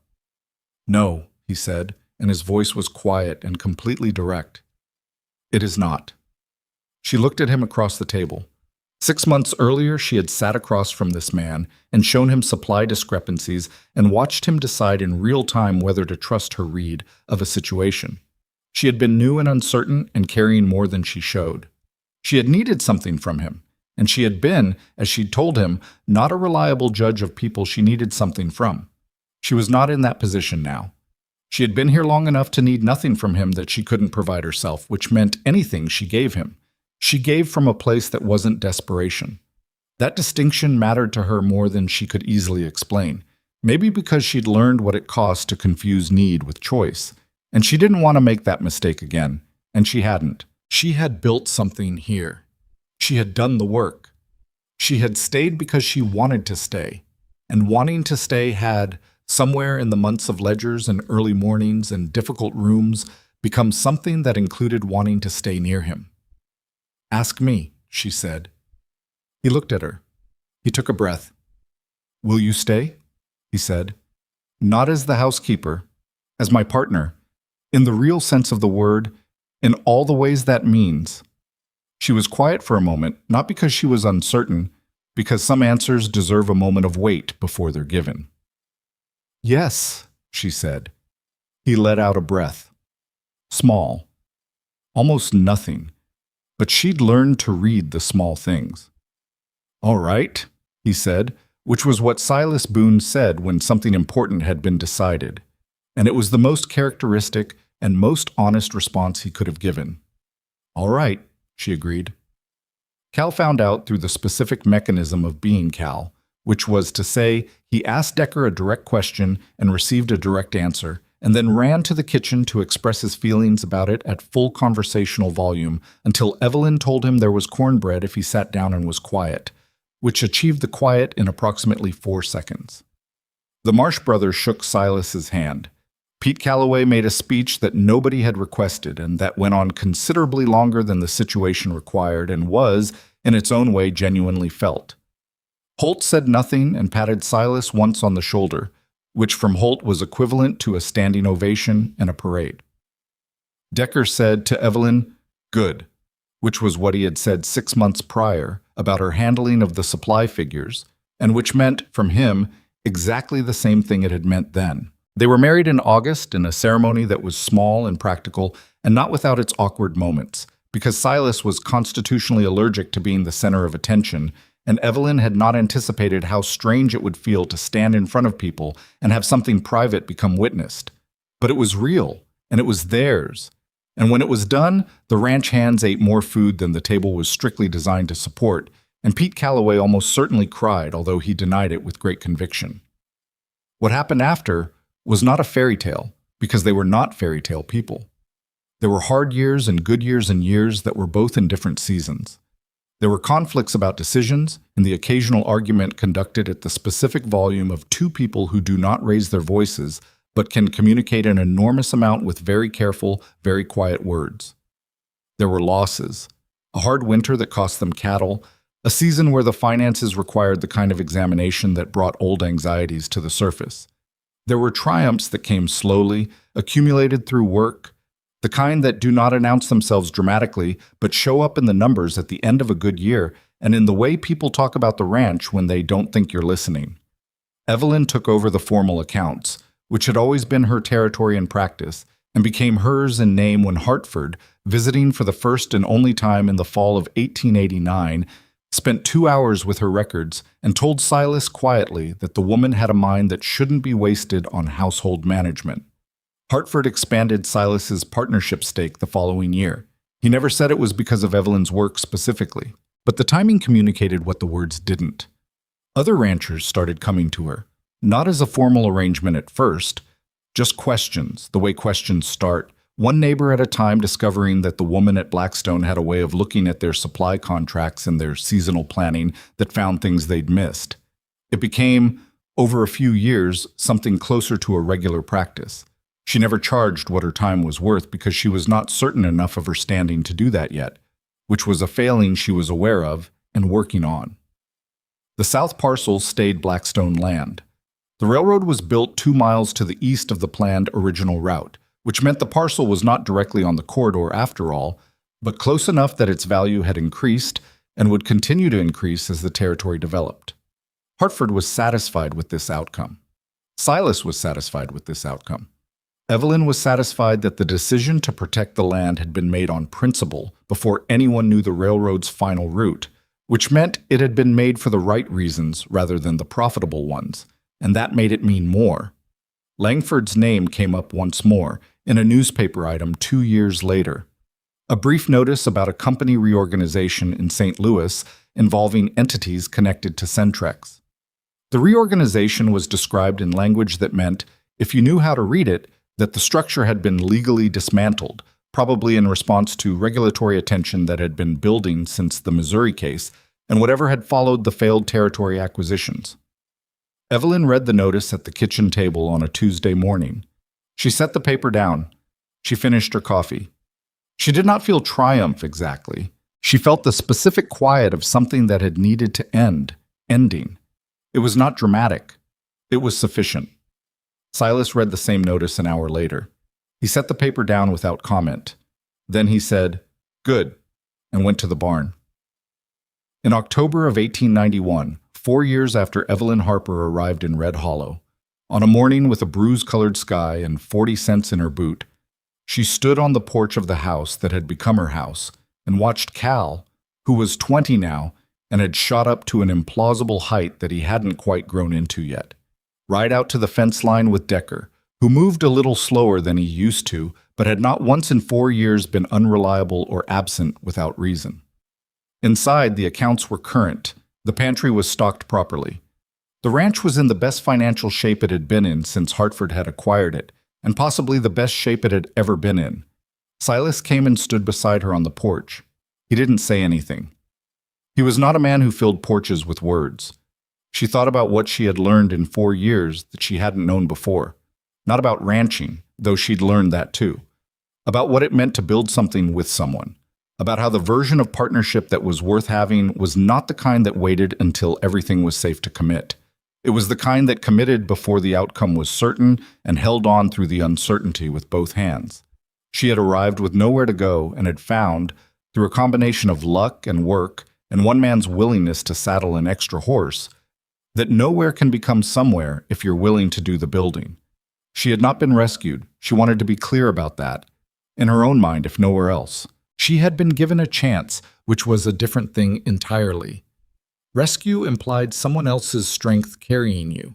"No," he said, and his voice was quiet and completely direct. "It is not." She looked at him across the table. 6 months earlier, she had sat across from this man and shown him supply discrepancies and watched him decide in real time whether to trust her read of a situation. She had been new and uncertain and carrying more than she showed. She had needed something from him, and she had been, as she'd told him, not a reliable judge of people she needed something from. She was not in that position now. She had been here long enough to need nothing from him that she couldn't provide herself, which meant anything she gave him. She gave from a place that wasn't desperation. That distinction mattered to her more than she could easily explain, maybe because she'd learned what it cost to confuse need with choice, and she didn't want to make that mistake again, and she hadn't. She had built something here. She had done the work. She had stayed because she wanted to stay, and wanting to stay had, somewhere in the months of ledgers and early mornings and difficult rooms, become something that included wanting to stay near him. "Ask me," she said. He looked at her. He took a breath. "Will you stay?" he said. "Not as the housekeeper, as my partner, in the real sense of the word, in all the ways that means." She was quiet for a moment, not because she was uncertain, because some answers deserve a moment of wait before they're given. "Yes," she said. He let out a breath. Small. Almost nothing. But she'd learned to read the small things. "All right," he said, which was what Silas Boone said when something important had been decided, and it was the most characteristic and most honest response he could have given. "All right," she agreed. Cal found out through the specific mechanism of being Cal, which was to say he asked Decker a direct question and received a direct answer, and then ran to the kitchen to express his feelings about it at full conversational volume until Evelyn told him there was cornbread if he sat down and was quiet, which achieved the quiet in approximately 4 seconds. The Marsh brothers shook Silas's hand. Pete Calloway made a speech that nobody had requested and that went on considerably longer than the situation required and was, in its own way, genuinely felt. Holt said nothing and patted Silas once on the shoulder, which from Holt was equivalent to a standing ovation and a parade. Decker said to Evelyn, "Good," which was what he had said 6 months prior about her handling of the supply figures, and which meant, from him, exactly the same thing it had meant then. They were married in August in a ceremony that was small and practical, and not without its awkward moments, because Silas was constitutionally allergic to being the center of attention, and Evelyn had not anticipated how strange it would feel to stand in front of people and have something private become witnessed. But it was real, and it was theirs, And when it was done, the ranch hands ate more food than the table was strictly designed to support, and Pete Calloway almost certainly cried, although he denied it with great conviction. What happened after was not a fairy tale, because they were not fairy tale people. There were hard years and good years and years that were both in different seasons. There were conflicts about decisions and the occasional argument conducted at the specific volume of two people who do not raise their voices but can communicate an enormous amount with very careful, very quiet words. There were losses, a hard winter that cost them cattle, a season where the finances required the kind of examination that brought old anxieties to the surface. There were triumphs that came slowly, accumulated through work, the kind that do not announce themselves dramatically, but show up in the numbers at the end of a good year and in the way people talk about the ranch when they don't think you're listening. Evelyn took over the formal accounts, which had always been her territory and practice, and became hers in name when Hartford, visiting for the first and only time in the fall of 1889, spent 2 hours with her records and told Silas quietly that the woman had a mind that shouldn't be wasted on household management. Hartford expanded Silas's partnership stake the following year. He never said it was because of Evelyn's work specifically, but the timing communicated what the words didn't. Other ranchers started coming to her, not as a formal arrangement at first, just questions, the way questions start, one neighbor at a time discovering that the woman at Blackstone had a way of looking at their supply contracts and their seasonal planning that found things they'd missed. It became, over a few years, something closer to a regular practice. She never charged what her time was worth because she was not certain enough of her standing to do that yet, which was a failing she was aware of and working on. The south parcel stayed Blackstone land. The railroad was built 2 miles to the east of the planned original route, which meant the parcel was not directly on the corridor after all, but close enough that its value had increased and would continue to increase as the territory developed. Hartford was satisfied with this outcome. Silas was satisfied with this outcome. Evelyn was satisfied that the decision to protect the land had been made on principle before anyone knew the railroad's final route, which meant it had been made for the right reasons rather than the profitable ones, and that made it mean more. Langford's name came up once more in a newspaper item 2 years later. A brief notice about a company reorganization in St. Louis involving entities connected to Centrex. The reorganization was described in language that meant, if you knew how to read it, that the structure had been legally dismantled, probably in response to regulatory attention that had been building since the Missouri case and whatever had followed the failed territory acquisitions. Evelyn read the notice at the kitchen table on a Tuesday morning. She set the paper down. She finished her coffee. She did not feel triumph exactly. She felt the specific quiet of something that had needed to end, ending. It was not dramatic. It was sufficient. Silas read the same notice an hour later. He set the paper down without comment. Then he said, "Good," and went to the barn. In October of 1891, 4 years after Evelyn Harper arrived in Red Hollow, on a morning with a bruise-colored sky and 40 cents in her boot, she stood on the porch of the house that had become her house and watched Cal, who was 20 now and had shot up to an implausible height that he hadn't quite grown into yet, ride out to the fence line with Decker, who moved a little slower than he used to, but had not once in 4 years been unreliable or absent without reason. Inside, the accounts were current. The pantry was stocked properly. The ranch was in the best financial shape it had been in since Hartford had acquired it, and possibly the best shape it had ever been in. Silas came and stood beside her on the porch. He didn't say anything. He was not a man who filled porches with words. She thought about what she had learned in 4 years that she hadn't known before. Not about ranching, though she'd learned that too. About what it meant to build something with someone. About how the version of partnership that was worth having was not the kind that waited until everything was safe to commit. It was the kind that committed before the outcome was certain and held on through the uncertainty with both hands. She had arrived with nowhere to go and had found, through a combination of luck and work and one man's willingness to saddle an extra horse, that nowhere can become somewhere if you're willing to do the building. She had not been rescued. She wanted to be clear about that, in her own mind if nowhere else. She had been given a chance, which was a different thing entirely. Rescue implied someone else's strength carrying you.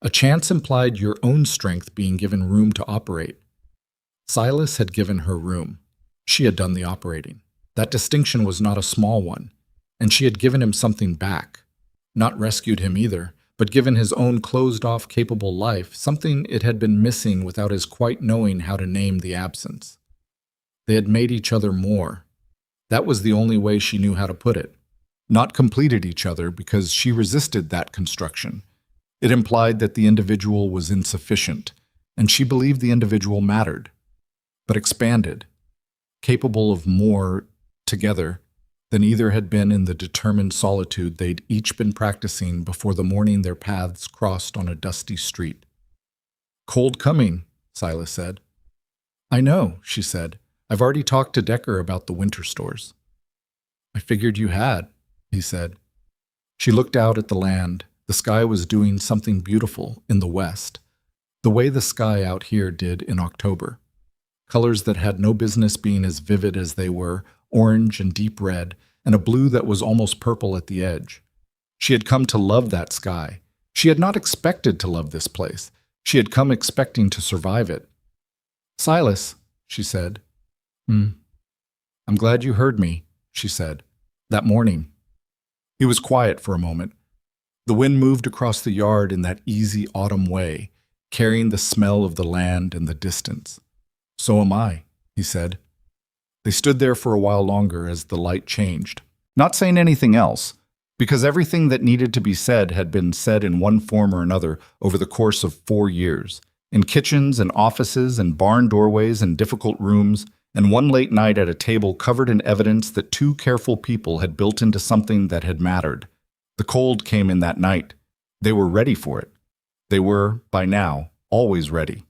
A chance implied your own strength being given room to operate. Silas had given her room. She had done the operating. That distinction was not a small one, and she had given him something back. Not rescued him either, but given his own closed-off, capable life something it had been missing without his quite knowing how to name the absence. They had made each other more. That was the only way she knew how to put it. Not completed each other because she resisted that construction. It implied that the individual was insufficient, and she believed the individual mattered, but expanded, capable of more together than either had been in the determined solitude they'd each been practicing before the morning their paths crossed on a dusty street. "Cold coming," Silas said. "I know," she said. "I've already talked to Decker about the winter stores." "I figured you had," he said. She looked out at the land. The sky was doing something beautiful in the west, the way the sky out here did in October. Colors that had no business being as vivid as they were, orange and deep red, and a blue that was almost purple at the edge. She had come to love that sky. She had not expected to love this place. She had come expecting to survive it. "Silas," she said. "I'm glad you heard me," she said. "That morning." He was quiet for a moment. The wind moved across the yard in that easy autumn way, carrying the smell of the land and the distance. "So am I," he said. They stood there for a while longer as the light changed, not saying anything else, because everything that needed to be said had been said in one form or another over the course of 4 years, in kitchens and offices and barn doorways and difficult rooms, and one late night at a table covered in evidence that 2 careful people had built into something that had mattered. The cold came in that night. They were ready for it. They were, by now, always ready.